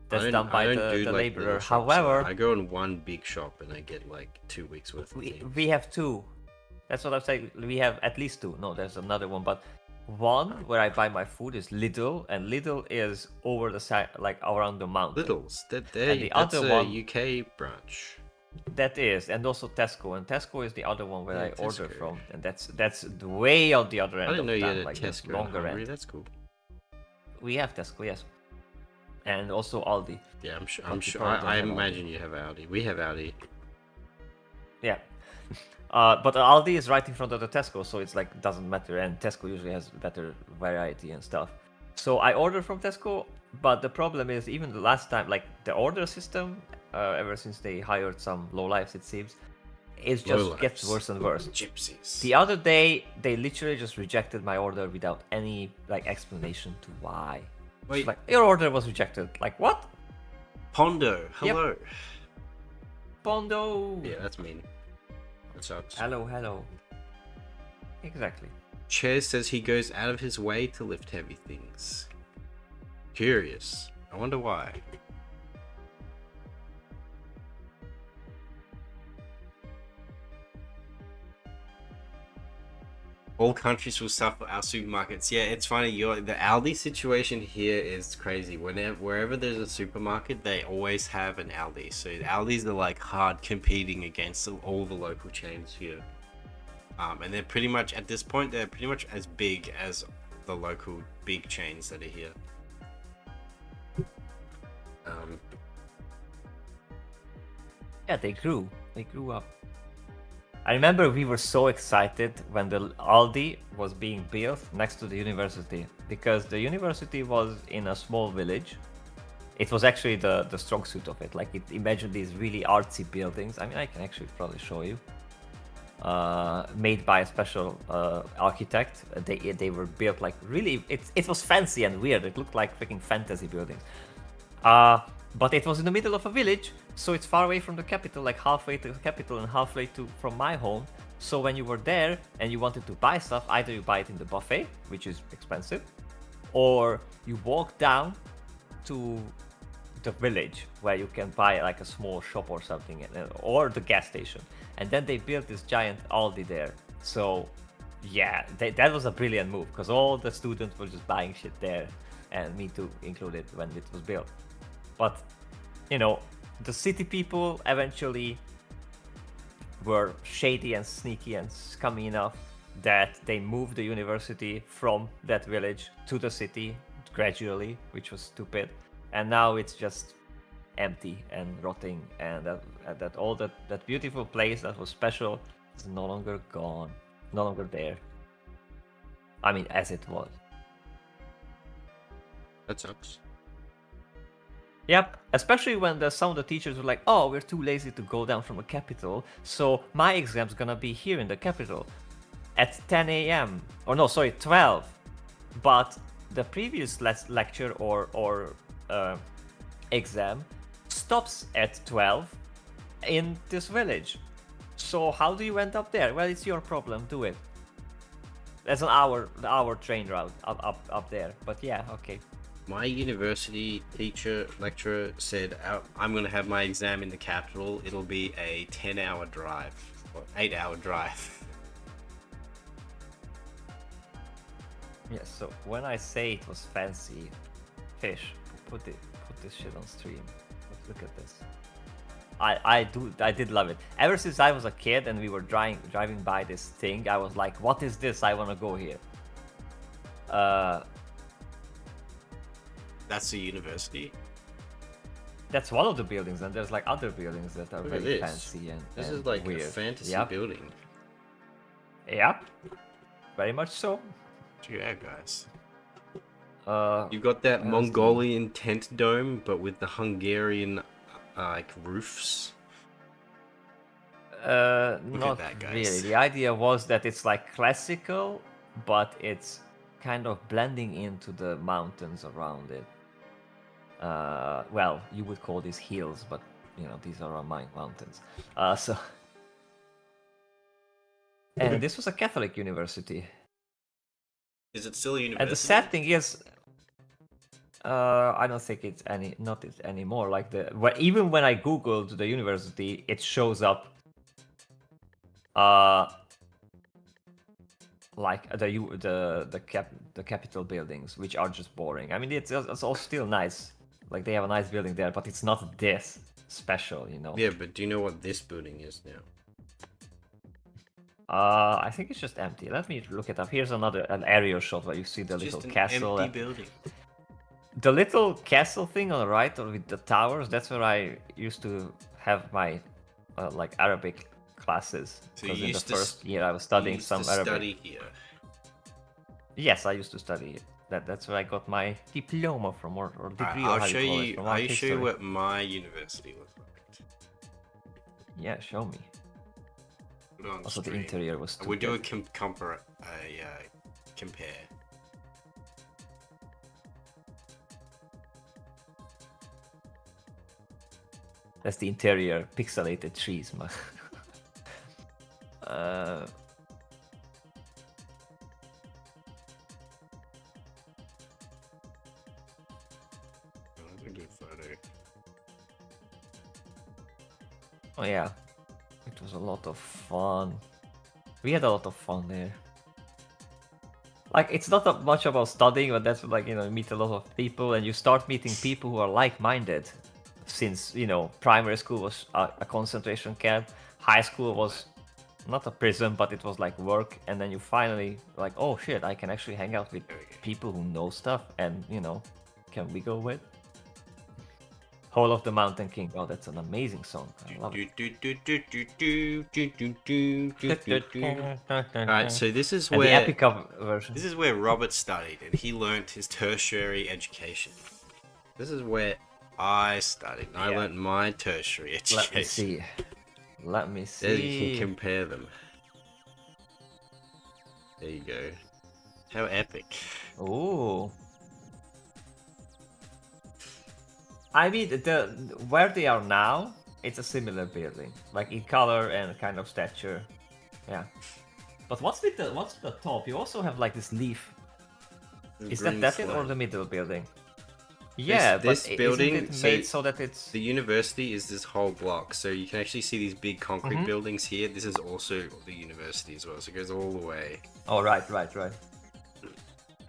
that's done by the laborer. However, I go in one big shop and I get like 2 weeks worth of things. we have two. That's what I'm saying. We have at least two. No, there's another one, but one where I buy my food is Lidl, and Lidl is over the side, like around the mountain. Lidl's, And the that's other a one- UK branch. That is, and also Tesco, and Tesco is the other one where Yeah, I order Tesco. from, and that's way on the other end. I didn't know of you town, had a like the Tesco in longer Hungary. end. That's cool. We have Tesco, yes, and also Aldi. Yeah, I'm sure. But you probably don't I have Aldi. imagine you have Audi. We have Audi. Yeah. But Aldi is right in front of the Tesco, so it's like doesn't matter, and Tesco usually has better variety and stuff. So I order from Tesco, but the problem is even the last time, like the order system, ever since they hired some lowlifes, it seems, it just gets Lowlifes. worse and worse. Gypsies. The other day, they literally just rejected my order without any like explanation to why. Wait, It's like your order was rejected. Like what? Pondo, hello. Bondo. Yeah, that's mean. That sucks. Hello. Exactly. Chair says he goes out of his way to lift heavy things. Curious. I wonder why. All countries will suffer our supermarkets. Yeah, it's funny. The Aldi situation here is crazy. Wherever there's a supermarket, they always have an Aldi. So the Aldis are like hard competing against all the local chains here. And they're pretty much at this point they're pretty much as big as the local big chains that are here. Yeah, they grew up. I remember we were so excited when the Aldi was being built next to the university, because the university was in a small village. It was actually the strong suit of it. Like, imagine these really artsy buildings. I mean, I can actually probably show you. Made by a special architect. They were built like really. It was fancy and weird. It looked like freaking fantasy buildings. But it was in the middle of a village, so it's far away from the capital, like halfway to the capital and halfway from my home. So when you were there and you wanted to buy stuff, either you buy it in the buffet, which is expensive, or you walk down to the village where you can buy like a small shop or something, or the gas station. And then they built this giant Aldi there. So yeah, that was a brilliant move, because all the students were just buying shit there, and me too included when it was built. But the city people eventually were shady and sneaky and scummy enough that they moved the university from that village to the city gradually, which was stupid. And now it's just empty and rotting, and that all that beautiful place that was special is no longer gone, no longer there. I mean, as it was. That sucks. Yep, especially when some of the teachers were like, "Oh, we're too lazy to go down from the capital, so my exam's gonna be here in the capital at 10 a.m. or no, sorry, 12." But the previous lecture or exam stops at 12 in this village. So how do you end up there? Well, it's your problem. Do it. That's an hour train route up there. But yeah, okay. My university lecturer said, I'm going to have my exam in the capital. It'll be a 10-hour drive, or 8-hour drive. Yeah, so when I say it was fancy, fish, put this shit on stream. Let's look at this. I did love it. Ever since I was a kid and we were driving by this thing, I was like, what is this? I want to go here. That's the university. That's one of the buildings, and there's like other buildings that are Look at very this. fancy and This and is like weird. a fantasy Yep. building. Yep, very much so. Check it out, guys. You've got that What else do Mongolian tent dome, but with the Hungarian like roofs. Not that, guys. really. The idea was that it's like classical, but it's kind of blending into the mountains around it. Well, you would call these hills, but you know these are my mountains. And this was a Catholic university. Is it still a university? And the sad thing is, I don't think it's not it anymore. Like even when I googled the university, it shows up. Like the Capitol buildings, which are just boring. I mean, it's all still nice. Like they have a nice building there, but it's not this special, you know. Yeah, but do you know what this building is now? I think it's just empty. Let me look it up. Here's an aerial shot where you see the little Just an castle. empty building. The little castle thing on the right, or with the towers. That's where I used to have my like Arabic classes. So you Because in the used to first year I was studying You used some to Arabic. study here. Yes, I used to study it. That's where I got my diploma from, or degree. or I'll how show call it, you. from I'll art show you history. what my university looks like. Yeah, show me. Put it on Also, the stream. interior was We do a stupid. compare. That's the interior, pixelated trees, man. That's a good photo. Oh yeah, it was a lot of fun. We had a lot of fun there. Like, it's not that much about studying, but that's like, you know, you meet a lot of people and you start meeting people who are like-minded. Since, you know, primary school was a concentration camp, high school was not a prison, but it was like work, and then you finally like, oh shit, I can actually hang out with There we go. people who know stuff and, you know, can we go with? Whole of the Mountain King. Oh, that's an amazing song. I love it. Alright, so this is And the where Epica version. this is where Robert studied, and he learnt his tertiary education. This is where I studied. And I Yeah. learnt my tertiary education. Let me see. Let me There you see. can compare them. There you go. How epic. Ooh. I mean, where they are now, it's a similar building, like in color and kind of stature. Yeah. But what's the top? You also have like this leaf. Is Green that it, or slime. the middle building? Yeah, this but building, isn't it so made so that it's The university is this whole block, so you can actually see these big concrete Mhm. buildings here. This is also the university as well, so it goes all the way. Oh, right.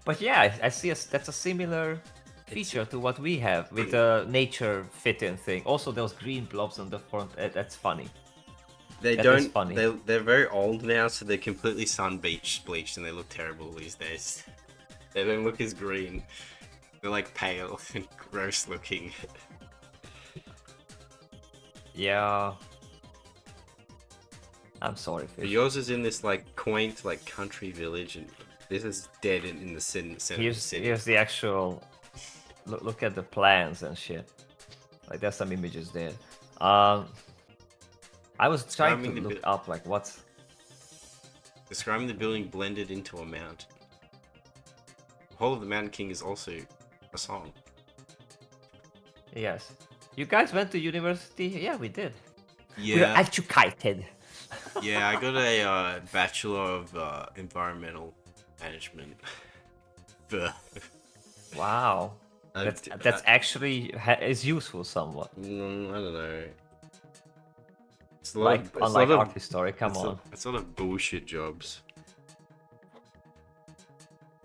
But yeah, I see that's a similar feature to what we have with the nature fit-in thing. Also, those green blobs on the front, that's funny. They That is don't. funny. They're very old now, so they're completely bleached, and they look terrible these days. They don't look as green. They're like pale and gross looking. Yeah. I'm sorry, But Fish. yours is in this like quaint like country village, and this is dead in the center of the city. Here's the actual. Look at the plans and shit. Like there's some images there. I was trying to Describing the look bu- up like what's. Describing the building blended into a mountain. The whole of the Mountain King is also a song. Yes. You guys went to university? Yeah, we did. We were Yeah, educated. yeah. I got a bachelor of environmental management. Wow. That's actually is useful somewhat. I don't know. It's a lot Like of, unlike art history, come on. It's a lot of bullshit jobs.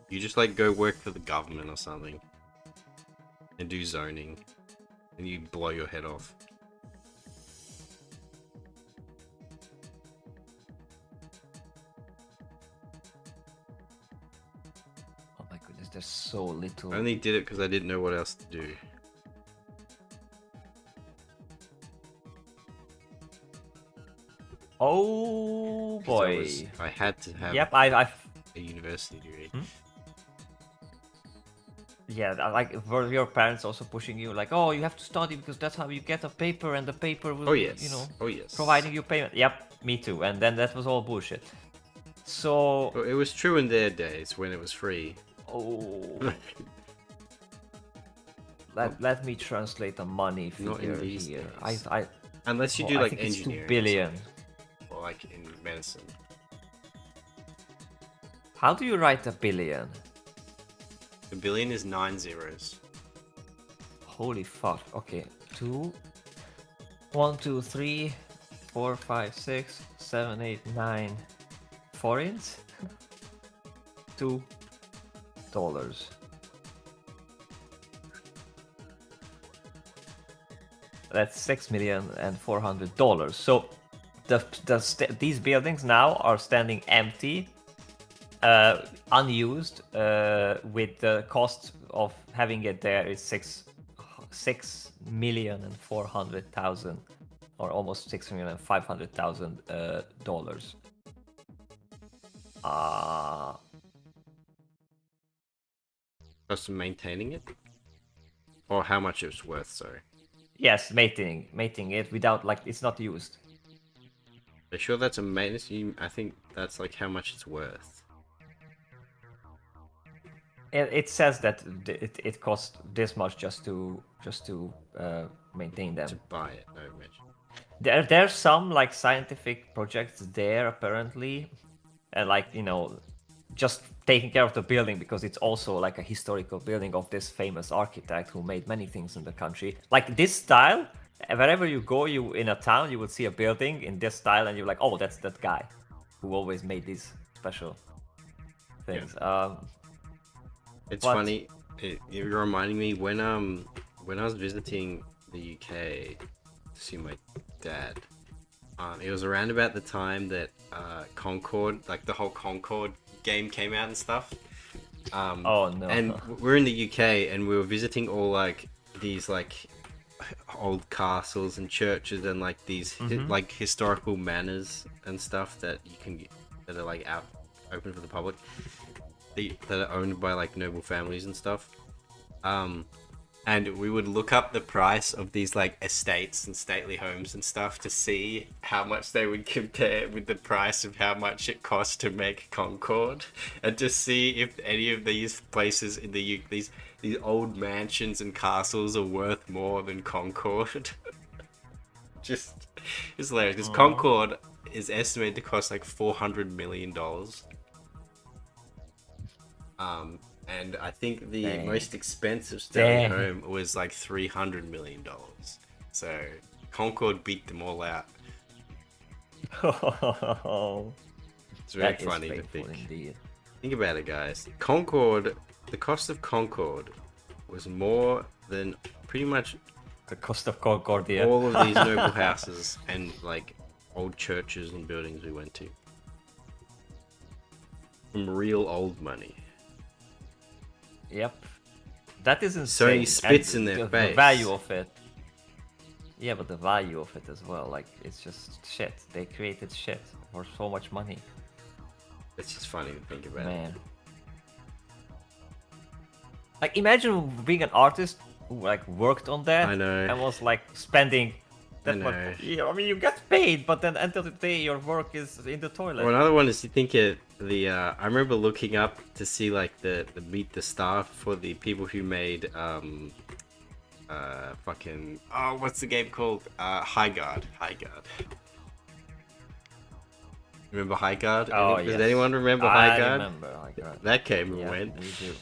You just like go work for the government or something, and do zoning, and you blow your head off. Oh my goodness, there's so little. I only did it because I didn't know what else to do. Oh 'Cause boy. I had to have Yep, I a university degree. yeah, like were your parents also pushing you like, oh, you have to study because that's how you get a paper and the paper will, Oh yes. you know, Oh yes. providing you payment. Yep, me too. And then that was all bullshit. So, Well, it was true in their days when it was free. oh, let me translate the money Not in figure these here. days. I Unless you oh, do I like think it's 2 engineering. billion. Or like in medicine. How do you write a billion? A billion is 9 zeros. Holy fuck. Okay. 2, 1, 2, 3, 4, 5, 6, 7, 8, 9 forints. $2. That's $6,400,000. So these buildings now are standing empty, unused, with the cost of having it there is $6,400,000 or almost $6,500,000 dollars. Cost of maintaining it? Or how much it's worth, sorry. Yes, mating it without like it's not used. Are you sure that's a maintenance? I think that's like how much it's worth. It says that it costs this much just to maintain them. To buy it, no mention. There's some like scientific projects there apparently, and like you know, just taking care of the building because it's also like a historical building of this famous architect who made many things in the country. Like this style, wherever you go, you in a town, you will see a building in this style, and you're like, oh, that's that guy who always made these special things. It's What? funny. You're reminding me when I was visiting the UK to see my dad. It was around about the time that Concord, like the whole Concord game came out and stuff. Oh no! And we're in the UK, and we were visiting all like these like old castles and churches and like these like historical manors and stuff that you can that are like out open for the public. That are owned by like noble families and stuff. And we would look up the price of these like estates and stately homes and stuff to see how much they would compare with the price of how much it cost to make Concord, and to see if any of these places in the these old mansions and castles are worth more than Concord. just hilarious because Concord is estimated to cost like $400 million. And I think the Dang. most expensive stately Dang. home was like $300 million. So Concord beat them all out. It's very That is funny to painful think. indeed. Think about it, guys. Concord, the cost of Concord was more than pretty much The cost of Concordia. all of these noble houses and like old churches and buildings we went to. From real old money. Yep. That is insane. Sony spits And in their the face. value of it. Yeah, but the value of it as well. Like, it's just shit. They created shit for so much money. It's just funny to think about. Man. Like, imagine being an artist who like worked on that I know. and was like spending that I much. know. Yeah, I mean, you get paid, but then end of the day, your work is in the toilet. Well, another one is you think it the I remember looking up to see like the meet the staff for the people who made fucking what's the game called? High Guard. Remember High Guard? Oh, Does yes. anyone remember High I Guard? remember High Guard. That came and Yeah, went. we do.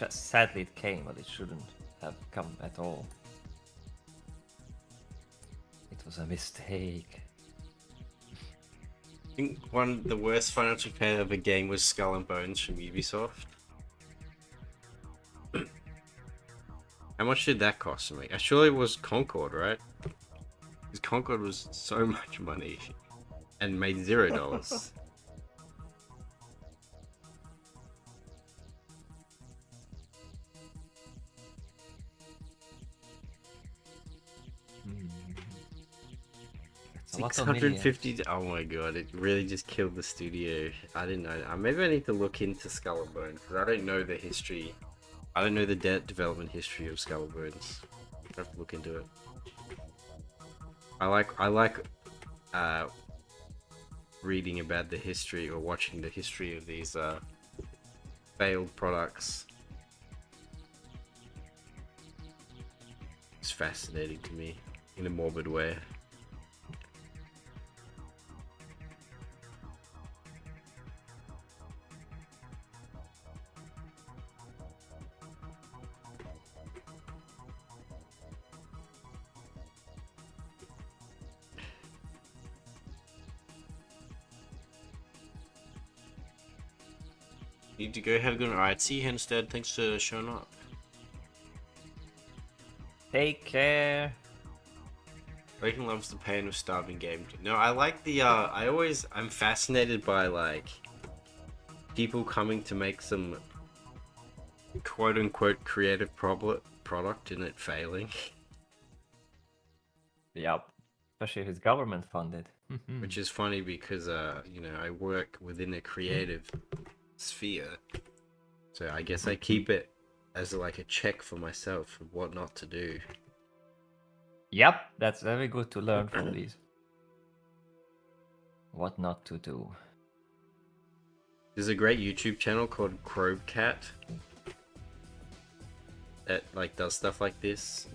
Sadly, it came, but it shouldn't have come at all. It was a mistake. I think one of the worst financial failure of a game was Skull and Bones from Ubisoft. How much did that cost me? Surely it was Concord, right? Because Concord was so much money and made $0. It's a lot of millions. 650. Oh my god, it really just killed the studio. I didn't know. Maybe I need to look into Skull and Bones because I don't know the history. I don't know the development history of Skull and Bones. I have to look into it. I like reading about the history or watching the history of these failed products. It's fascinating to me in a morbid way. Need to go have a good night. Alright, see you, Henstead. Thanks for showing up. Take care. Bacon loves the pain of starving game. No, I like the I'm fascinated by like people coming to make some quote unquote creative product and it failing. Yep. Especially if it's government funded. Which is funny because you know, I work within a creative sphere. So I guess I keep it as like a check for myself of what not to do. Yep, that's very good to learn from these. What not to do. There's a great YouTube channel called Crowcat that like does stuff like this.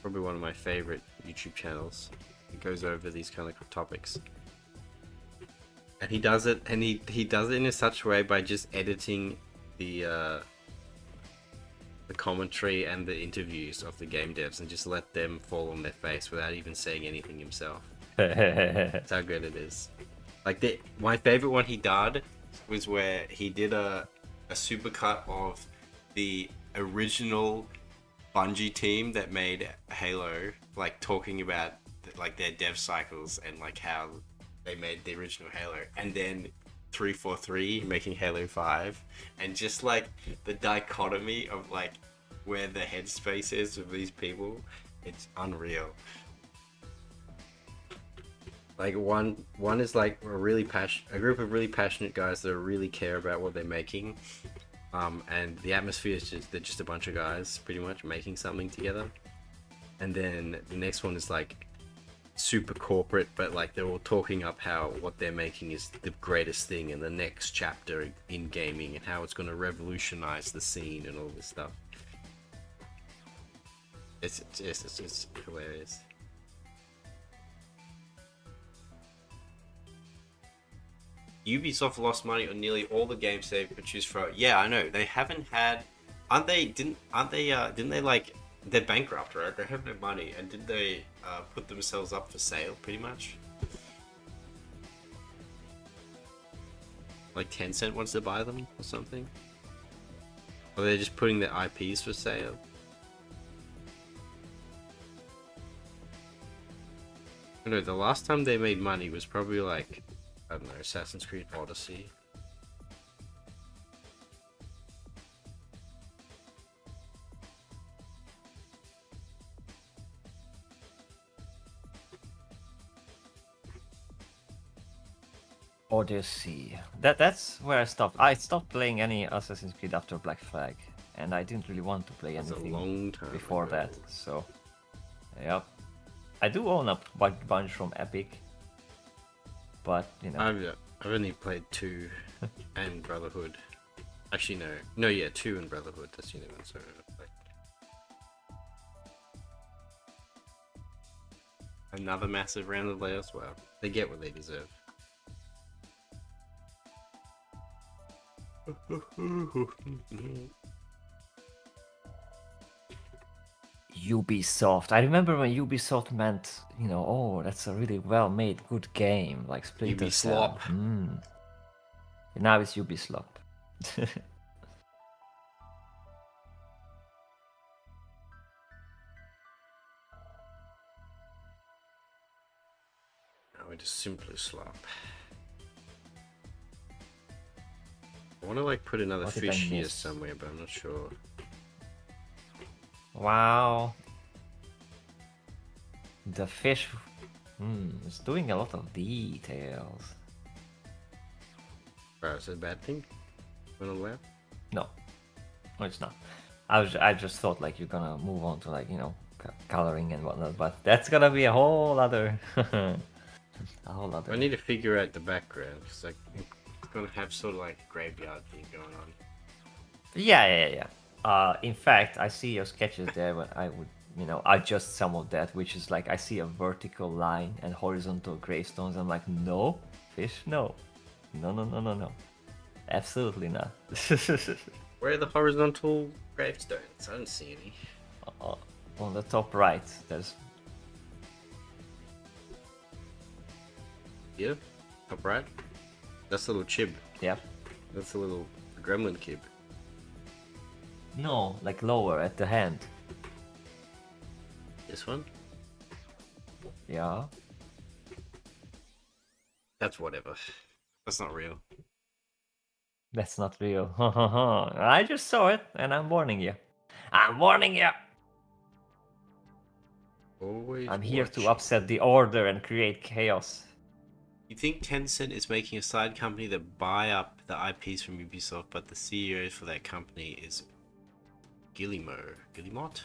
Probably one of my favorite YouTube channels. It goes over these kind of topics. And he does it, and he does it in such a way by just editing the commentary and the interviews of the game devs and just let them fall on their face without even saying anything himself. That's how good it is. Like my favorite one he did was where he did a supercut of the original Bungie team that made Halo, like talking about like their dev cycles and like how they made the original Halo, and then 343 making Halo 5, and just like the dichotomy of like where the headspace is of these people, it's unreal. Like one is like a group of really passionate guys that really care about what they're making, and the atmosphere is they're just a bunch of guys pretty much making something together. And then the next one is like super corporate, but like they're all talking up how what they're making is the greatest thing in the next chapter in gaming and how it's going to revolutionize the scene and all this stuff. It's hilarious. Ubisoft lost money on nearly all the games they've produced for. Yeah, I know. They haven't had. Didn't they like? They're bankrupt, right? They have no money, and did they put themselves up for sale, pretty much? Like Tencent wants to buy them or something? Or they're just putting their IPs for sale? No, the last time they made money was probably like, I don't know, Assassin's Creed Odyssey. Odyssey. That's where I stopped. I stopped playing any Assassin's Creed after Black Flag, and I didn't really want to play That's a anything long time before ago. that. So, yep. I do own a bunch from Epic, but you know. I've only played 2 and Brotherhood. Actually, no, yeah, 2 and Brotherhood. That's the only one. So, like, another massive round of layers. Wow, they get what they deserve. Ubisoft. I remember when Ubisoft meant, you know, oh, that's a really well-made, good game, like Splinter Cell. Ubislop. Now it's Ubislop. No, it is simply slop. I want to like put another What did I fish here miss? somewhere, but I'm not sure. Wow. The fish is doing a lot of details. Right, is that a bad thing? We're not allowed? No, it's not. I just thought like you're gonna move on to like, you know, coloring and whatnot, but that's gonna be a whole other a whole other. I need to figure out the background because like it's gonna have sort of like graveyard thing going on. Yeah. In fact, I see your sketches there, but I would, you know, adjust some of that, which is like I see a vertical line and horizontal gravestones. I'm like, no, fish, no. Absolutely not. Where are the horizontal gravestones? I don't see any. On the top right, there's Yeah, top right. That's a little chib. yeah. That's a little gremlin kib. No, like lower at the hand. This one? Yeah. That's whatever. That's not real. That's not real. I just saw it and I'm warning you. I'm warning you. Always. I'm here to watch. upset the order and create chaos. You think Tencent is making a side company that buy up the IPs from Ubisoft, but the CEO for that company is Guillemot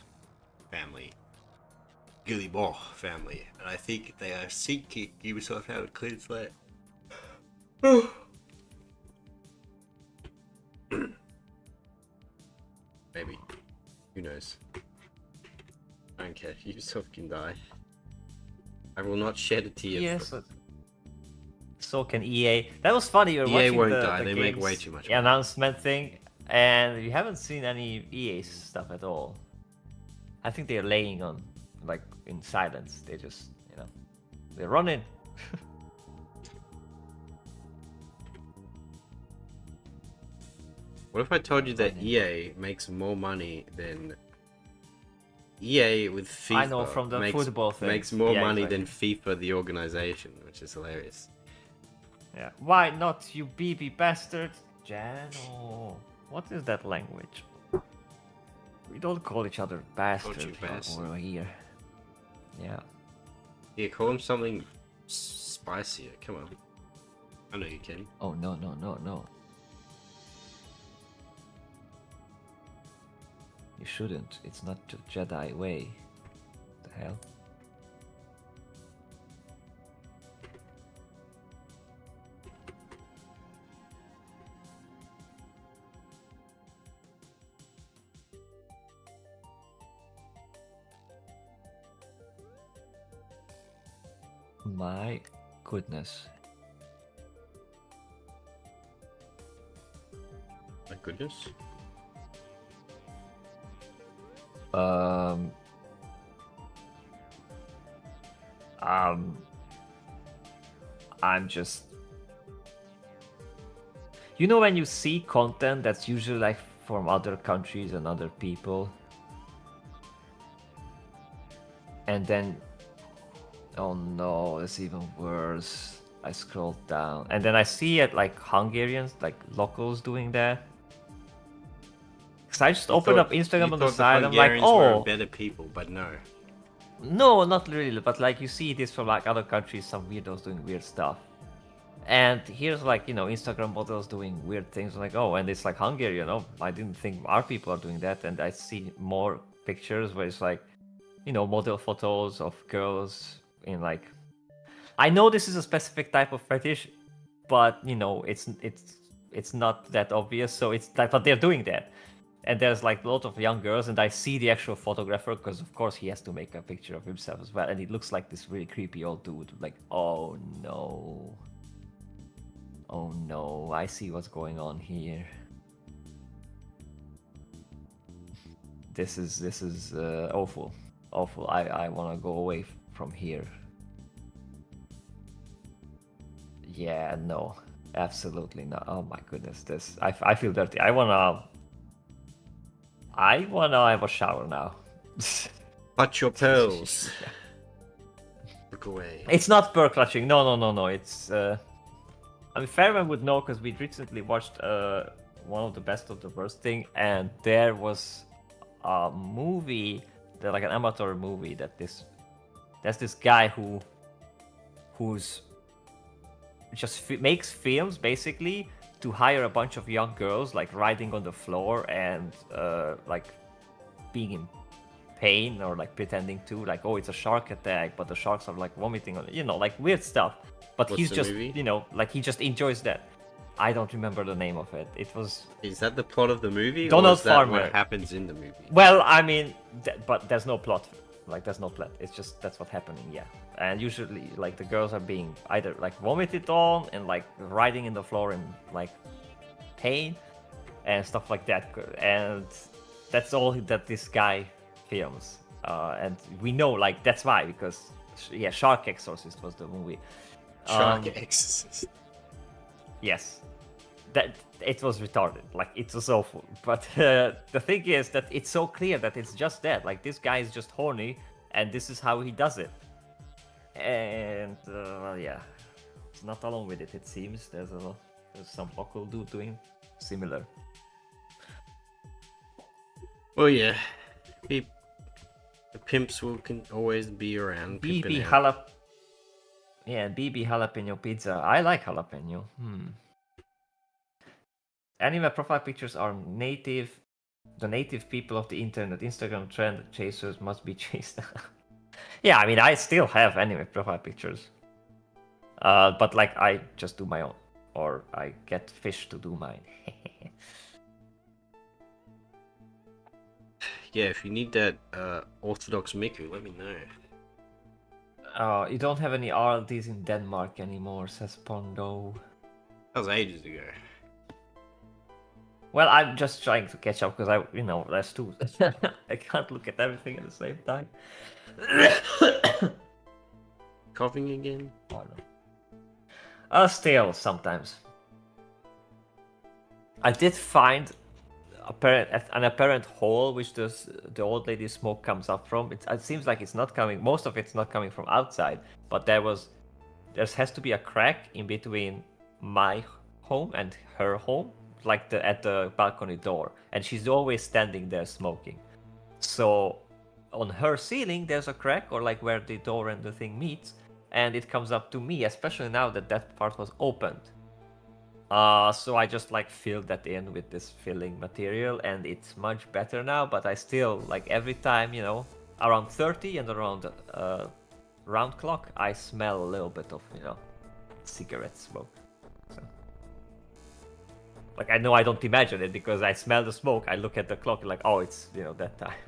family. Guillemot family. And I think they are seeking Ubisoft out a clean slate. Maybe. Who knows? I don't care. Ubisoft can die. I will not shed a tear. Yes. So can EA. That was funny. You're EA watching won't the, die, the they make games way too much money. announcement thing, and you haven't seen any EA stuff at all. I think they're laying on, like, in silence. They just, you know, they're running. What if I told you that EA makes more money than EA with FIFA? I know from the football thing. Makes more Yeah, money exactly. than FIFA the organization, which is hilarious. Yeah. Why not, you BB bastard? Jano. What is that language? We don't call each other bastard you bastard. over here. Yeah. Yeah, call him something spicier. Come on. I know you can. Oh, no. You shouldn't. It's not the Jedi way. What the hell? My goodness. My goodness. Um, I'm just, you know, when you see content that's usually like from other countries and other people, and then Oh no, it's even worse. I scroll down and then I see it like Hungarians, like locals doing that. Cause I just opened up Instagram on the side. I'm like, Hungarians were oh, better people, but no. no, not really. But like you see this from like other countries, some weirdos doing weird stuff. And here's like, you know, Instagram models doing weird things. Like, oh, and it's like Hungary, you know. I didn't think our people are doing that. And I see more pictures where it's like, you know, model photos of girls in like. I know this is a specific type of fetish, but you know, it's not that obvious. So it's like, but they're doing that. And there's like a lot of young girls, and I see the actual photographer because, of course, he has to make a picture of himself as well. And he looks like this really creepy old dude. Like, oh no. Oh no, I see what's going on here. This is awful. Awful. I want to go away from here. Yeah, no. Absolutely not. Oh my goodness, this. I feel dirty. I wanna have a shower now. Clutch your pearls. Look away. It's not pearl clutching. No. It's. I mean, Fairman would know because we recently watched one of the best of the worst thing, and there was a movie, like an amateur movie there's this guy who's just makes films basically to hire a bunch of young girls like riding on the floor and like being in pain or like pretending to like, oh, it's a shark attack, but the sharks are like vomiting on it, you know, like weird stuff. But What's he's the just movie? you know, like he just enjoys that. I don't remember the name of it. It was Is that the plot of the movie? Donald or is that Farmer. what happens in the movie? well, I mean, but there's no plot. Like there's no plot. It's just that's what's happening. Yeah, and usually like the girls are being either like vomited on and like riding in the floor in like pain and stuff like that. And that's all that this guy films. And we know like that's why because yeah, Shark Exorcist was the movie. Shark Exorcist. Yes, that it was retarded. Like it was awful. But the thing is that it's so clear that it's just that. Like this guy is just horny, and this is how he does it. And well, yeah, it's not alone with it. It seems there's some local dude doing similar. Well, yeah. The pimps can always be around. pimping BB out. jalap. Yeah, BB jalapeno pizza. I like jalapeno. Anime profile pictures are native. The native people of the internet. Instagram trend chasers must be chased. Yeah, I mean, I still have anime profile pictures. But like, I just do my own. Or I get fish to do mine. Yeah, if you need that Orthodox Miku, let me know. You don't have any RLDs in Denmark anymore, says Pondo. That was ages ago. Well, I'm just trying to catch up because there's two. I can't look at everything at the same time. Coughing again? Oh, no. Still, sometimes. I did find an apparent hole which the old lady's smoke comes up from. It seems like it's not coming. Most of it's not coming from outside, but there has to be a crack in between my home and her home, like at the balcony door, and she's always standing there smoking. So on her ceiling there's a crack, or like where the door and the thing meets, and it comes up to me, especially now that part was opened. So I just like filled that in with this filling material, and it's much better now. But I still like every time, around 30 and around round clock, I smell a little bit of cigarette smoke. So, like I know I don't imagine it because I smell the smoke. I look at the clock like, oh, it's that time.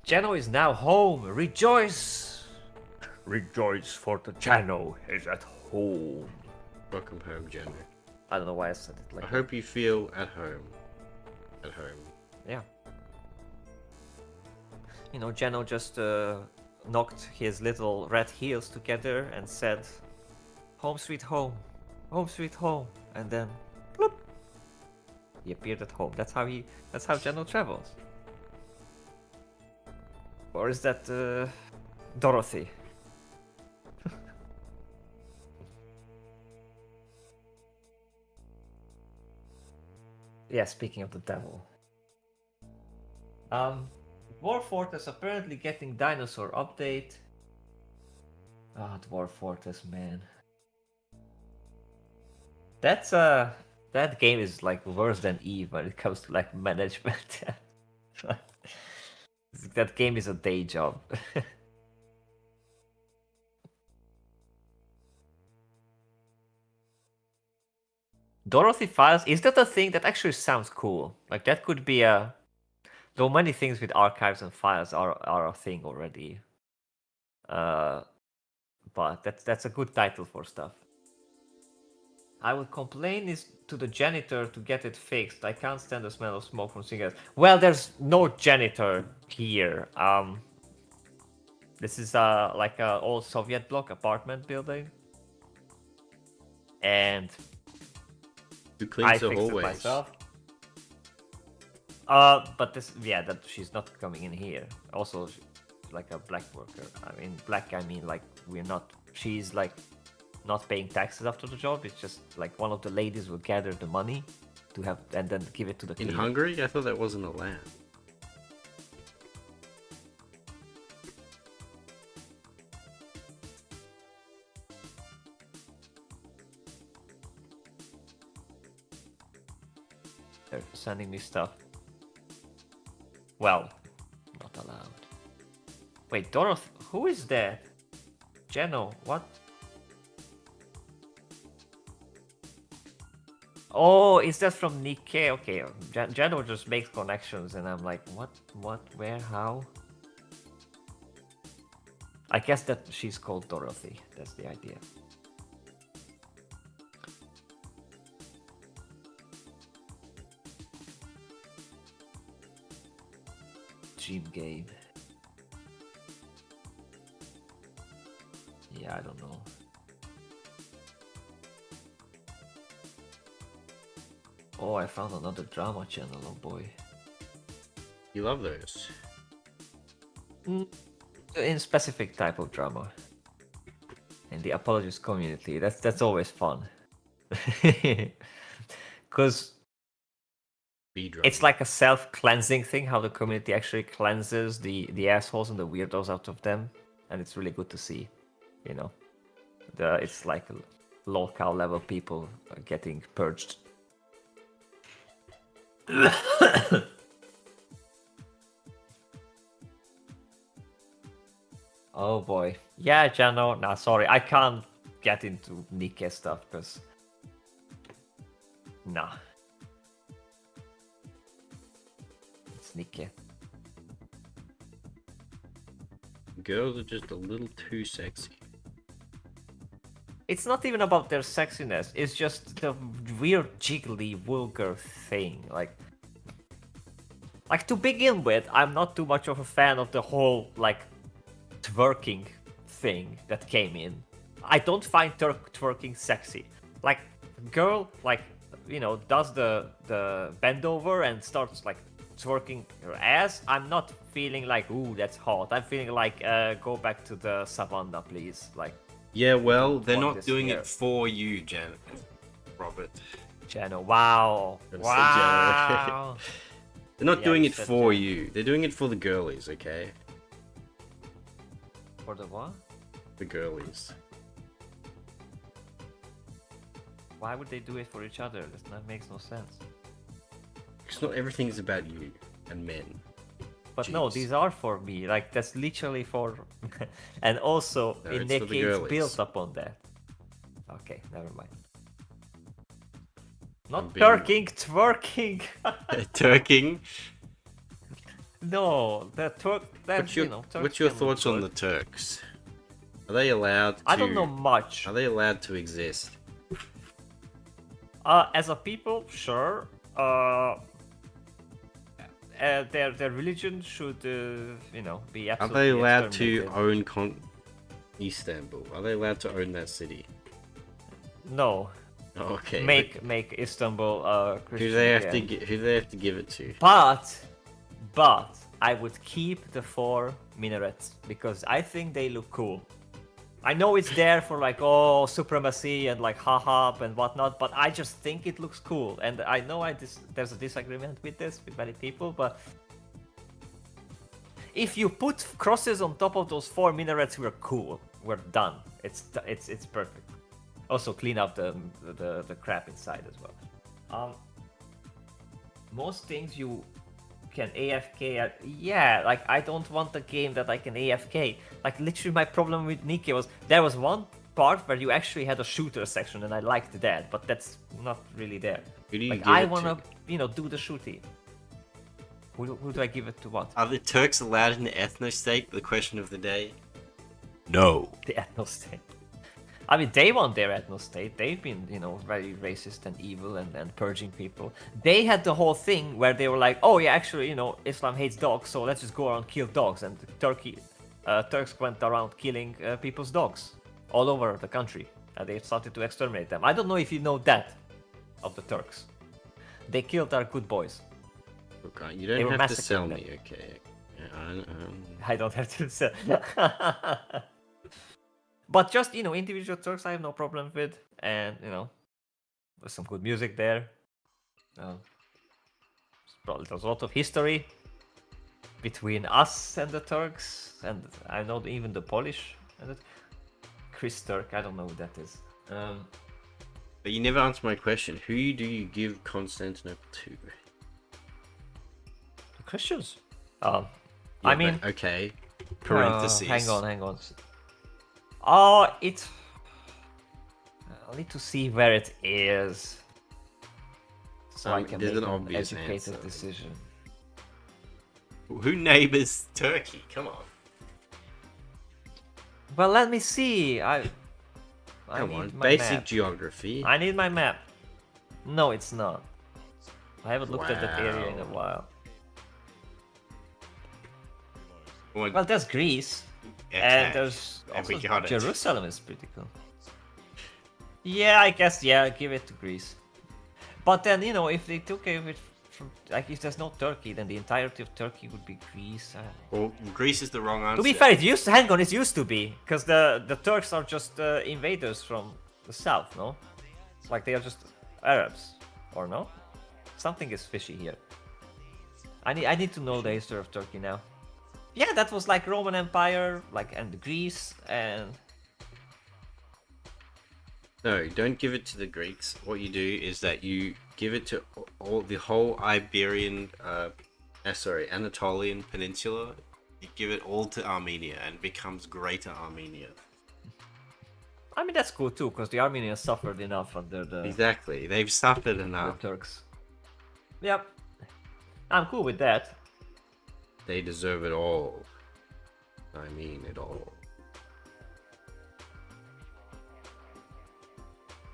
Jeno is now home. Rejoice! Rejoice, for the Jeno is at home. Welcome home, Jenna. I don't know why I said it like I that. hope you feel at home. At home. Yeah. Jeno just knocked his little red heels together and said, home sweet home, home sweet home, and then, bloop, he appeared at home. That's how Jeno travels. Or is that Dorothy? yeah, speaking of the devil. Dwarf Fortress apparently getting dinosaur update. Ah, Dwarf Fortress, man. That's that game is like worse than Eve when it comes to like management. That game is a day job. Dorothy Files, is that a thing? That actually sounds cool. Like that could be a. Though many things with archives and files are a thing already. But that's a good title for stuff. I would complain is to the janitor to get it fixed. I can't stand the smell of smoke from cigarettes. Well, there's no janitor here. This is like a old Soviet block apartment building, and Who I cleans the fixed it hallways? myself. But this, yeah, that she's not coming in here. Also, like a black worker. I mean, black. I mean, like we're not. She's like not paying taxes after the job. It's just like one of the ladies will gather the money to have and then give it to the In cleaner. Hungary? I thought that wasn't allowed. They're sending me stuff. Well, not allowed. Wait, Dorothy, who is that? Geno, what? Oh, is that from Nikkei? Okay, Geno just makes connections, and I'm like, what, where, how? I guess that she's called Dorothy. That's the idea. Dream game. Yeah, I don't know. Oh, I found another drama channel, oh boy. You love those. In specific type of drama. In the apologist community, that's always fun. Because B-drama. it's like a self-cleansing thing, how the community actually cleanses the assholes and the weirdos out of them. And it's really good to see, you know. It's like local level people getting purged. Oh boy. Yeah, Jano. Nah, sorry. I can't get into Nikkei stuff because... Nah. It's Nikkei. Girls are just a little too sexy. It's not even about their sexiness. It's just the weird, jiggly, vulgar thing. Like to begin with, I'm not too much of a fan of the whole, like, twerking thing that came in. I don't find twerking sexy. Like, girl, like, you know, does the bend over and starts, like, twerking her ass. I'm not feeling like, ooh, that's hot. I'm feeling like, go back to the savannah, please. Like, Yeah, well, they're want not this doing here. it for you, Robert. Jano, wow. Gotta say Jano. Wow. They're not Yeah, doing you it said for Jano. you. They're doing it for the girlies, okay? For the what? The girlies. Why would they do it for each other? That makes no sense. Because not everything is about you and men. But no, Jeez. these are for me. Like, that's literally for... and also, No, in it's for the Nikkei, it's girlies. built upon that. Okay, never mind. Not being- twerking! Turking. No, the twerk... That, What's your, you know, Turks what's your can thoughts on twerk. the Turks? Are they allowed to... I don't know much. Are they allowed to exist? As a people, sure. Their religion should, you know, be Are absolutely they allowed to exterminated. own Istanbul? Are they allowed to own that city? No. Oh, okay. Make Istanbul Christian Who they have again. who they have to give it to? But I would keep the 4 minarets because I think they look cool. I know it's there for like supremacy and like haha and whatnot, but I just think it looks cool. And I know there's a disagreement with this with many people, but if you put crosses on top of those 4 minarets, we're cool. We're done. It's perfect. Also clean up the crap inside as well. Most things you can AFK at. Yeah, like I don't want a game that I can AFK. Like literally my problem with Nikke was there was one part where you actually had a shooter section and I liked that, but that's not really there. Who do you Like give I it wanna, to? do the shooting. Who do I give it to what? Are the Turks allowed in the ethno state? The question of the day. No. The ethno state. I mean, they want their ethno state. They've been, very racist and evil and purging people. They had the whole thing where they were like, oh yeah, actually, Islam hates dogs, so let's just go around and kill dogs. And Turks went around killing people's dogs all over the country. And they started to exterminate them. I don't know if you know that of the Turks. They killed our good boys. Look, you They were don't have to massacring sell them. me, okay? I don't have to say. But just, individual Turks I have no problem with. And, there's some good music there. There's a lot of history between us and the Turks. And I know even the Polish. And Chris Turk, I don't know who that is. But you never answered my question. Who do you give Constantinople to? The Christians. Yeah, I mean... but, okay. Parentheses. hang on. I'll need to see where it is. So I can there's make an an obvious educated answer. decision. Who neighbors Turkey? Come on. Well, let me see. I Come on. need my Basic map. geography. I need my map. No, it's not. I haven't looked at that area in a Wow. while. Well, Well, there's Greece, okay. and there's And we also got it. Jerusalem is pretty cool. Yeah, I guess, give it to Greece. But then, if they took it from, like, if there's no Turkey, then the entirety of Turkey would be Greece. Well, Greece is the wrong answer. To be fair, it used to be, because the Turks are just invaders from the south, no? Like, they are just Arabs, or no? Something is fishy here. I need to know the history of Turkey now. Yeah, that was like Roman Empire, and Greece, and... No, don't give it to the Greeks. What you do is that you give it to the whole Anatolian Peninsula. You give it all to Armenia and it becomes Greater Armenia. I mean, that's cool too, because the Armenians suffered enough under the Exactly. They've suffered enough. Turks. Yep. I'm cool with that. They deserve it all. I mean it all.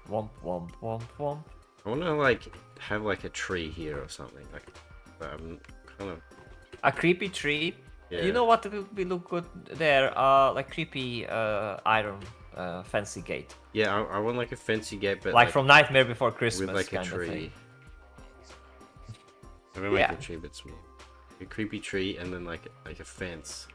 Womp womp womp womp. I want to have a tree here or something. I'm kind of. A creepy tree. Yeah. You know what would be look good there? Like creepy iron fancy gate. Yeah, I want a fancy gate, but Like from Nightmare Before Christmas with a kind of tree. thing. I'm gonna make Yeah. a tree, but small. A creepy tree, and then like a fence.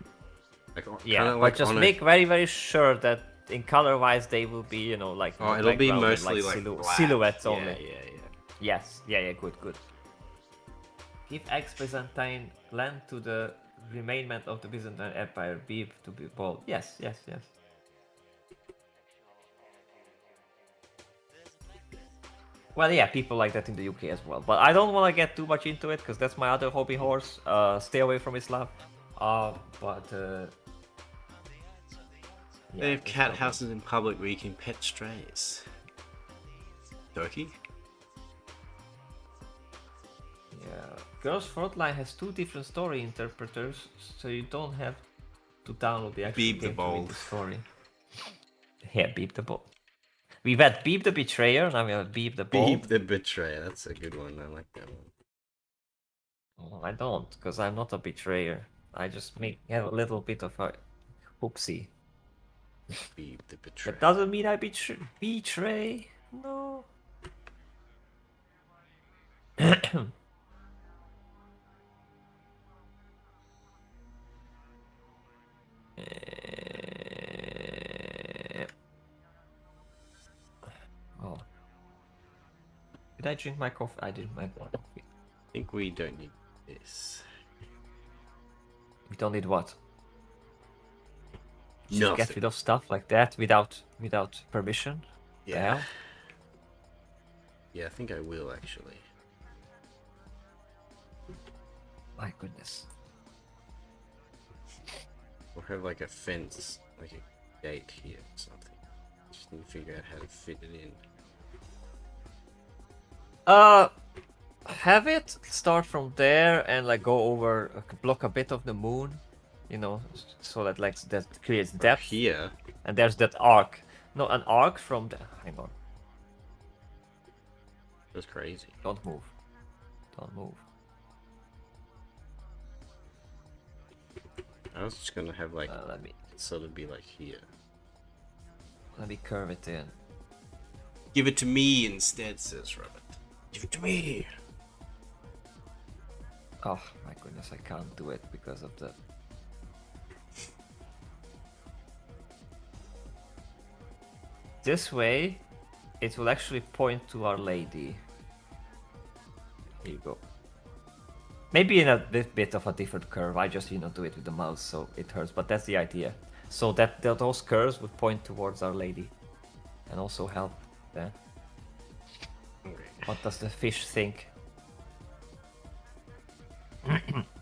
Yeah, but just make very very sure that in color wise they will be like. Oh, in the it'll be background with, mostly black. silhouettes Yeah, only. Yeah. Yes, yeah, good. Give ex-Byzantine land to the remainment of the Byzantine Empire, be to be bold. Yes. Well, yeah, people like that in the UK as well. But I don't want to get too much into it because that's my other hobby horse. Stay away from Islam. They have cat houses in public where you can pet strays. Turkey? Yeah, Girls Frontline has 2 different story interpreters, so you don't have to download the actual Beep the game to read Bold. the story. Yeah, Beep the Bold. We've had Beep the Betrayer, now we have Beep the Bold. Beep the Betrayer. That's a good one. I like that one. Oh, I don't, because I'm not a betrayer. I just have a little bit of a oopsie. Beep the Betrayer. That doesn't mean I betray. No. Did I drink my coffee? I didn't my coffee. I think we don't need this. We don't need what? Just get Nothing. rid of stuff like that without permission? The Yeah. hell? Yeah, I think I will actually. My goodness. We'll have like a fence, like a gate here or something. Just need to figure out how to fit it in. Have it start from there and like go over, block a bit of the moon, you know, so that like that creates Up depth. here. And there's that arc. No, an arc from the. Hang on. That's crazy. Don't move. Don't move. I was just gonna have like Let me sort of be like here. curve it in. Give it to me instead, says Robert. Give it to me. Oh my goodness, I can't do it because of the. This way, it will actually point to Our Lady. Here you go. Maybe in a bit of a different curve. I just do it with the mouse, so it hurts. But that's the idea. So that those curves would point towards Our Lady, and also help there. Okay. What does the fish think?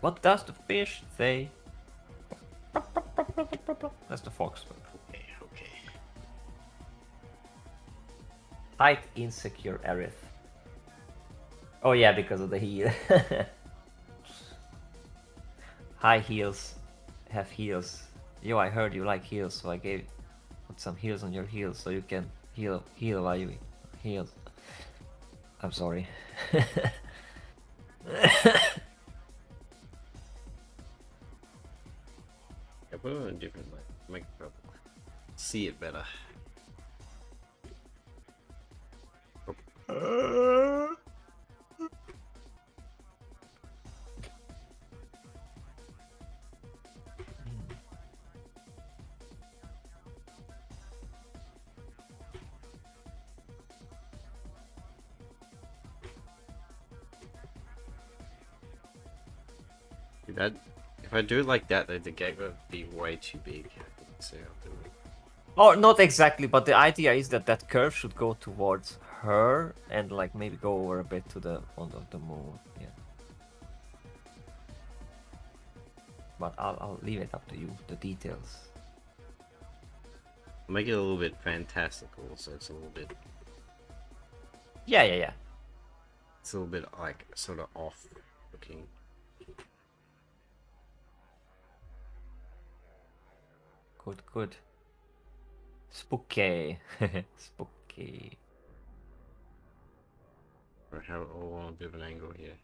What does the fish say? That's the fox. Okay. Okay. Tight, insecure Aerith. Oh yeah, because of the heel. High heels. Have heels. Yo, I heard you like heels, so I put some heels on your heels so you can heal while you heal. I'm sorry. Yeah, put it on a different light. Make it purple. See it better. That if I do it like that, the gate would be way too big. So I'll do it. Oh, not exactly, but the idea is that that curve should go towards her and like maybe go over a bit to the front of the moon. Yeah. But I'll leave it up to you, the details. Make it a little bit fantastical, so it's a little bit Yeah. it's a little bit like sort of off looking. Good. Spooky. Spooky. I have it all on a bit of an angle here.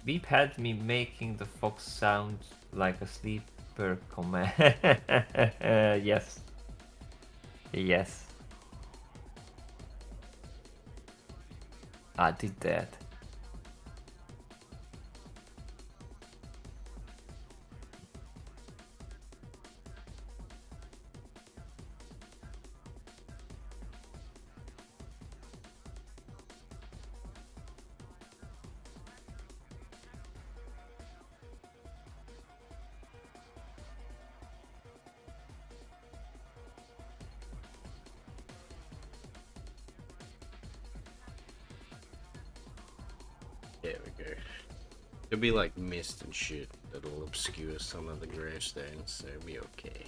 Beep had me making the fox sound like a sleeper command. Yes. Yes. I did that. There we go. It'll be like mist and shit that'll obscure some of the gravestones, so it'll be okay.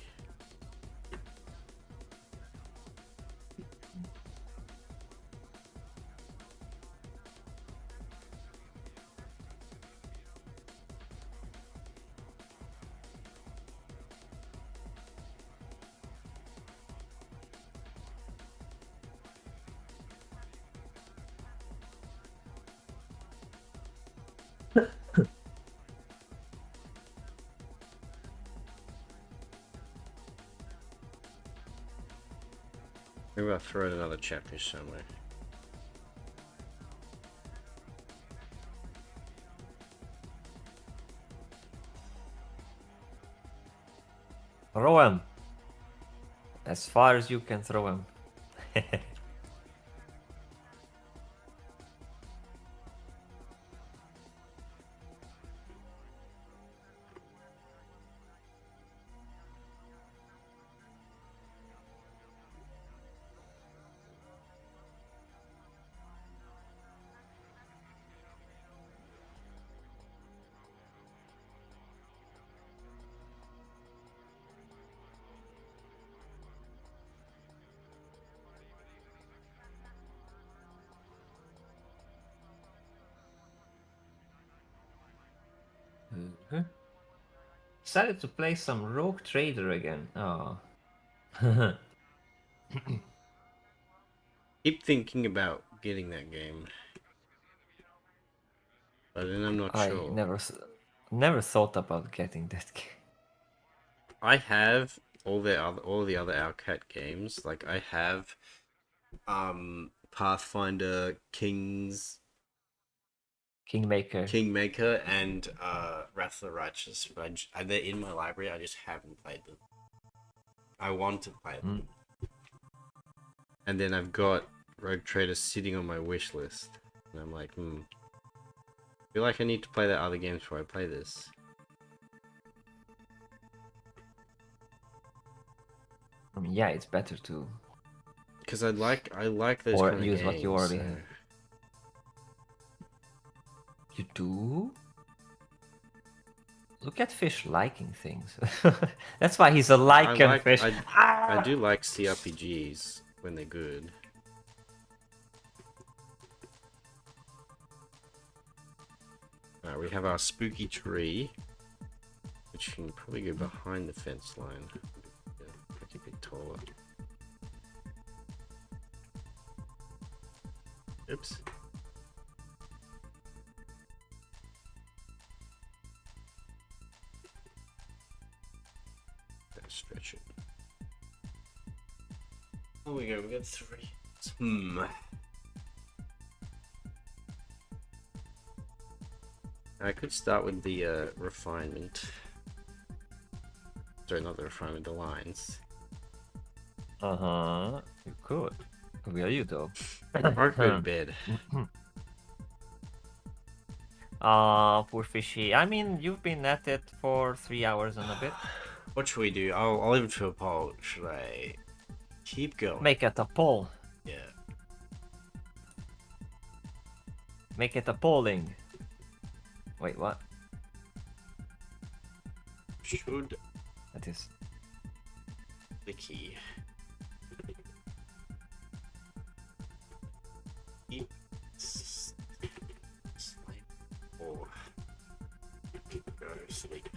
Maybe I'll throw in another chatfish somewhere. Throw him. As far as you can throw him. Decided to play some Rogue Trader again. Oh. Keep thinking about getting that game. But then I'm not I sure. never thought about getting that game. I have all the other Outcat games. Like I have Pathfinder, Kingmaker. and Wrath of the Righteous. But they're in my library. I just haven't played them. I want to play them. And then I've got Rogue Trader sitting on my wish list. And I'm like, I feel like I need to play the other games before I play this. I mean, yeah, it's better to. Because I like those Or kind of use games. what you already so- have. You do? Look at Fish liking things. That's why he's a liking fish. I do like CRPGs when they're good. Alright, we have our spooky tree, which can probably go behind the fence line. Yeah, make it a bit taller. Oops. Gotta stretch it. There we go, we got 3. I could start with the refinement. Sorry, not the refinement, the lines. Uh-huh. You could. Where are you though? I'll go to bed. Poor fishy. I mean, you've been at it for 3 hours and a bit. What should we do? I'll leave it to a poll. Should I keep going? Make it a poll. Yeah. Make it a polling. Wait, what? Should That is. the key keep sleep or go sleep?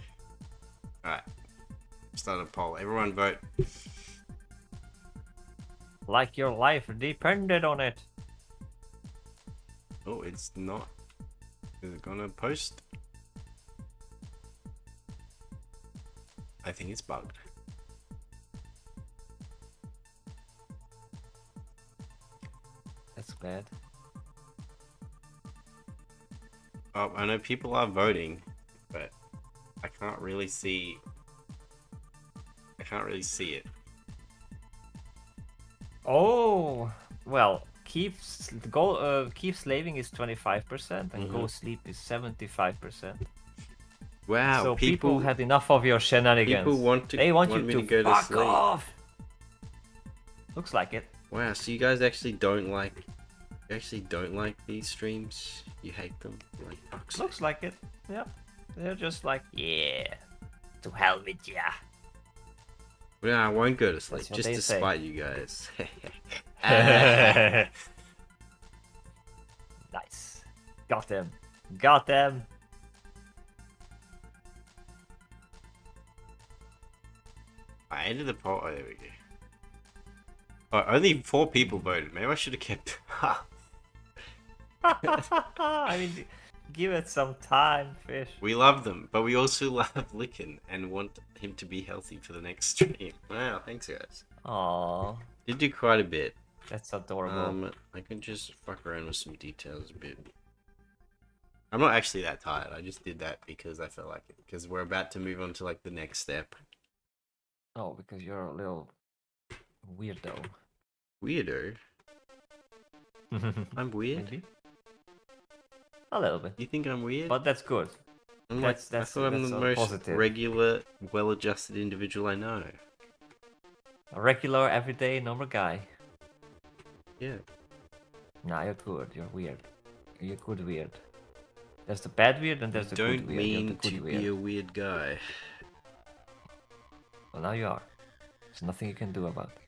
Alright. Start a poll. Everyone vote. Like your life depended on it. Oh, it's not. Is it gonna post? I think it's bugged. That's bad. Oh, I know people are voting, but I can't really see. I can't really see it. Oh, well, keep slaving is 25% and go sleep is 75%. Wow, So people had enough of your shenanigans. people want to. They want you me to go to fuck sleep. off. Looks like it. Wow, so you guys actually don't like. You actually don't like these streams. You hate them. Like, fuck's sake. Looks like it. Yep. They're just like, yeah, to hell with ya. Well, I won't go to sleep That's what just they to say. spite you guys. Nice. Got them. Got them. I ended the poll. Oh, there we go. Oh, only 4 people voted. Maybe I should have kept. I mean, give it some time, fish. We love them, but we also love Licken and want him to be healthy for the next stream. Wow, thanks guys. Aww. Did do quite a bit. That's adorable. I can just fuck around with some details a bit. I'm not actually that tired. I just did that because I felt like it. Because we're about to move on to like the next step. Oh, because you're a little weirdo. Weirdo. I'm weird. Maybe. A little bit. You think I'm weird? But that's good. I'm that's- I thought I'm that's the a most positive. regular, well-adjusted individual I know. A regular, everyday, normal guy. Yeah. Nah, you're good. You're weird. You're good weird. There's the bad weird and there's the Don't good weird. You're the mean good to weird. be a weird guy. Well, now you are. There's nothing you can do about it.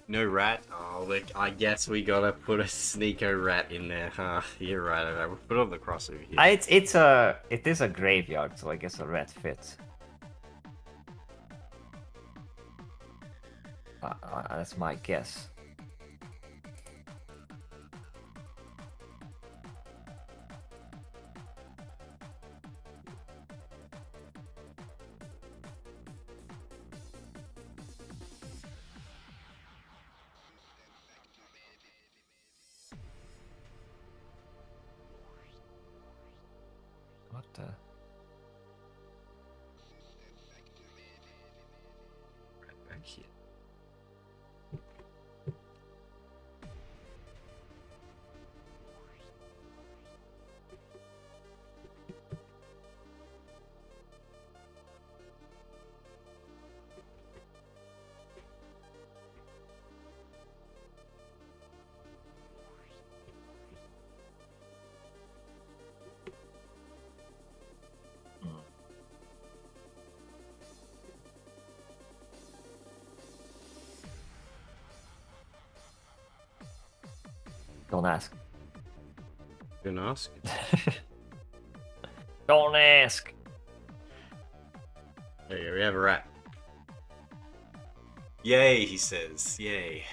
No rat? Oh, look, I guess we gotta put a sneaker rat in there, huh? You're right, alright, we'll put it on the crossover here. It is a graveyard, so I guess a rat fits. That's my guess. What the? Right back here. Don't ask. Don't ask. Don't ask. There you go, we have a rat. Yay, he says. Yay.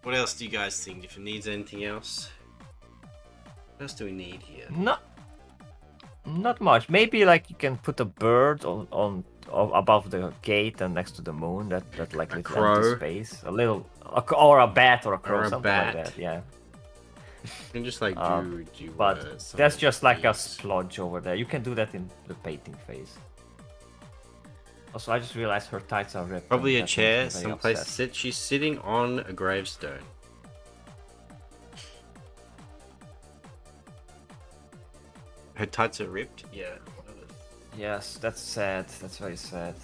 What else do you guys think? If it needs anything else? What else do we need here? Not much. Maybe like you can put a bird on above the gate and next to the moon. That like A little crow. empty space. A little or a bat or a crow, Or a something bat. like that. Yeah. You can just like do But some that's just like a things. splodge over there. You can do that in the painting phase. Also, I just realized her tights are ripped. Probably and a that makes chair, me very someplace to upset. sit. She's sitting on a gravestone. Her tights are ripped? Yeah. Yes, that's sad. That's very sad.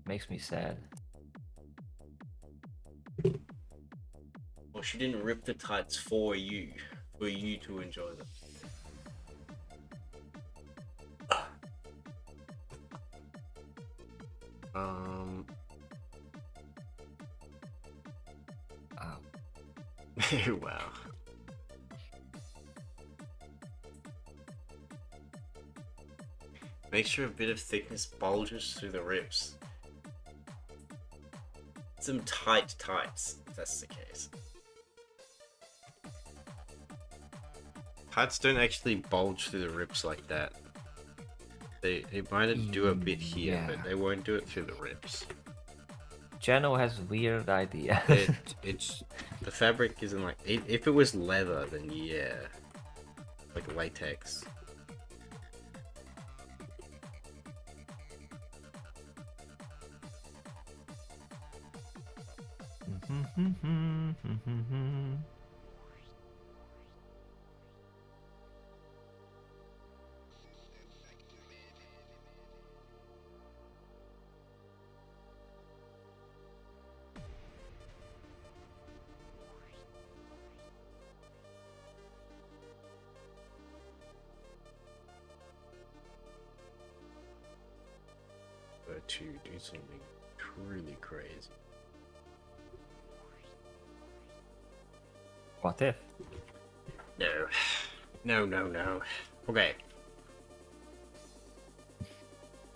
Makes me sad. Well, she didn't rip the tights for you to enjoy them. Um. Oh. Wow. Make sure a bit of thickness bulges through the ribs. Some tight tights, if that's the case. Tights don't actually bulge through the ribs like that. They might do a bit here, Yeah. but they won't do it through the ribs. Jano has weird idea. It's the fabric isn't like if it was leather, then yeah, like latex. But to do something truly crazy. What if? No. No. Okay.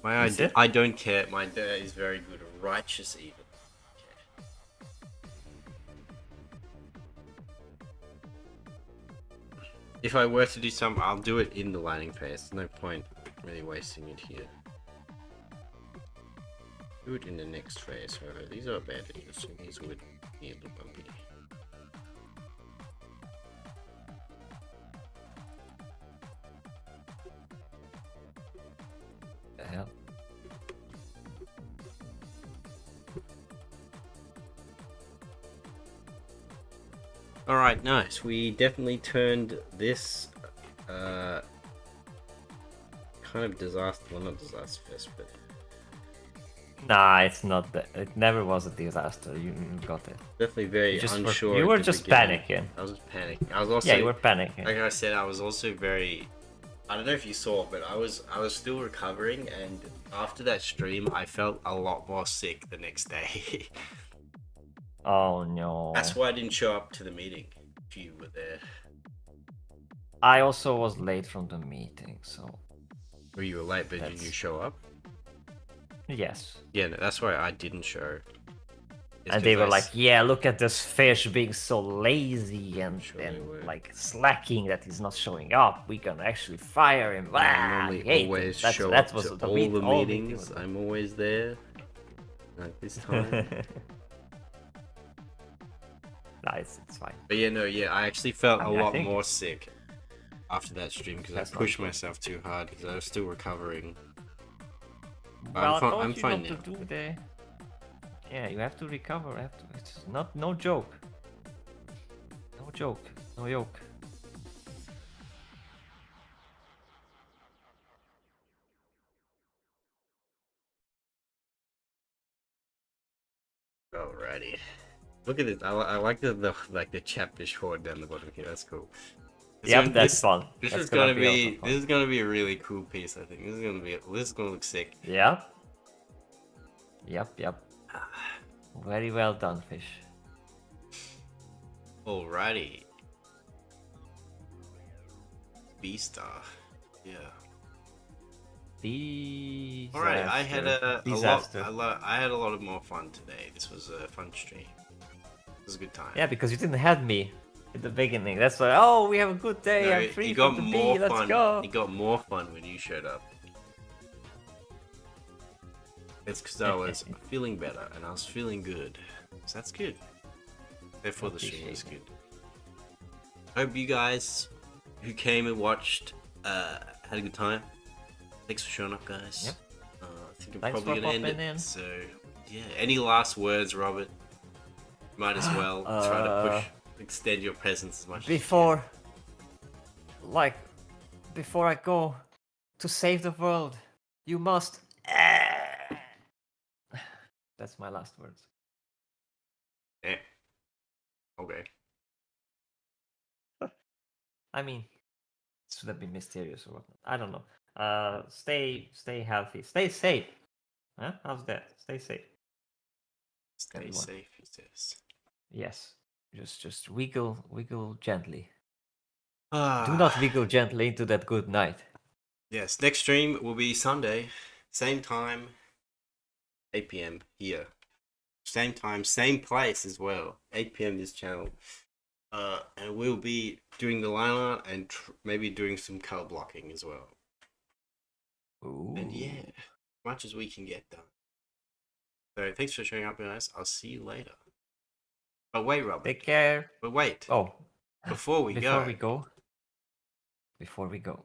My Is idea. it? I don't care. My idea is very good righteous even. If I were to do something, I'll do it in the landing phase. There's no point really wasting it here. Do it in the next phase, however. These are bandages, so these would be a little bumpy. The hell? Alright, nice. We definitely turned this kind of disaster, well not disaster fest, but Nah, it's not. It never was a disaster. You got it. definitely very You just were- unsure. you at were the just beginning. panicking. I was panicking. I was also Yeah, you were panicking. like I said, I was also very. I don't know if you saw, but I was still recovering, and after that stream, I felt a lot more sick the next day. Oh no. That's why I didn't show up to the meeting. If you were there, I also was late from the meeting, so or you were late, but did you That's- show up? yes. Yeah, no, that's why I didn't show. It's And they 'cause were I like, "Yeah, look at this fish being so lazy and, Sure they were. like slacking that he's not showing up. We can actually fire him." I Ah, I normally hate always it. show that up was to the all meet- the all meeting meetings. was- I'm always there. Like this time. Nah, it's fine. But yeah, no, yeah, I actually felt I a mean, I lot think- more sick after that stream because I That's not pushed good. myself too hard because I was still recovering. Well, I told I'm you fine not now. to do the. Yeah, you have to recover. It's not no joke. No joke. No joke. Alrighty. Look at this. I like the like the chapfish horde down the bottom here. That's cool. Yep, that's fun. This That's is gonna be a lot of fun. this is gonna be a really cool piece. I think this is gonna look sick. Yep. Yep. Very well done, fish. Alrighty. B-Star. Yeah. Disaster. Alright, I had disaster. I had a lot of more fun today. This was a fun stream. It was a good time. Yeah, because you didn't have me in the beginning. That's why. Oh, we have a good day. No, I'm free it got from the more bee. Let's fun. go. It got more fun when you showed up. It's because I was feeling better and I was feeling good. So that's good. Therefore, the stream was good. Hope you guys who came and watched had a good time. Thanks for showing up, guys. Yep. I think I'm Thanks probably for gonna end popping it. in. So yeah, any last words, Robert? Might as well try to extend your presence as much. Before I go to save the world, you must. That's my last words. As you can. Yeah. Okay. I mean, should have been mysterious or whatnot. I don't know. Stay healthy. Stay safe. Huh? How's that? Stay safe. Stay Everyone. safe, he says. Yes. Just wiggle gently. Do Ah. not wiggle gently into that good night. Yes, next stream will be Sunday, same time, 8 p.m. here. Same time, same place as well, 8 p.m. this channel. And we'll be doing the line art and maybe doing some color blocking as well. Ooh. And yeah, as much as we can get done. So thanks for showing up, guys. I'll see you later. But wait, Robert. Take care. But wait. Oh, Before we go. before we go.